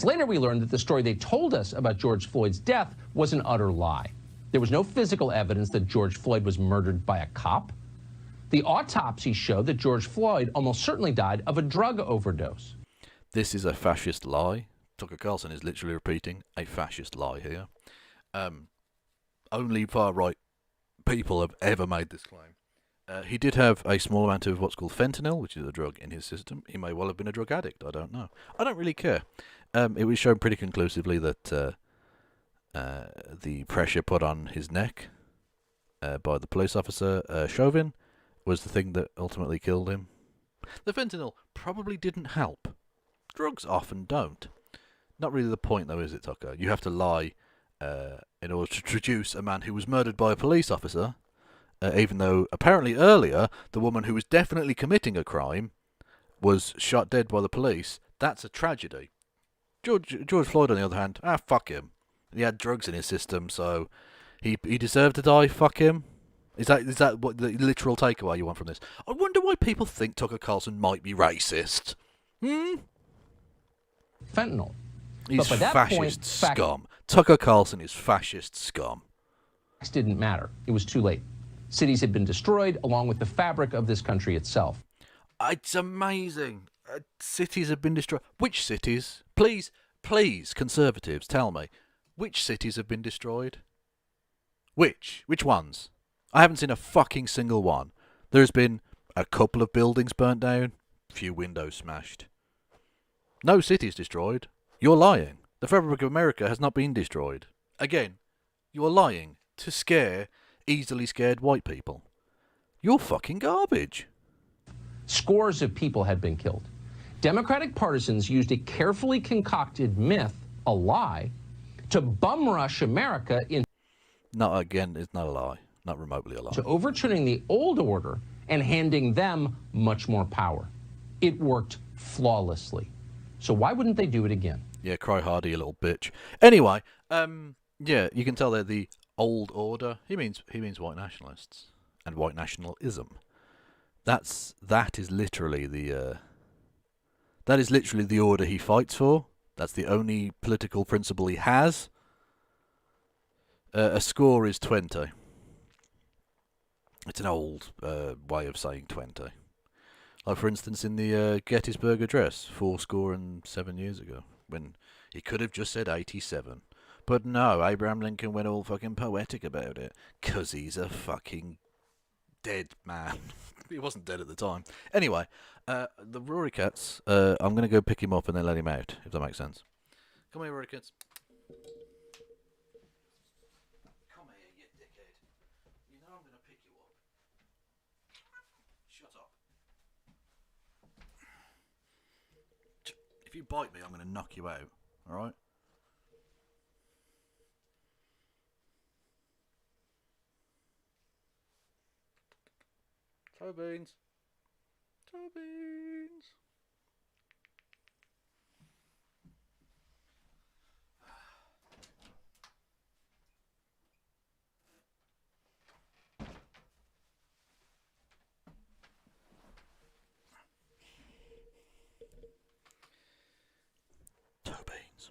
Speaker 7: Later we learned that the story they told us about George Floyd's death was an utter lie. There was no physical evidence that George Floyd was murdered by a cop. The autopsy showed that George Floyd almost certainly died of a drug overdose.
Speaker 6: This is a fascist lie. Tucker Carlson is literally repeating a fascist lie here. Only far-right people have ever made this claim. He did have a small amount of what's called fentanyl, which is a drug in his system. He may well have been a drug addict. I don't know. I don't really care. It was shown pretty conclusively that the pressure put on his neck by the police officer, Chauvin, was the thing that ultimately killed him. The fentanyl probably didn't help. Drugs often don't. Not really the point, though, is it, Tucker? You have to lie in order to traduce a man who was murdered by a police officer, even though apparently earlier the woman who was definitely committing a crime was shot dead by the police. That's a tragedy. George Floyd, on the other hand, fuck him. He had drugs in his system, so he deserved to die. Fuck him. Is that what the literal takeaway you want from this? I wonder why people think Tucker Carlson might be racist.
Speaker 7: Fentanyl.
Speaker 6: He's
Speaker 7: but by that
Speaker 6: fascist
Speaker 7: point,
Speaker 6: scum. Tucker Carlson is fascist scum.
Speaker 7: Facts didn't matter. It was too late. Cities had been destroyed, along with the fabric of this country itself.
Speaker 6: It's amazing. Cities have been destroyed. Which cities? Please, conservatives, tell me. Which cities have been destroyed? Which ones? I haven't seen a fucking single one. There's been a couple of buildings burnt down, a few windows smashed. No cities destroyed. You're lying. The fabric of America has not been destroyed. Again, you're lying to scare easily scared white people. You're fucking garbage.
Speaker 7: Scores of people had been killed. Democratic partisans used a carefully concocted myth, a lie, to bum rush America into
Speaker 6: It's not a lie. Not remotely a lie.
Speaker 7: To overturning the old order and handing them much more power. It worked flawlessly. So why wouldn't they do it again?
Speaker 6: Yeah, cry hardy, you little bitch. Anyway, yeah, you can tell they're the old order. He means white nationalists and white nationalism. That is literally the order he fights for. That's the only political principle he has. A score is 20. It's an old way of saying 20. Like, for instance, in the Gettysburg Address, 7 years ago, when he could have just said 87. But no, Abraham Lincoln went all fucking poetic about it. 'Cause he's a fucking dead man. He wasn't dead at the time. Anyway, the Rory Cats, I'm going to go pick him up and then let him out, if that makes sense. Come here, Rory Cats. Come here, you dickhead. You know I'm going to pick you up. Shut up. If you bite me, I'm going to knock you out, alright? Toe beans. Toe beans. Toe beans.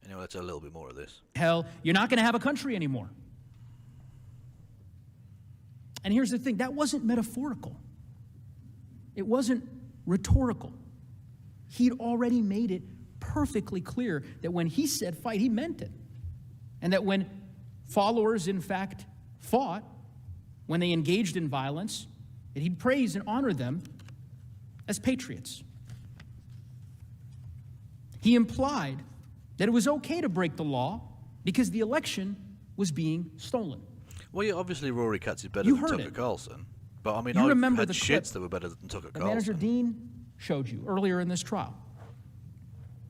Speaker 6: Anyway, let's have a little bit more of this.
Speaker 12: Hell, you're not going to have a country anymore. And here's the thing, that wasn't metaphorical. It wasn't rhetorical. He'd already made it perfectly clear that when he said fight, he meant it. And that when followers, in fact, fought, when they engaged in violence, that he'd praise and honor them as patriots. He implied that it was okay to break the law because the election was being stolen.
Speaker 6: Well, yeah, obviously Rory Katz is better than Tucker Carlson. But I mean,
Speaker 12: You
Speaker 6: I've
Speaker 12: remember
Speaker 6: had
Speaker 12: the
Speaker 6: shits
Speaker 12: clip
Speaker 6: that were better than Tucker
Speaker 12: that
Speaker 6: Carlson.
Speaker 12: Manager Dean showed you earlier in this trial.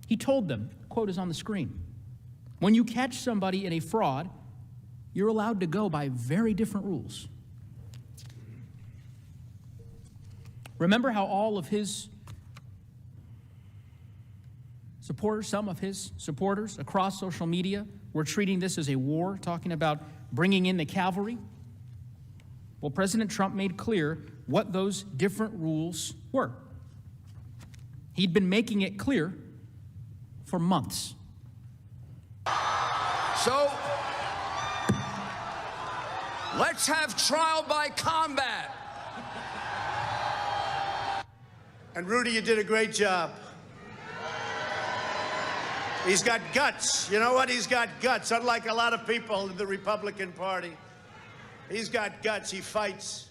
Speaker 12: He told them, quote is on the screen, when you catch somebody in a fraud, you're allowed to go by very different rules. Remember how all of his supporters, some of his supporters across social media were treating this as a war, talking about bringing in the cavalry? Well, President Trump made clear what those different rules were. He'd been making it clear for months.
Speaker 20: So, let's have trial by combat.
Speaker 21: And Rudy, you did a great job. He's got guts. You know what? He's got guts, unlike a lot of people in the Republican Party. He's got guts. He fights.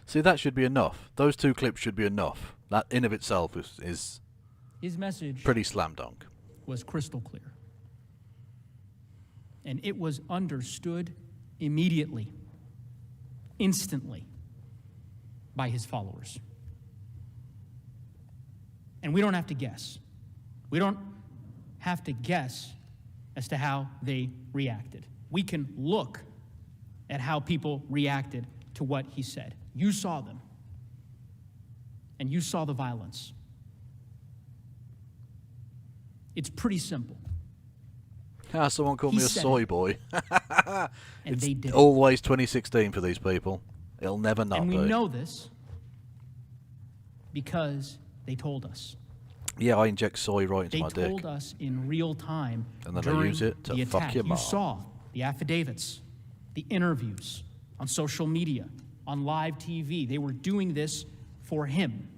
Speaker 6: See, that should be enough. Those two clips should be enough. That in of itself is
Speaker 12: his message
Speaker 6: pretty slam dunk.
Speaker 12: Was crystal clear. And it was understood immediately, instantly, by his followers. And we don't have to guess. We don't have to guess as to how they reacted. We can look at how people reacted to what he said. You saw them. And you saw the violence. It's pretty simple.
Speaker 6: Someone called me a soy boy.
Speaker 12: And
Speaker 6: it's
Speaker 12: they did.
Speaker 6: Always 2016 for these people. It'll never not be.
Speaker 12: And we know this because they told us.
Speaker 6: Yeah, I inject soy right into my dick.
Speaker 12: They told us in real time
Speaker 6: and then
Speaker 12: during
Speaker 6: I use it to
Speaker 12: the
Speaker 6: fuck
Speaker 12: attack.
Speaker 6: your mom.
Speaker 12: You saw the affidavits, the interviews on social media, on live TV. They were doing this for him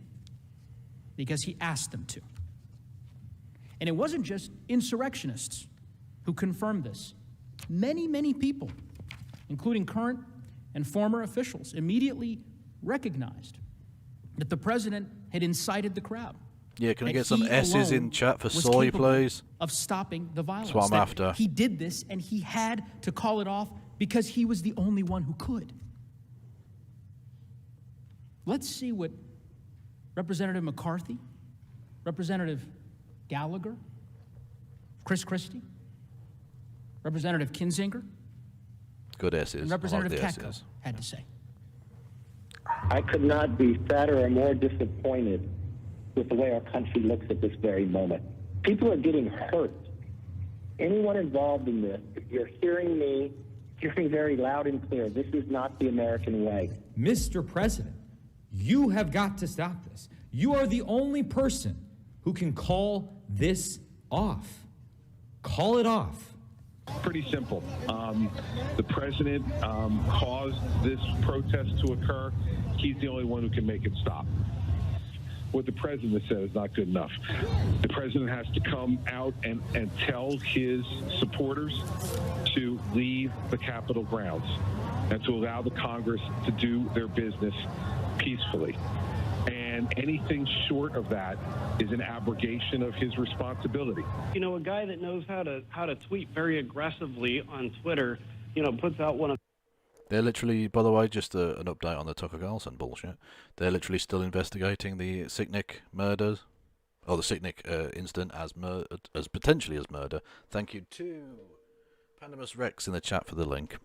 Speaker 12: because he asked them to. And it wasn't just insurrectionists who confirmed this. Many, many people, including current and former officials, immediately recognized that the president had incited the crowd.
Speaker 6: Yeah, can I get some S's in chat for soy, please?
Speaker 12: Of stopping the violence.
Speaker 6: That's what I'm after.
Speaker 12: He did this, and he had to call it off because he was the only one who could. Let's see what Representative McCarthy, Representative Gallagher, Chris Christie, Representative Kinzinger,
Speaker 6: good S's,
Speaker 12: and Representative
Speaker 6: I like the
Speaker 12: Katko
Speaker 6: S's.
Speaker 12: had to say.
Speaker 22: I could not be sadder or more disappointed with the way our country looks at this very moment. People are getting hurt. Anyone involved in this, if you're hearing me, hear me very loud and clear. This is not the American way.
Speaker 23: Mr. President, you have got to stop this. You are the only person who can call this off. Call it off.
Speaker 24: Pretty simple. The president caused this protest to occur. He's the only one who can make it stop. what the president said is not good enough. The president has to come out and tell his supporters to leave the Capitol grounds and to allow the Congress to do their business peacefully. And anything short of that is an abrogation of his responsibility.
Speaker 1: You know, a guy that knows how to tweet very aggressively on Twitter, you know, puts out one of...
Speaker 6: They're literally, by the way, just an update on the Tucker Carlson bullshit. They're literally still investigating the Sicknick murders, or the Sicknick incident as potentially as murder. Thank you to Pandamus Rex in the chat for the link.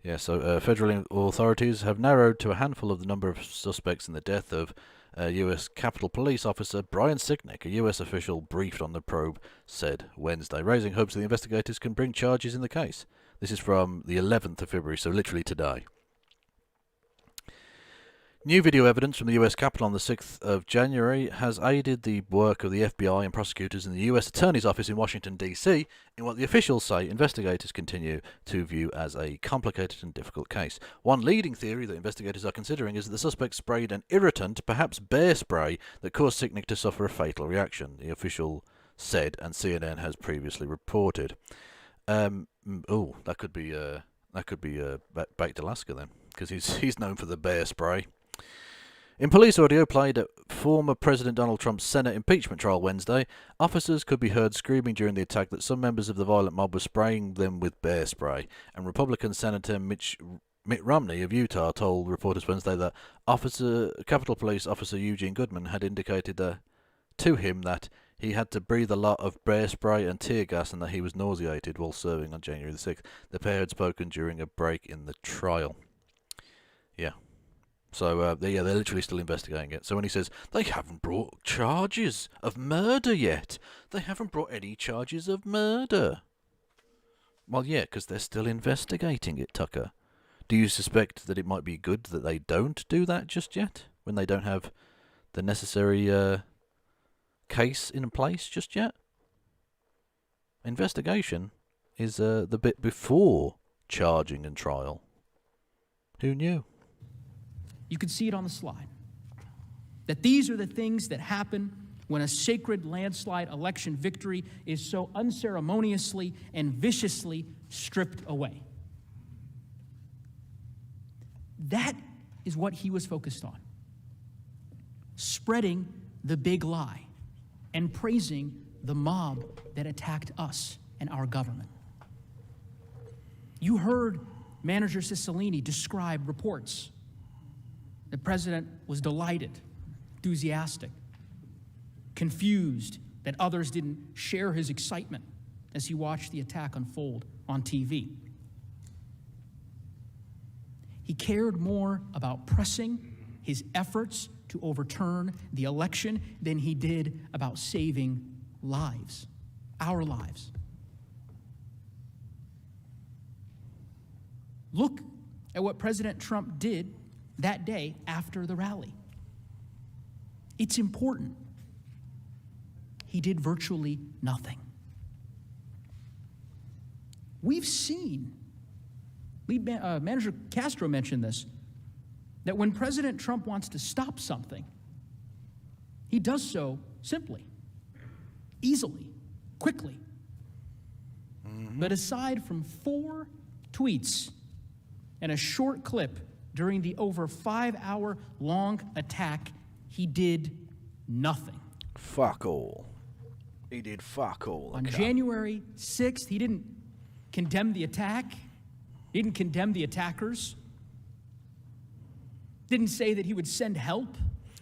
Speaker 6: Yeah, so federal authorities have narrowed to a handful of the number of suspects in the death of U.S. Capitol Police officer Brian Sicknick. A U.S. official briefed on the probe said Wednesday, raising hopes that the investigators can bring charges in the case. This is from the 11th of February, so literally today. New video evidence from the US Capitol on the 6th of January has aided the work of the FBI and prosecutors in the US Attorney's Office in Washington, D.C. in what the officials say investigators continue to view as a complicated and difficult case. One leading theory that investigators are considering is that the suspect sprayed an irritant, perhaps bear spray, that caused Sicknick to suffer a fatal reaction, the official said, and CNN has previously reported. That could be Baked Alaska then, because he's known for the bear spray. In police audio played at former President Donald Trump's Senate impeachment trial Wednesday, officers could be heard screaming during the attack that some members of the violent mob were spraying them with bear spray, and Republican Senator Mitt Romney of Utah told reporters Wednesday that Capitol Police Officer Eugene Goodman had indicated to him that he had to breathe a lot of bear spray and tear gas and that he was nauseated while serving on January the 6th. The pair had spoken during a break in the trial. Yeah. So, they're literally still investigating it. So when he says, they haven't brought charges of murder yet. They haven't brought any charges of murder. Well, yeah, because they're still investigating it, Tucker. Do you suspect that it might be good that they don't do that just yet? When they don't have the necessary case in place just yet? Investigation is the bit before charging and trial. Who knew?
Speaker 12: You can see it on the slide. That these are the things that happen when a sacred landslide election victory is so unceremoniously and viciously stripped away. That is what he was focused on. Spreading the big lie and praising the mob that attacked us and our government. You heard Manager Cicilline describe reports. The president was delighted, enthusiastic, confused that others didn't share his excitement as he watched the attack unfold on TV. He cared more about pressing his efforts to overturn the election than he did about saving lives, our lives. Look at what President Trump did that day after the rally. It's important. He did virtually nothing. We've seen, Manager Castro mentioned this, that when President Trump wants to stop something, he does so simply, easily, quickly. But aside from 4 tweets and a short clip during the over 5-hour-long attack, he did nothing.
Speaker 6: Fuck all. He did fuck all.
Speaker 12: On January 6th, he didn't condemn the attack. He didn't condemn the attackers. Didn't say that he would send help.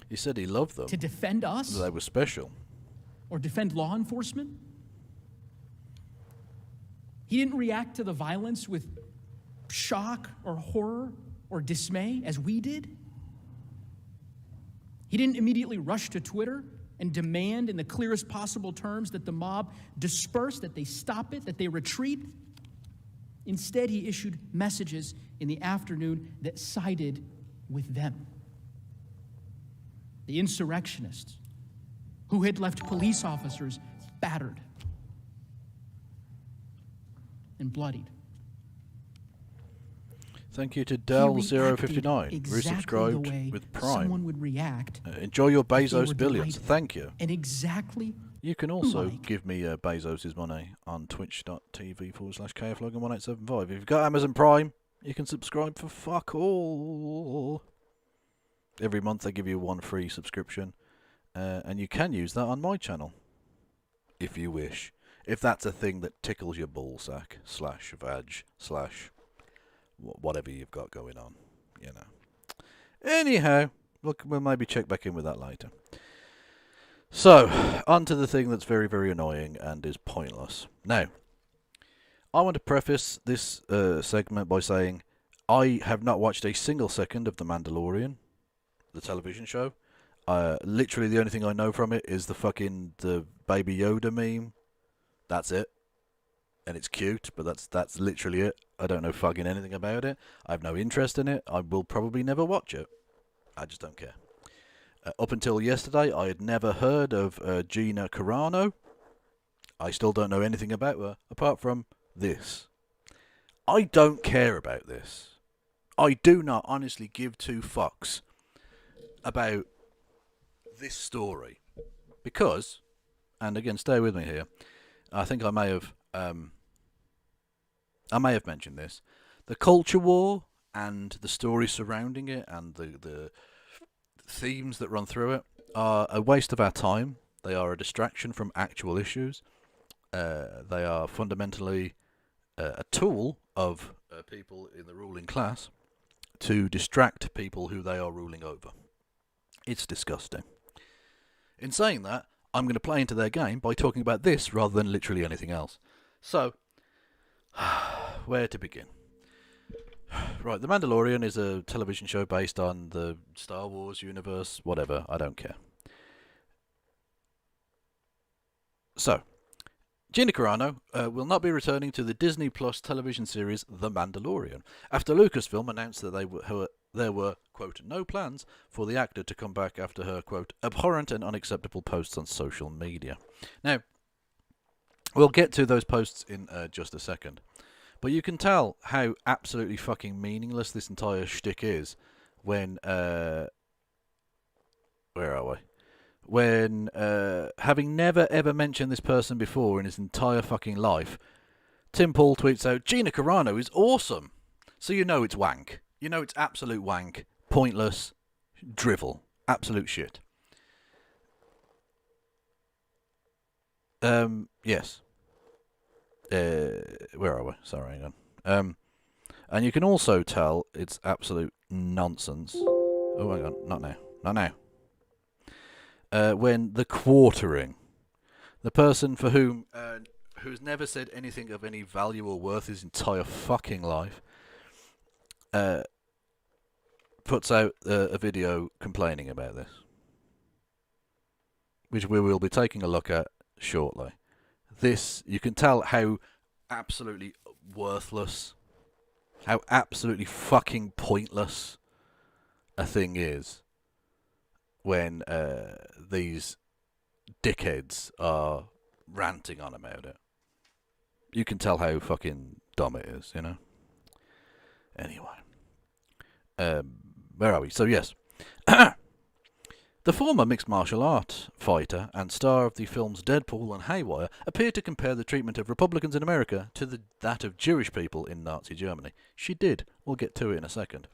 Speaker 6: He said he loved them.
Speaker 12: To defend us.
Speaker 6: They were special.
Speaker 12: Or defend law enforcement. He didn't react to the violence with shock or horror or dismay as we did. He didn't immediately rush to Twitter and demand in the clearest possible terms that the mob disperse, that they stop it, that they retreat. Instead, he issued messages in the afternoon that sided with them. The insurrectionists who had left police officers battered and bloodied.
Speaker 6: Thank you to
Speaker 12: He
Speaker 6: Dell059,
Speaker 12: reacted exactly the way
Speaker 6: resubscribed with Prime.
Speaker 12: someone would react.
Speaker 6: Enjoy your
Speaker 12: if they
Speaker 6: Bezos
Speaker 12: were
Speaker 6: billions.
Speaker 12: delighted.
Speaker 6: Thank you.
Speaker 12: And exactly
Speaker 6: You can also give me Bezos' money on twitch.tv/KFLogan1875. If you've got Amazon Prime, you can subscribe for fuck all. Every month they give you one free subscription, and you can use that on my channel, if you wish. If that's a thing that tickles your ballsack, /vag, whatever you've got going on, you know. Anyhow, look, we'll maybe check back in with that later. So, on to the thing that's very, very annoying and is pointless. Now, I want to preface this segment by saying I have not watched a single second of The Mandalorian, the television show. Literally the only thing I know from it is the Baby Yoda meme. That's it. And it's cute, but that's literally it. I don't know fucking anything about it. I have no interest in it. I will probably never watch it. I just don't care. Up until yesterday, I had never heard of Gina Carano. I still don't know anything about her, apart from this. I don't care about this. I do not honestly give two fucks about this story. Because, and again, stay with me here, I think I may have mentioned this. The culture war and the story surrounding it and the themes that run through it are a waste of our time. They are a distraction from actual issues. They are fundamentally a tool of people in the ruling class to distract people who they are ruling over. It's disgusting. In saying that, I'm going to play into their game by talking about this rather than literally anything else. So, where to begin? Right, The Mandalorian is a television show based on the Star Wars universe, whatever, I don't care. So, Gina Carano will not be returning to the Disney Plus television series The Mandalorian, after Lucasfilm announced that there were, quote, no plans for the actor to come back after her, quote, abhorrent and unacceptable posts on social media. Now, we'll get to those posts in just a second. But you can tell how absolutely fucking meaningless this entire shtick is when, where are we? When, having never ever mentioned this person before in his entire fucking life, Tim Paul tweets out, Gina Carano is awesome. So you know it's wank. You know it's absolute wank, pointless, drivel, absolute shit. Yes. Where are we? Sorry, hang on. And you can also tell it's absolute nonsense. Oh, hang on, not now, not now. When the quartering, the person for whom who's never said anything of any value or worth his entire fucking life, puts out a video complaining about this, which we will be taking a look at shortly. This, you can tell how absolutely worthless, how absolutely fucking pointless a thing is when these dickheads are ranting on about it. You can tell how fucking dumb it is, you know? Anyway. Where are we? So, yes. The former mixed martial art fighter and star of the films Deadpool and Haywire appeared to compare the treatment of Republicans in America to that of Jewish people in Nazi Germany. She did. We'll get to it in a second.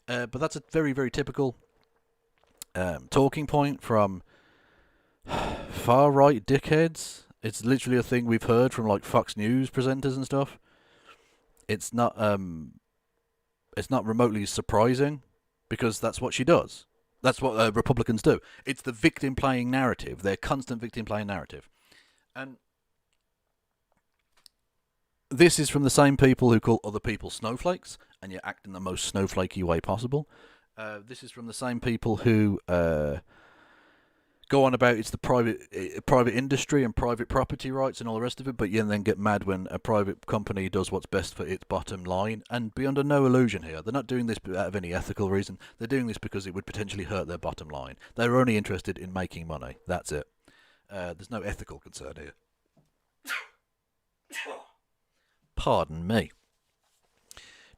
Speaker 6: But that's a very, very typical talking point from far-right dickheads. It's literally a thing we've heard from like Fox News presenters and stuff. It's not remotely surprising because that's what she does. That's what Republicans do. It's the victim-playing narrative, their constant victim-playing narrative. And this is from the same people who call other people snowflakes, and you act in the most snowflakey way possible. This is from the same people who go on about it's the private industry and private property rights and all the rest of it, but you then get mad when a private company does what's best for its bottom line. And be under no illusion here, they're not doing this out of any ethical reason. They're doing this because it would potentially hurt their bottom line. They're only interested in making money. That's it. There's no ethical concern here. Pardon me.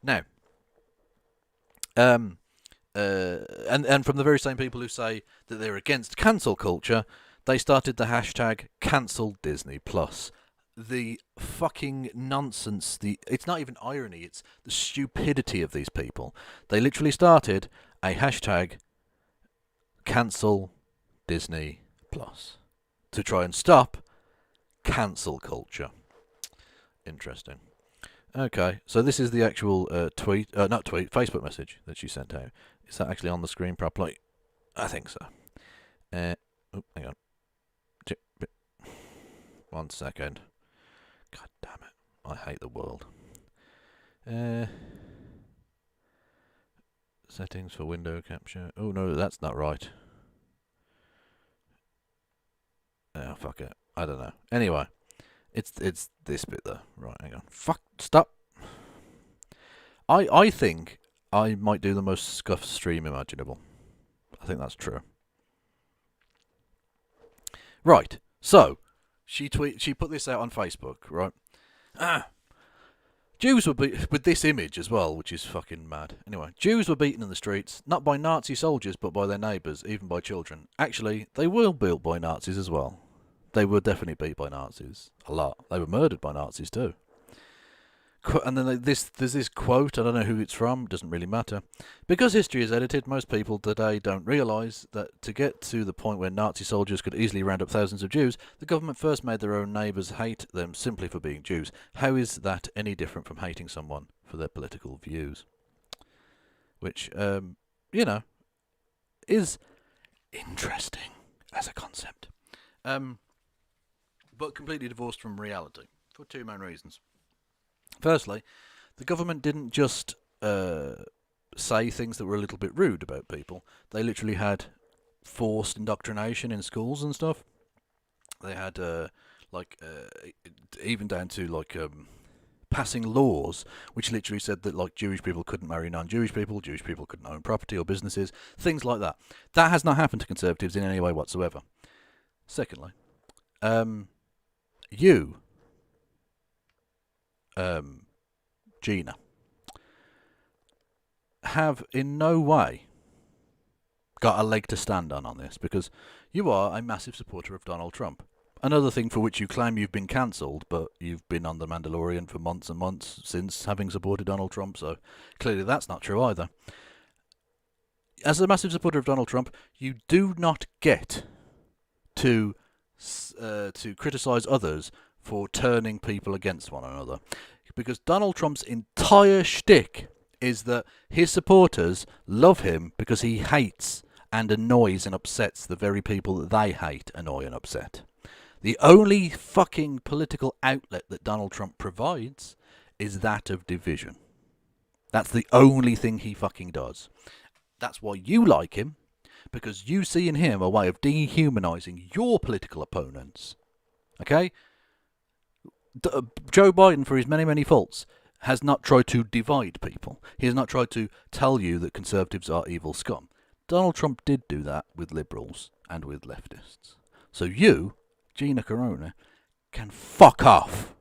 Speaker 6: Now, And from the very same people who say that they're against cancel culture, they started the hashtag cancel Disney Plus. The fucking nonsense, it's not even irony, it's the stupidity of these people. They literally started a hashtag cancel Disney Plus to try and stop cancel culture. Interesting. Okay, so this is the actual Facebook message that she sent out. Is that actually on the screen properly? I think so. Hang on. 1 second. God damn it. I hate the world. Settings for window capture. Oh no, that's not right. Oh, fuck it. I don't know. Anyway, it's this bit there. Right, hang on. Fuck, stop. I think I might do the most scuffed stream imaginable. I think that's true. Right, so she put this out on Facebook, right? Jews were with this image as well, which is fucking mad. Anyway, Jews were beaten in the streets, not by Nazi soldiers, but by their neighbours, even by children. Actually, they were built by Nazis as well. They were definitely beat by Nazis. A lot. They were murdered by Nazis too. And then there's this quote, I don't know who it's from, doesn't really matter. Because history is edited, most people today don't realise that to get to the point where Nazi soldiers could easily round up thousands of Jews, the government first made their own neighbours hate them simply for being Jews. How is that any different from hating someone for their political views? Which, you know, is interesting as a concept. But completely divorced from reality, for two main reasons. Firstly, the government didn't just say things that were a little bit rude about people. They literally had forced indoctrination in schools and stuff. They had even down to passing laws which literally said that like Jewish people couldn't marry non-Jewish people, Jewish people couldn't own property or businesses, things like that. That has not happened to Conservatives in any way whatsoever. Secondly, you, Gina, have in no way got a leg to stand on this, because you are a massive supporter of Donald Trump. Another thing for which you claim you've been cancelled, but you've been on The Mandalorian for months and months since having supported Donald Trump, so clearly that's not true either. As a massive supporter of Donald Trump, you do not get to criticise others for turning people against one another. Because Donald Trump's entire shtick is that his supporters love him because he hates and annoys and upsets the very people that they hate, annoy and upset. The only fucking political outlet that Donald Trump provides is that of division. That's the only thing he fucking does. That's why you like him, because you see in him a way of dehumanising your political opponents. Okay? Joe Biden, for his many, many faults, has not tried to divide people. He has not tried to tell you that Conservatives are evil scum. Donald Trump did do that with liberals and with leftists. So you, Gina Carano, can fuck off.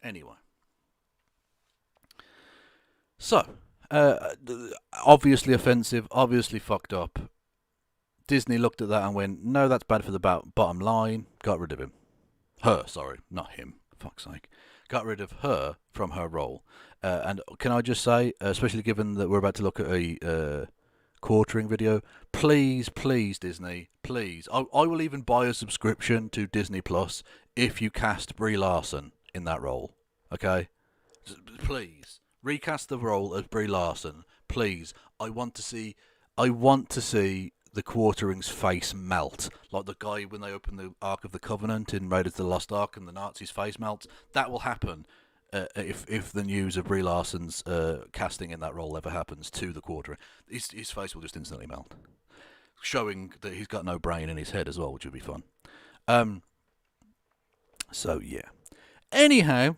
Speaker 6: Anyway. So, obviously offensive, obviously fucked up. Disney looked at that and went, no, that's bad for the bottom line. Got rid of him. Her, sorry, not him. Fuck's sake. Got rid of her from her role. And can I just say, especially given that we're about to look at a quartering video, please, please, Disney, please. I will even buy a subscription to Disney Plus if you cast Brie Larson in that role. Okay? Please. Recast the role as Brie Larson. Please. I want to see the Quartering's face melt, like the guy when they open the Ark of the Covenant in Raiders of the Lost Ark and the Nazi's face melts. That will happen if the news of Brie Larson's casting in that role ever happens to the Quartering. His face will just instantly melt, showing that he's got no brain in his head as well, which would be fun. So yeah. Anyhow,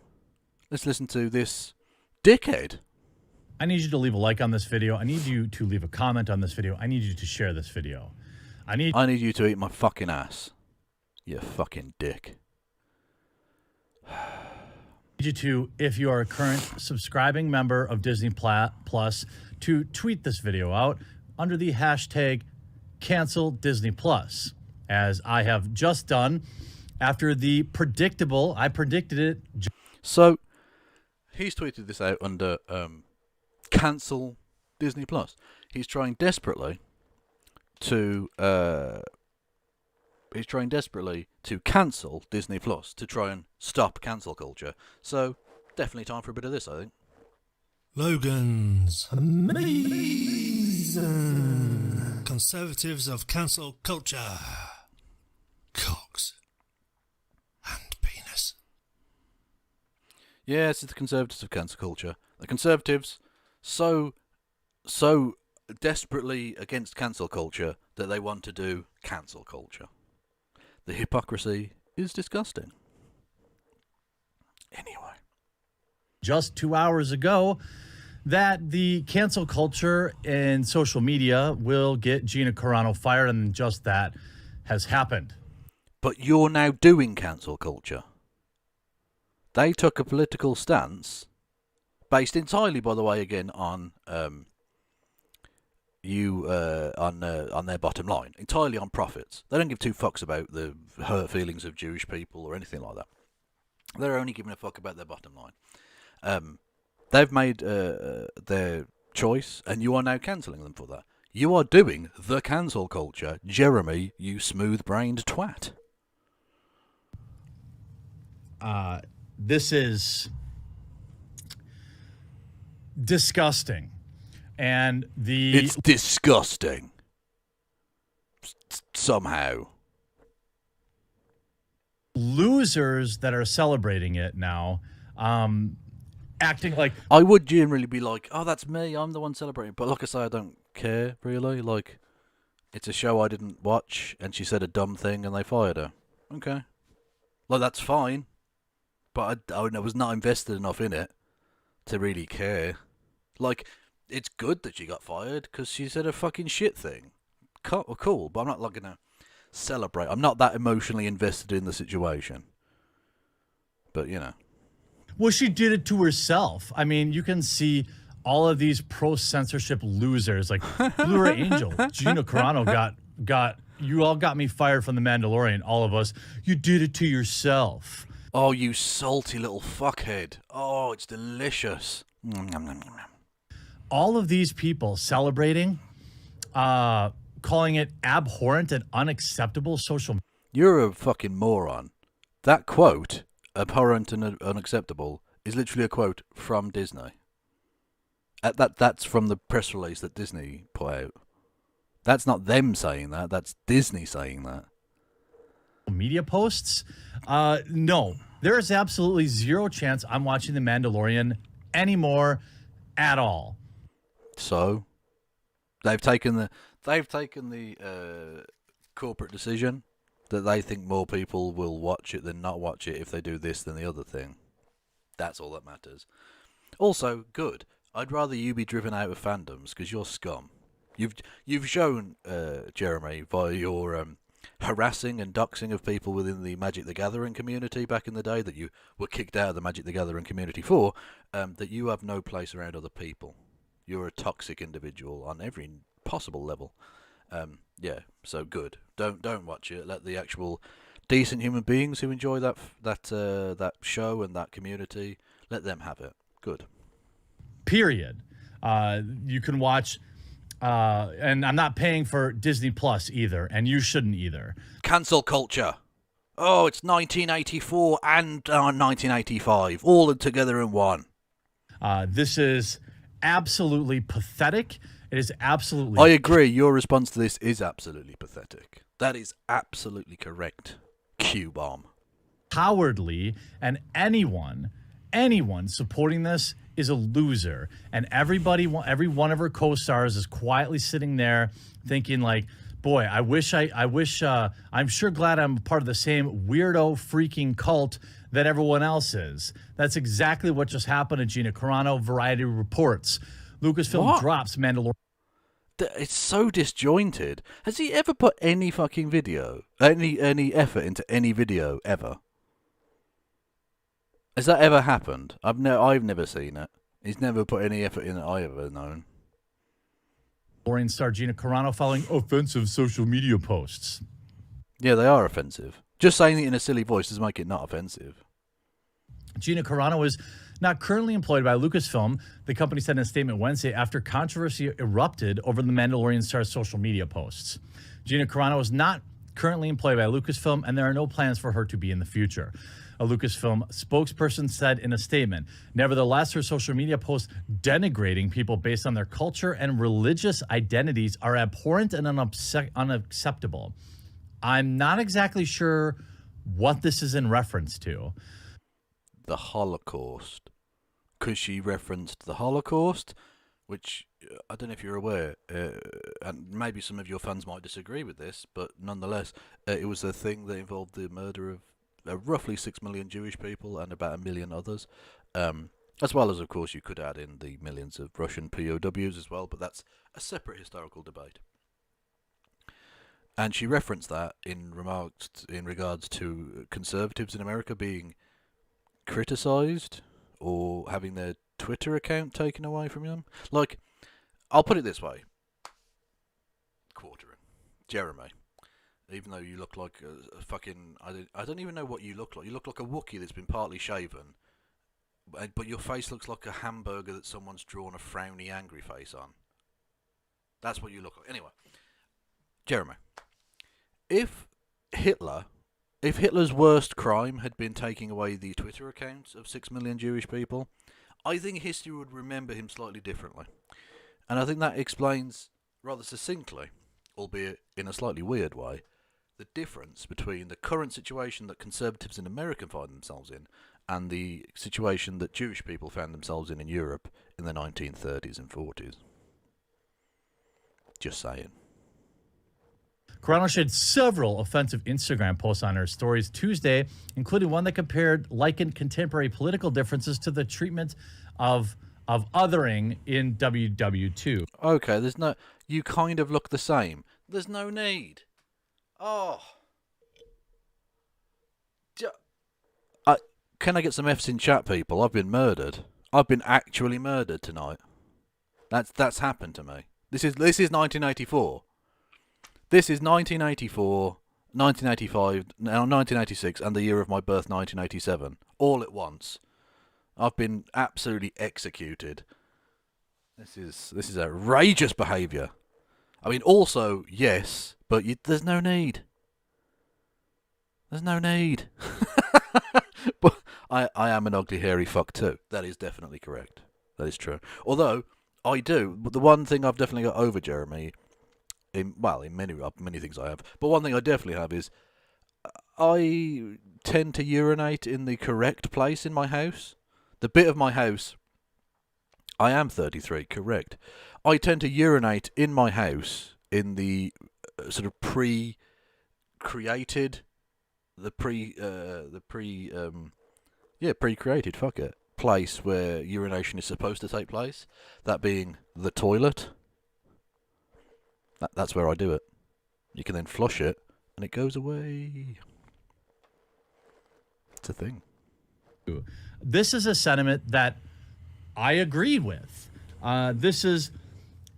Speaker 6: let's listen to this dickhead.
Speaker 2: I need you to leave a like on this video. I need you to leave a comment on this video. I need you to share this video. I need
Speaker 6: you to eat my fucking ass. You fucking dick.
Speaker 2: You to, if you are a current subscribing member of Disney Plus, to tweet this video out under the hashtag cancel Disney Plus, as I have just done after the predictable, I predicted it.
Speaker 6: So he's tweeted this out under cancel Disney Plus. He's trying desperately to cancel Disney Plus, to try and stop cancel culture. So definitely time for a bit of this, I think.
Speaker 3: Logan's amazing conservatives of cancel culture. Cocks and penis.
Speaker 6: Yes, it's the conservatives of cancel culture. The conservatives so desperately against cancel culture that they want to do cancel culture. The hypocrisy is disgusting. Anyway.
Speaker 2: Just 2 hours ago, that the cancel culture and social media will get Gina Carano fired, and just that has happened.
Speaker 6: But you're now doing cancel culture. They took a political stance, based entirely, by the way, again on on their bottom line, entirely on profits. They don't give two fucks about the hurt feelings of Jewish people or anything like that. They're only giving a fuck about their bottom line. They've made their choice, and you are now cancelling them for that. You are doing the cancel culture, Jeremy, you smooth-brained twat.
Speaker 2: This is disgusting. And
Speaker 6: it's disgusting. Somehow.
Speaker 2: Losers that are celebrating it now, acting like...
Speaker 6: I would generally be like, oh, that's me, I'm the one celebrating. But like I say, I don't care, really. Like, it's a show I didn't watch, and she said a dumb thing, and they fired her. Okay. Like, that's fine. But I was not invested enough in it to really care. Like, it's good that she got fired, because she said a fucking shit thing. Cool, but I'm not like going to celebrate. I'm not that emotionally invested in the situation. But, you know.
Speaker 2: Well, she did it to herself. I mean, you can see all of these pro-censorship losers, like Blue Ray Angel, Gina Carano got you all got me fired from The Mandalorian, all of us. You did it to yourself.
Speaker 6: Oh, you salty little fuckhead. Oh, it's delicious.
Speaker 2: All of these people celebrating, calling it abhorrent and unacceptable social...
Speaker 6: You're a fucking moron. That quote, abhorrent and unacceptable, is literally a quote from Disney. That's from the press release that Disney put out. That's not them saying that, that's Disney saying that.
Speaker 2: Media posts? No. There is absolutely zero chance I'm watching The Mandalorian anymore at all.
Speaker 6: So, they've taken the corporate decision that they think more people will watch it than not watch it if they do this than the other thing. That's all that matters. Also, good. I'd rather you be driven out of fandoms because you're scum. You've shown, Jeremy, via your harassing and doxing of people within the Magic the Gathering community back in the day that you were kicked out of the Magic the Gathering community for, that you have no place around other people. You're a toxic individual on every possible level. Yeah, so good. Don't watch it. Let the actual decent human beings who enjoy that show and that community, let them have it. Good.
Speaker 2: Period. You can watch, and I'm not paying for Disney Plus either, and you shouldn't either.
Speaker 6: Cancel culture. Oh, it's 1984 and 1985, all together in one.
Speaker 2: This is absolutely pathetic. It is absolutely...
Speaker 6: I agree. Your response to this is absolutely pathetic. That is absolutely correct. Q-bomb.
Speaker 2: Cowardly, and anyone supporting this is a loser. And every one of her co-stars is quietly sitting there thinking like, boy, I'm sure glad I'm part of the same weirdo freaking cult that everyone else is. That's exactly what just happened to Gina Carano. Variety reports. Lucasfilm drops Mandalorian.
Speaker 6: It's so disjointed. Has he ever put any fucking video, any effort into any video ever? Has that ever happened? I've never seen it. He's never put any effort in that I ever known.
Speaker 2: Lorraine star Gina Carano following offensive social media posts.
Speaker 6: Yeah, they are offensive. Just saying it in a silly voice doesn't make it not offensive.
Speaker 2: Gina Carano is not currently employed by Lucasfilm, the company said in a statement Wednesday after controversy erupted over the Mandalorian star's social media posts. Gina Carano is not currently employed by Lucasfilm, and there are no plans for her to be in the future. A Lucasfilm spokesperson said in a statement, nevertheless, her social media posts denigrating people based on their culture and religious identities are abhorrent and unacceptable. I'm not exactly sure what this is in reference to.
Speaker 6: The Holocaust. Because she referenced the Holocaust, which I don't know if you're aware, and maybe some of your fans might disagree with this, but nonetheless, it was a thing that involved the murder of roughly 6 million Jewish people and about 1 million others, as well as, of course, you could add in the millions of Russian POWs as well, but that's a separate historical debate. And she referenced that in regards to conservatives in America being criticised or having their Twitter account taken away from them. Like, I'll put it this way. Quartering. Jeremy. Even though you look like a fucking... I don't even know what you look like. You look like a Wookiee that's been partly shaven. But your face looks like a hamburger that someone's drawn a frowny, angry face on. That's what you look like. Anyway. Jeremy. If Hitler's worst crime had been taking away the Twitter accounts of 6 million Jewish people, I think history would remember him slightly differently. And I think that explains, rather succinctly, albeit in a slightly weird way, the difference between the current situation that conservatives in America find themselves in and the situation that Jewish people found themselves in Europe in the 1930s and 40s. Just saying.
Speaker 2: Carano shared several offensive Instagram posts on her stories Tuesday, including one that likened contemporary political differences to the treatment of othering in WW2.
Speaker 6: Okay, you kind of look the same. There's no need. Oh. Can I get some F's in chat, people? I've been murdered. I've been actually murdered tonight. That's happened to me. This is 1984. This is 1984, 1985, now 1986, and the year of my birth, 1987, all at once. I've been absolutely executed. This is outrageous behaviour. I mean, also, yes, but there's no need. There's no need. But I am an ugly, hairy fuck too. That is definitely correct. That is true. Although, but the one thing I've definitely got over Jeremy... in many things I have, but one thing I definitely have is I tend to urinate in the correct place in my house. The bit of my house, I am 33, correct. I tend to urinate in my house in the sort of pre-created, pre-created, fuck it, place where urination is supposed to take place. That being the toilet. That's where I do it. You can then flush it, and it goes away. It's a thing.
Speaker 2: This is a sentiment that I agree with. This is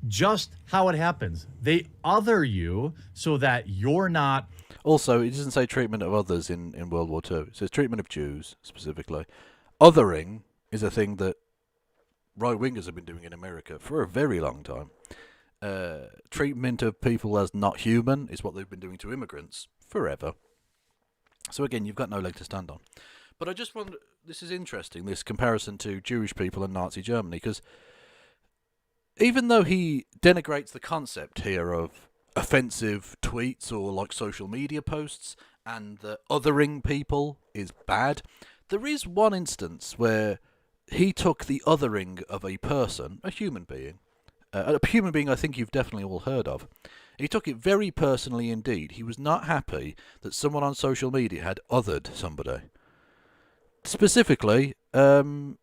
Speaker 2: just how it happens. They other you so that you're not...
Speaker 6: Also, it doesn't say treatment of others in World War II. It says treatment of Jews, specifically. Othering is a thing that right-wingers have been doing in America for a very long time. Treatment of people as not human is what they've been doing to immigrants forever. So again, you've got no leg to stand on. But I just wonder, this is interesting, this comparison to Jewish people and Nazi Germany, because even though he denigrates the concept here of offensive tweets or like social media posts and that othering people is bad, there is one instance where he took the othering of a person, a human being I think you've definitely all heard of. He took it very personally indeed. He was not happy that someone on social media had othered somebody. Specifically, hang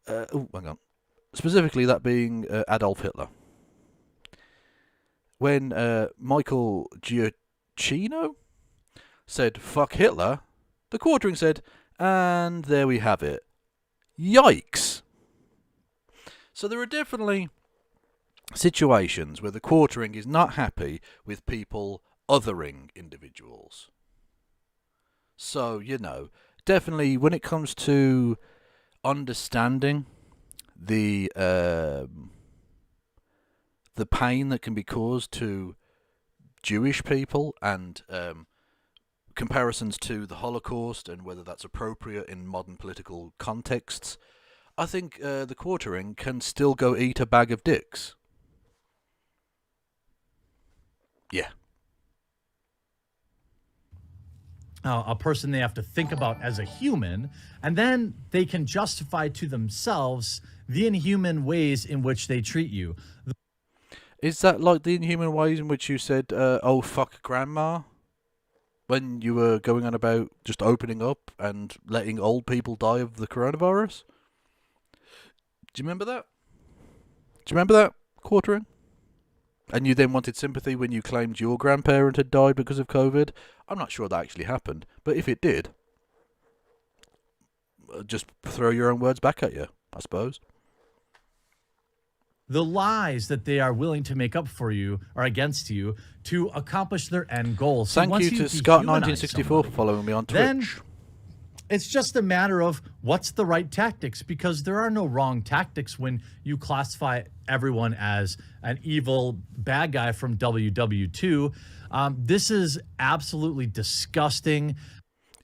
Speaker 6: on. Specifically, that being Adolf Hitler. When Michael Giacchino said, "Fuck Hitler," the Quartering said, And there we have it. Yikes. So there are definitely situations where the quartering is not happy with people othering individuals. So, you know, definitely when it comes to understanding the pain that can be caused to Jewish people and comparisons to the Holocaust and whether that's appropriate in modern political contexts, I think the quartering can still go eat a bag of dicks. Yeah.
Speaker 2: A person they have to think about as a human, and then they can justify to themselves the inhuman ways in which they treat you.
Speaker 6: Is that like the inhuman ways in which you said, oh, fuck grandma? When you were going on about just opening up and letting old people die of the coronavirus? Do you remember that? Do you remember that, quartering? And you then wanted sympathy when you claimed your grandparent had died because of COVID? I'm not sure that actually happened, but if it did, just throw your own words back at you, I suppose.
Speaker 2: The lies that they are willing to make up for you or against you to accomplish their end goals.
Speaker 6: Thank you to Scott1964 for following me on Twitch.
Speaker 2: Then it's just a matter of what's the right tactics, because there are no wrong tactics when you classify everyone as an evil bad guy from WW2. This is absolutely disgusting.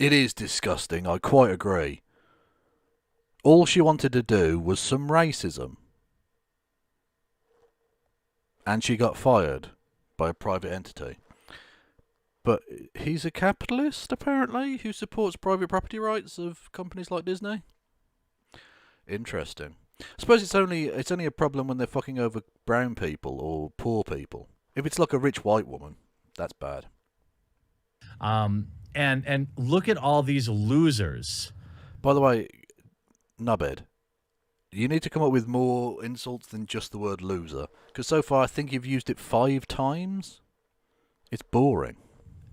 Speaker 6: It is disgusting. I quite agree. All she wanted to do was some racism. And she got fired by a private entity. But he's a capitalist, apparently, who supports private property rights of companies like Disney. Interesting. I suppose it's only a problem when they're fucking over brown people or poor people. If it's like a rich white woman, that's bad.
Speaker 2: And look at all these losers.
Speaker 6: By the way, Nubbed, you need to come up with more insults than just the word loser. Because so far I think you've used it 5 times. It's boring.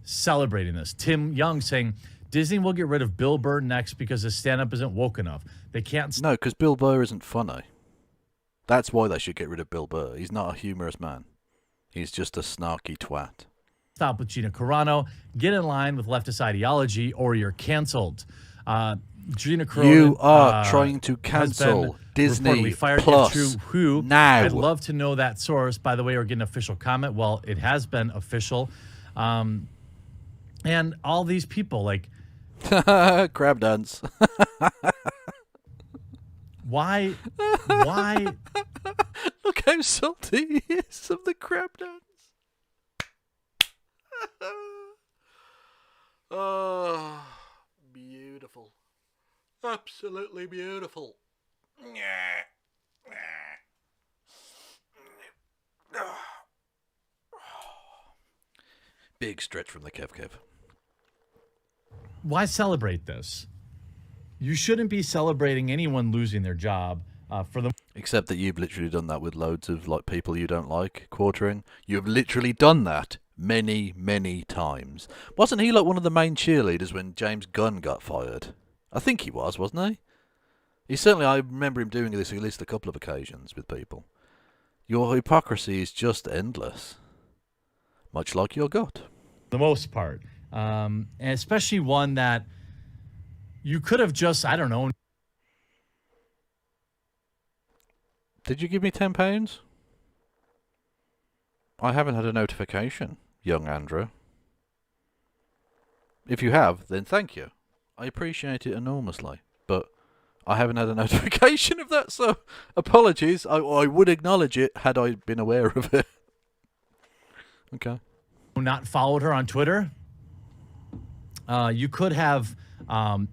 Speaker 2: Celebrating this. Tim Young saying Disney will get rid of Bill Burr next because his stand-up isn't woke enough. They can't...
Speaker 6: No, because Bill Burr isn't funny. That's why they should get rid of Bill Burr. He's not a humorous man. He's just a snarky twat.
Speaker 2: Stop with Gina Carano. Get in line with leftist ideology or you're canceled. Gina Carano,
Speaker 6: you are trying to cancel Disney Plus now.
Speaker 2: I'd love to know that source, by the way, or get an official comment. Well, it has been official. And all these people, like...
Speaker 6: crab dance.
Speaker 2: Why?
Speaker 6: Look how salty he is of the crab dance. Oh, beautiful. Absolutely beautiful. Big stretch from the Kev.
Speaker 2: Why celebrate this? You shouldn't be celebrating anyone losing their job for the...
Speaker 6: Except that you've literally done that with loads of like people you don't like, quartering. You've literally done that many, many times. Wasn't he like one of the main cheerleaders when James Gunn got fired? I think he was, wasn't he? He certainly, I remember him doing this at least a couple of occasions with people. Your hypocrisy is just endless. Much like your gut.
Speaker 2: The most part. And especially one that you could have just, I don't know.
Speaker 6: Did you give me £10? I haven't had a notification, young Andrew. If you have, then thank you. I appreciate it enormously, but I haven't had a notification of that, so apologies. I would acknowledge it had I been aware of it. Okay.
Speaker 2: Not followed her on Twitter. You could have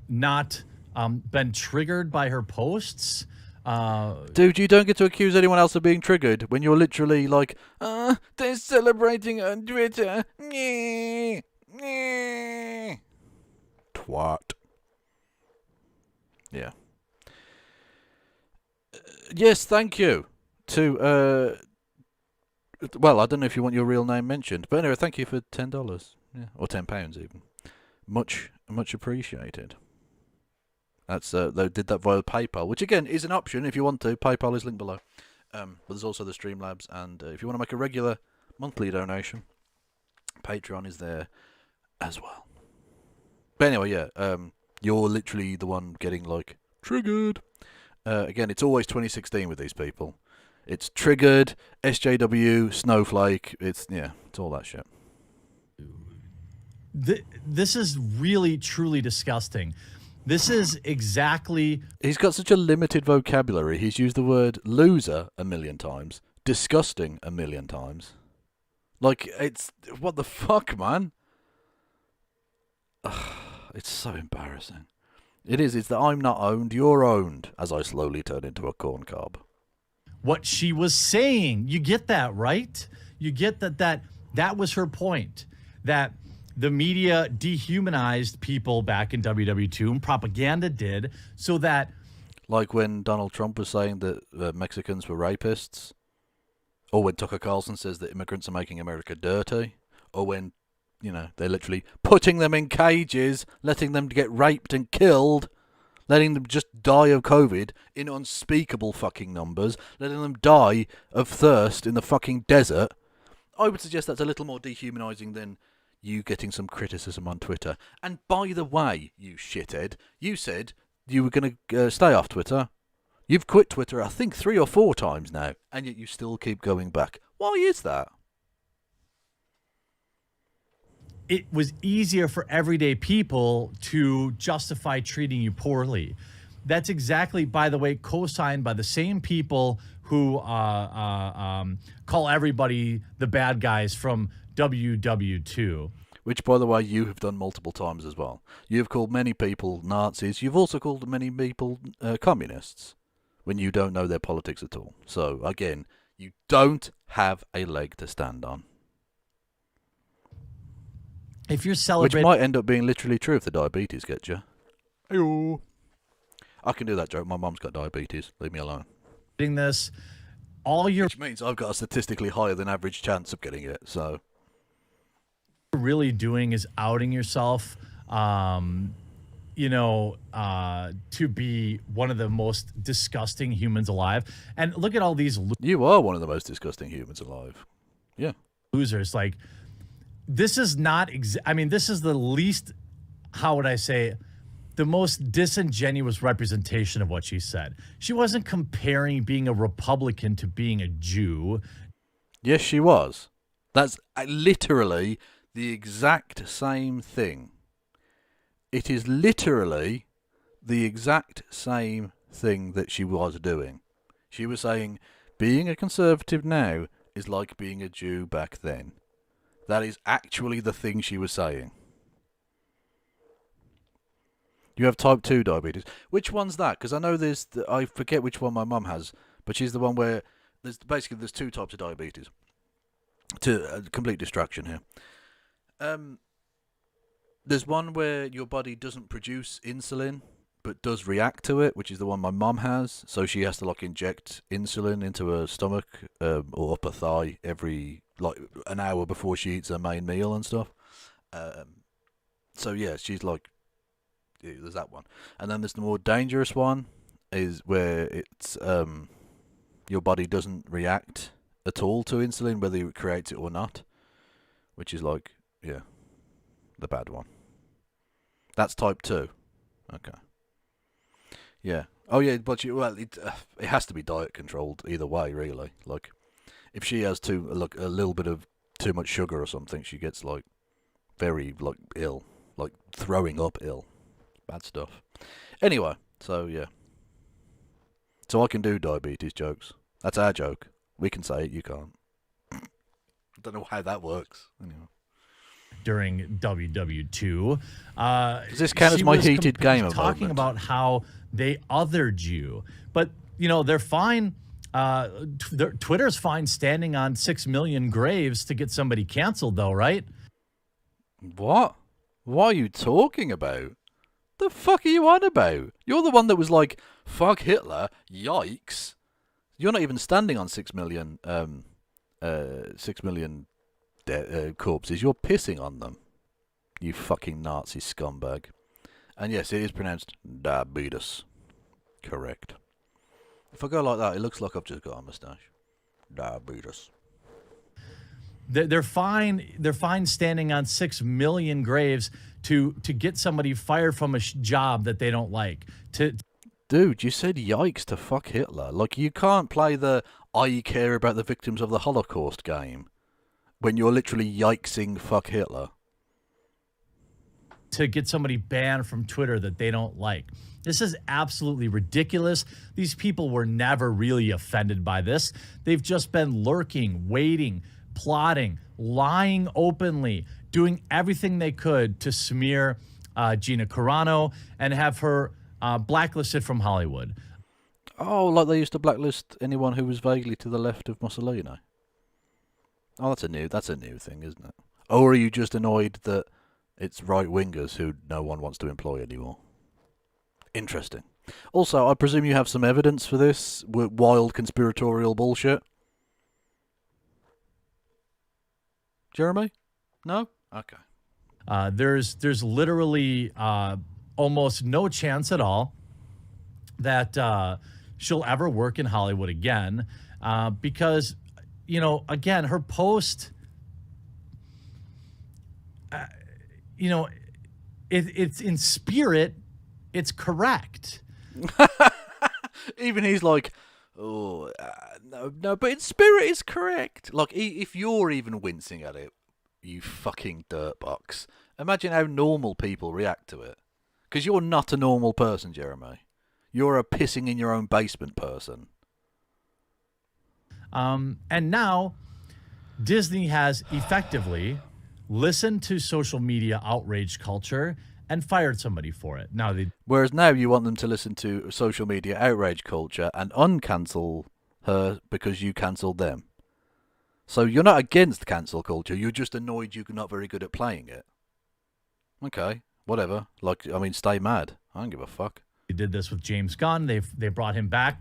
Speaker 2: not been triggered by her posts.
Speaker 6: Dude, you don't get to accuse anyone else of being triggered when you're literally like, they're celebrating on Twitter. Twat. Yeah. Yes, thank you to, well, I don't know if you want your real name mentioned, but anyway, thank you for $10. Yeah, or £10 even. Much appreciated. They did that via PayPal, which again is an option if you want to. PayPal is linked below. But there's also the Streamlabs, and if you want to make a regular monthly donation, Patreon is there as well. But anyway, yeah, you're literally the one getting like triggered. Again, it's always 2016 with these people. It's triggered, SJW, snowflake. It's all that shit.
Speaker 2: This is really, truly disgusting. This is exactly...
Speaker 6: He's got such a limited vocabulary. He's used the word loser a million times, disgusting a million times. Like, it's... What the fuck, man? Ugh, it's so embarrassing. It is. It's that I'm not owned, you're owned, as I slowly turn into a corn cob.
Speaker 2: What she was saying. You get that, right? You get that was her point. That the media dehumanized people back in WW2, and propaganda did, so that...
Speaker 6: Like when Donald Trump was saying that Mexicans were rapists, or when Tucker Carlson says that immigrants are making America dirty, or when, they're literally putting them in cages, letting them get raped and killed, letting them just die of COVID in unspeakable fucking numbers, letting them die of thirst in the fucking desert. I would suggest that's a little more dehumanizing than you getting some criticism on Twitter. And by the way, you shithead, you said you were going to stay off Twitter. You've quit Twitter, I think, 3 or 4 times now, and yet you still keep going back. Why is that?
Speaker 2: It was easier for everyday people to justify treating you poorly. That's exactly, by the way, co-signed by the same people who call everybody the bad guys from WW2.
Speaker 6: Which, by the way, you have done multiple times as well. You have called many people Nazis. You've also called many people communists when you don't know their politics at all. So, again, you don't have a leg to stand on.
Speaker 2: If you're celebrating...
Speaker 6: Which might end up being literally true if the diabetes gets you. Hey-oh. I can do that joke. My mum's got diabetes. Leave me alone.
Speaker 2: This, which
Speaker 6: means I've got a statistically higher than average chance of getting it, so...
Speaker 2: What you're really doing is outing yourself, to be one of the most disgusting humans alive. And look at all these...
Speaker 6: You are one of the most disgusting humans alive. Yeah.
Speaker 2: Losers. Like, this is not... this is the least... How would I say... The most disingenuous representation of what she said. She wasn't comparing being a Republican to being a Jew.
Speaker 6: Yes, she was. That's literally the exact same thing. It is literally the exact same thing that she was doing. She was saying, being a conservative now is like being a Jew back then. That is actually the thing she was saying. You have type 2 diabetes. Which one's that? Because I know I forget which one my mum has, but she's the one where there's 2 types of diabetes. To complete distraction here. There's one where your body doesn't produce insulin, but does react to it, which is the one my mum has. So she has to inject insulin into her stomach or upper thigh every an hour before she eats her main meal and stuff. So yeah, she's there's that one. And then there's the more dangerous one, is where it's your body doesn't react at all to insulin, whether it creates it or not, which is the bad one. That's type 2. Okay. Yeah. Oh yeah, but it has to be diet controlled either way, really. If she has a little bit of too much sugar or something, she gets very ill, throwing up ill. Bad stuff. Anyway, so yeah. So I can do diabetes jokes. That's our joke. We can say it, you can't. I don't know how that works. Anyway.
Speaker 2: During WW2.
Speaker 6: Does this count as my heated game of
Speaker 2: talking
Speaker 6: moment?
Speaker 2: About how they othered you. But, they're fine. Twitter's fine standing on 6 million graves to get somebody canceled, though, right?
Speaker 6: What? What are you talking about? The fuck are you on about? You're the one that was like, fuck Hitler, yikes. You're not even standing on 6 million corpses. You're pissing on them. You fucking Nazi scumbag. And yes, it is pronounced diabetes. Correct. If I go like that, it looks like I've just got a moustache. Diabetes.
Speaker 2: They're fine. They're fine standing on 6 million graves to get somebody fired from a job that they don't like.
Speaker 6: Dude, you said yikes to fuck Hitler. Like, you can't play the I care about the victims of the Holocaust game when you're literally yikesing fuck Hitler.
Speaker 2: To get somebody banned from Twitter that they don't like. This is absolutely ridiculous. These people were never really offended by this. They've just been lurking, waiting, plotting, lying openly, doing everything they could to smear Gina Carano and have her blacklisted from Hollywood.
Speaker 6: Oh, like they used to blacklist anyone who was vaguely to the left of Mussolini. Oh, that's a new thing, isn't it? Or are you just annoyed that it's right-wingers who no one wants to employ anymore? Interesting. Also, I presume you have some evidence for this wild conspiratorial bullshit? Jeremy? No? Okay.
Speaker 2: There's literally almost no chance at all that she'll ever work in Hollywood again because, again, her post, it's in spirit, it's correct.
Speaker 6: Even he's like, oh, no, but in spirit it's correct. Like, if you're even wincing at it, you fucking dirtbox. Imagine how normal people react to it. Because you're not a normal person, Jeremy. You're a pissing in your own basement person.
Speaker 2: And now, Disney has effectively listened to social media outrage culture and fired somebody for it.
Speaker 6: Whereas now you want them to listen to social media outrage culture and uncancel her because you cancelled them. So you're not against cancel culture, you're just annoyed you're not very good at playing it. Okay, whatever. Stay mad. I don't give a fuck.
Speaker 2: They did this with James Gunn. They brought him back.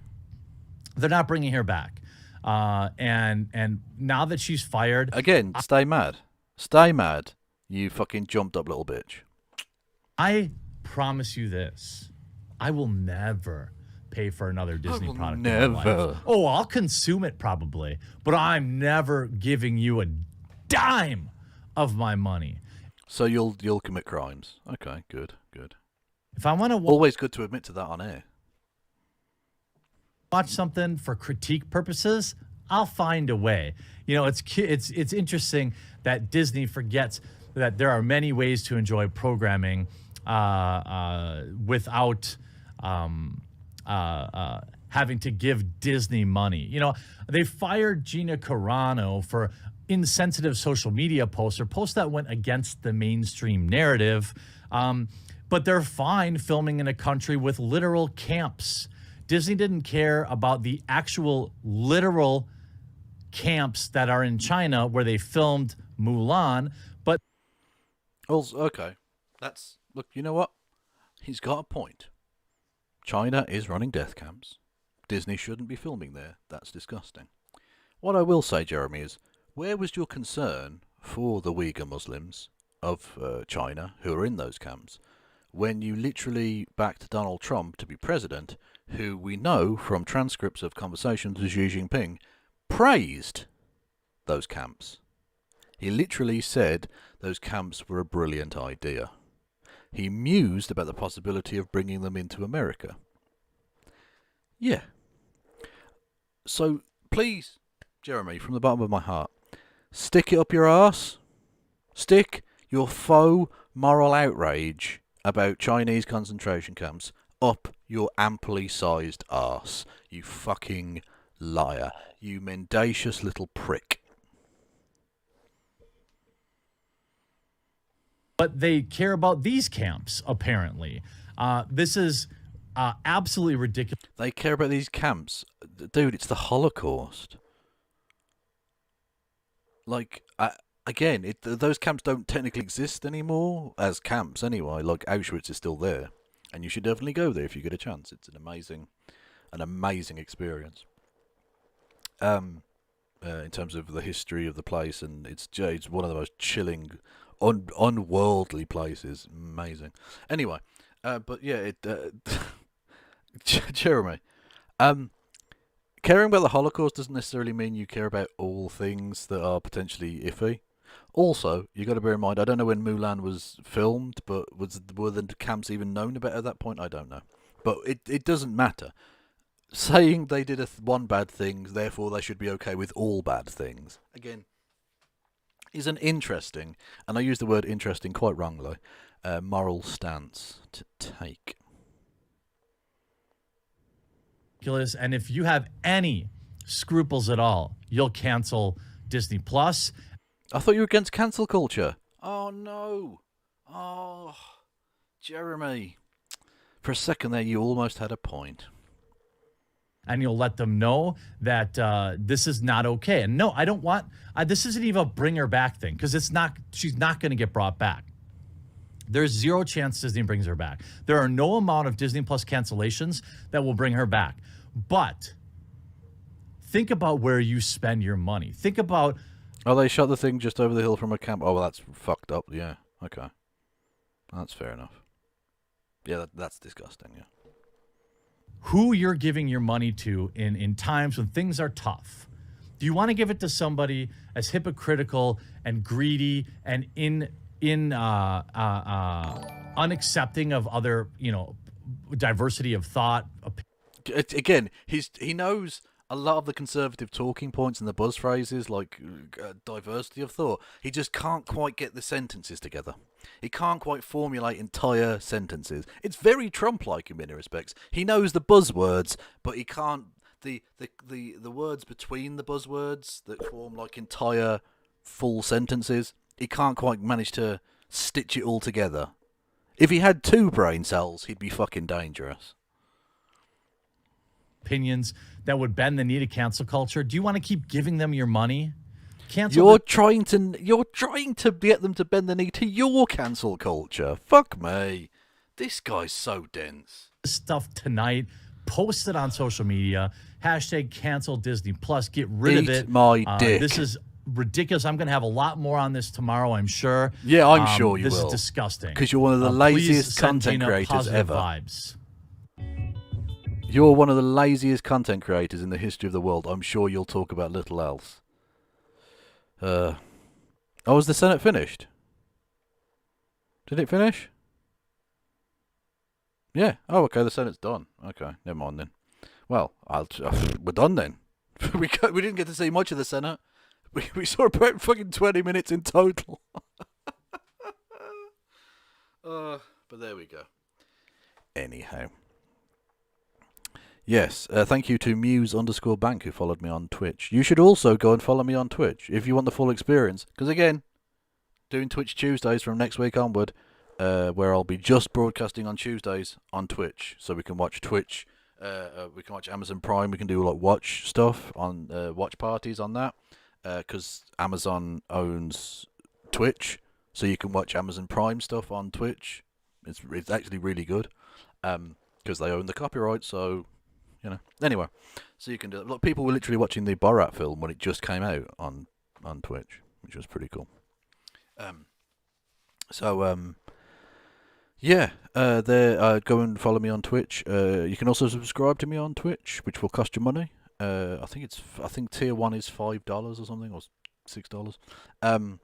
Speaker 2: They're not bringing her back. And now that she's fired...
Speaker 6: Again, stay mad. Stay mad, you fucking jumped up little bitch.
Speaker 2: I promise you this. I will never pay for another Disney product. In my life. Oh, I'll consume it probably, but I'm never giving you a dime of my money.
Speaker 6: So you'll commit crimes. Okay, good.
Speaker 2: If I want to
Speaker 6: always good to admit to that on air.
Speaker 2: Watch something for critique purposes, I'll find a way. It's interesting that Disney forgets that there are many ways to enjoy programming without having to give Disney money. They fired Gina Carano for insensitive social media posts or posts that went against the mainstream narrative. But they're fine filming in a country with literal camps. Disney didn't care about the actual literal camps that are in China where they filmed Mulan, but...
Speaker 6: Also, okay. Look, you know what? He's got a point. China is running death camps. Disney shouldn't be filming there. That's disgusting. What I will say, Jeremy, is where was your concern for the Uyghur Muslims of China who are in those camps when you literally backed Donald Trump to be president, who we know from transcripts of conversations with Xi Jinping praised those camps? He literally said those camps were a brilliant idea. He mused about the possibility of bringing them into America. Yeah. So, please, Jeremy, from the bottom of my heart, stick it up your arse. Stick your faux moral outrage about Chinese concentration camps up your amply sized arse. You fucking liar. You mendacious little prick.
Speaker 2: But they care about these camps, apparently. This is absolutely ridiculous.
Speaker 6: They care about these camps. Dude, it's the Holocaust. Those camps don't technically exist anymore as camps anyway. Like, Auschwitz is still there. And you should definitely go there if you get a chance. It's an amazing experience. In terms of the history of the place, and it's one of the most chilling, unworldly places. Amazing. Anyway, But yeah, Jeremy, caring about the Holocaust doesn't necessarily mean you care about all things that are potentially iffy. Also, you got to bear in mind, I don't know when Mulan was filmed, but were the camps even known about at that point? I don't know. But it doesn't matter. Saying they did one bad thing, therefore they should be okay with all bad things, again, is an interesting, and I use the word interesting quite wrongly, moral stance to take.
Speaker 2: And if you have any scruples at all, you'll cancel Disney Plus.
Speaker 6: I thought you were against cancel culture. Oh no. Oh, Jeremy. For a second there, you almost had a point.
Speaker 2: And you'll let them know that this is not okay. And no, I don't want, this isn't even a bring her back thing, because she's not going to get brought back. There's zero chance Disney brings her back. There are no amount of Disney Plus cancellations that will bring her back. But think about where you spend your money. Think about...
Speaker 6: Oh, they shot the thing just over the hill from a camp. Oh, well, that's fucked up. Yeah, okay. That's fair enough. Yeah, that's disgusting, yeah.
Speaker 2: Who you're giving your money to in times when things are tough. Do you want to give it to somebody as hypocritical and greedy and unaccepting of other, diversity of thought?
Speaker 6: Again, he knows a lot of the conservative talking points and the buzz phrases, like diversity of thought. He just can't quite get the sentences together. He can't quite formulate entire sentences. It's very Trump-like in many respects. He knows the buzzwords, but he can't the words between the buzzwords that form like entire full sentences. He can't quite manage to stitch it all together. If he had 2 brain cells, he'd be fucking dangerous.
Speaker 2: Opinions that would bend the knee to cancel culture. Do you want to keep giving them your money?
Speaker 6: You're trying to get them to bend the knee to your cancel culture. Fuck me. This guy's so dense.
Speaker 2: Stuff tonight. Post it on social media. Hashtag cancel Disney Plus. Get rid of it.
Speaker 6: Eat my dick.
Speaker 2: This is ridiculous. I'm going to have a lot more on this tomorrow, I'm sure.
Speaker 6: Yeah, I'm sure you will.
Speaker 2: This is disgusting.
Speaker 6: Because you're one of the laziest content creators ever.
Speaker 2: Vibes.
Speaker 6: You're one of the laziest content creators in the history of the world. I'm sure you'll talk about little else. Was the Senate finished? Did it finish? Yeah. Oh, okay. The Senate's done. Okay. Never mind then. Well, we're done then. We didn't get to see much of the Senate. We saw about fucking 20 minutes in total. But there we go. Anyhow. Yes, thank you to Muse_Bank who followed me on Twitch. You should also go and follow me on Twitch if you want the full experience. Because again, doing Twitch Tuesdays from next week onward, where I'll be just broadcasting on Tuesdays on Twitch. So we can watch Twitch, we can watch Amazon Prime, we can do like watch stuff on watch parties on that. Because Amazon owns Twitch, so you can watch Amazon Prime stuff on Twitch. It's actually really good, because they own the copyright, so... Anyway, so you can do it. Look, people were literally watching the Borat film when it just came out on Twitch, which was pretty cool. Go and follow me on Twitch. You can also subscribe to me on Twitch, which will cost you money. I think tier 1 is $5 or something, or $6.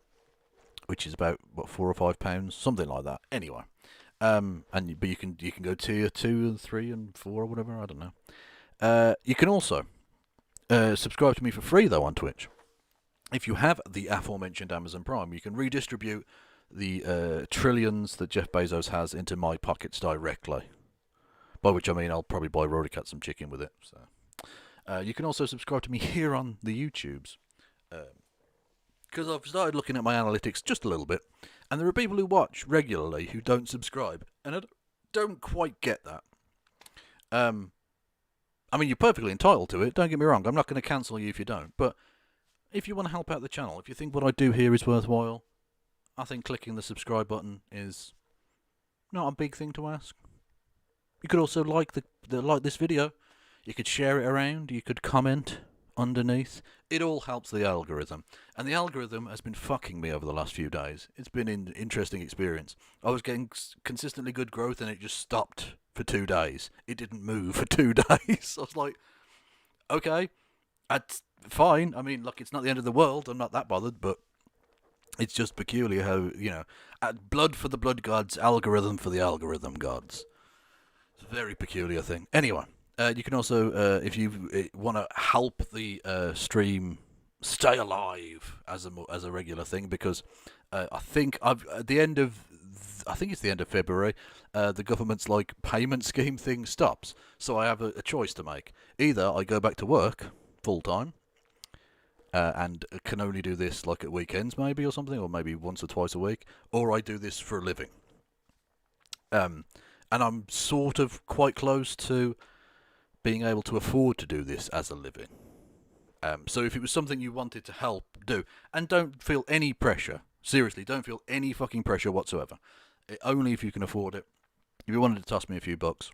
Speaker 6: Which is about £4 or £5, something like that. Anyway. But you can go tier 2 and 3 and 4 or whatever, I don't know. You can also subscribe to me for free though on Twitch. If you have the aforementioned Amazon Prime, you can redistribute the trillions that Jeff Bezos has into my pockets directly. By which I mean I'll probably buy Rory Cat some chicken with it. So you can also subscribe to me here on the YouTubes. Because I've started looking at my analytics just a little bit. And there are people who watch regularly who don't subscribe. And I don't quite get that. I mean, you're perfectly entitled to it. Don't get me wrong. I'm not going to cancel you if you don't. But if you want to help out the channel, if you think what I do here is worthwhile, I think clicking the subscribe button is not a big thing to ask. You could also like this video. You could share it around. You could comment underneath. It all helps the algorithm. And the algorithm has been fucking me over the last few days. It's been an interesting experience. I was getting consistently good growth and it just stopped for 2 days. It didn't move for 2 days. I was like, okay, that's fine. I mean, look, it's not the end of the world. I'm not that bothered, but it's just peculiar how, you know, blood for the blood gods, algorithm for the algorithm gods. It's a very peculiar thing. Anyway. You can also, if you want to help the stream stay alive as a regular thing, because I think at the end of it's the end of February, the government's like payment scheme thing stops. So I have a choice to make. Either I go back to work full time, and can only do this like at weekends maybe or something, or maybe once or twice a week, or I do this for a living. And I'm sort of quite close to being able to afford to do this as a living. So if it was something you wanted to help do, and don't feel any pressure, seriously, don't feel any fucking pressure whatsoever, only if you can afford it. If you wanted to toss me a few bucks,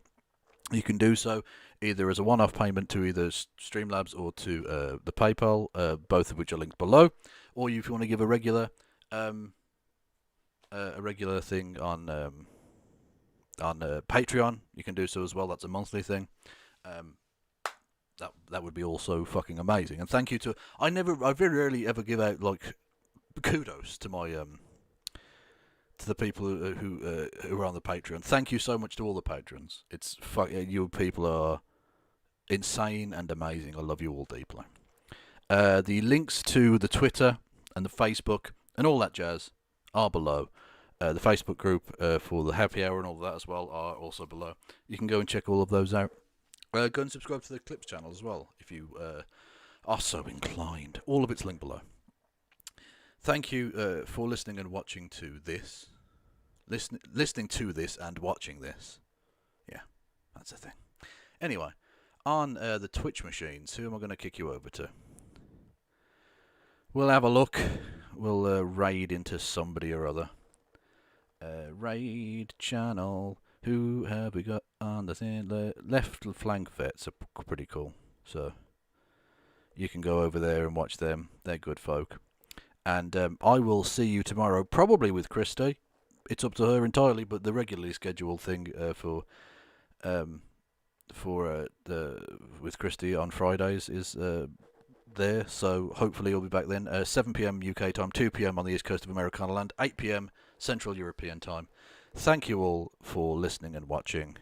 Speaker 6: you can do so either as a one-off payment to either Streamlabs or to the PayPal, both of which are linked below, or if you want to give a regular thing on Patreon, you can do so as well. That's a monthly thing. That would be also fucking amazing. And thank you to I very rarely ever give out like kudos to my to the people who are on the Patreon. Thank you so much to all the patrons. It's you people are insane and amazing. I love you all deeply. The links to the Twitter and the Facebook and all that jazz are below. The Facebook group for the happy hour and all that as well are also below. You can go and check all of those out. Go and subscribe to the Clips channel as well if you are so inclined. All of it's linked below. Thank you for listening and watching to this. Listening to this and watching this. Yeah, that's a thing. Anyway, on the Twitch machines, who am I going to kick you over to? We'll have a look. We'll raid into somebody or other. Raid channel. Who have we got on the thing? Left flank vets are pretty cool. So you can go over there and watch them. They're good folk. And I will see you tomorrow, probably with Christy. It's up to her entirely, but the regularly scheduled thing with Christy on Fridays is there. So hopefully you'll be back then. 7 p.m. UK time, 2 p.m. on the east coast of Americana land, 8 p.m. Central European time. Thank you all for listening and watching.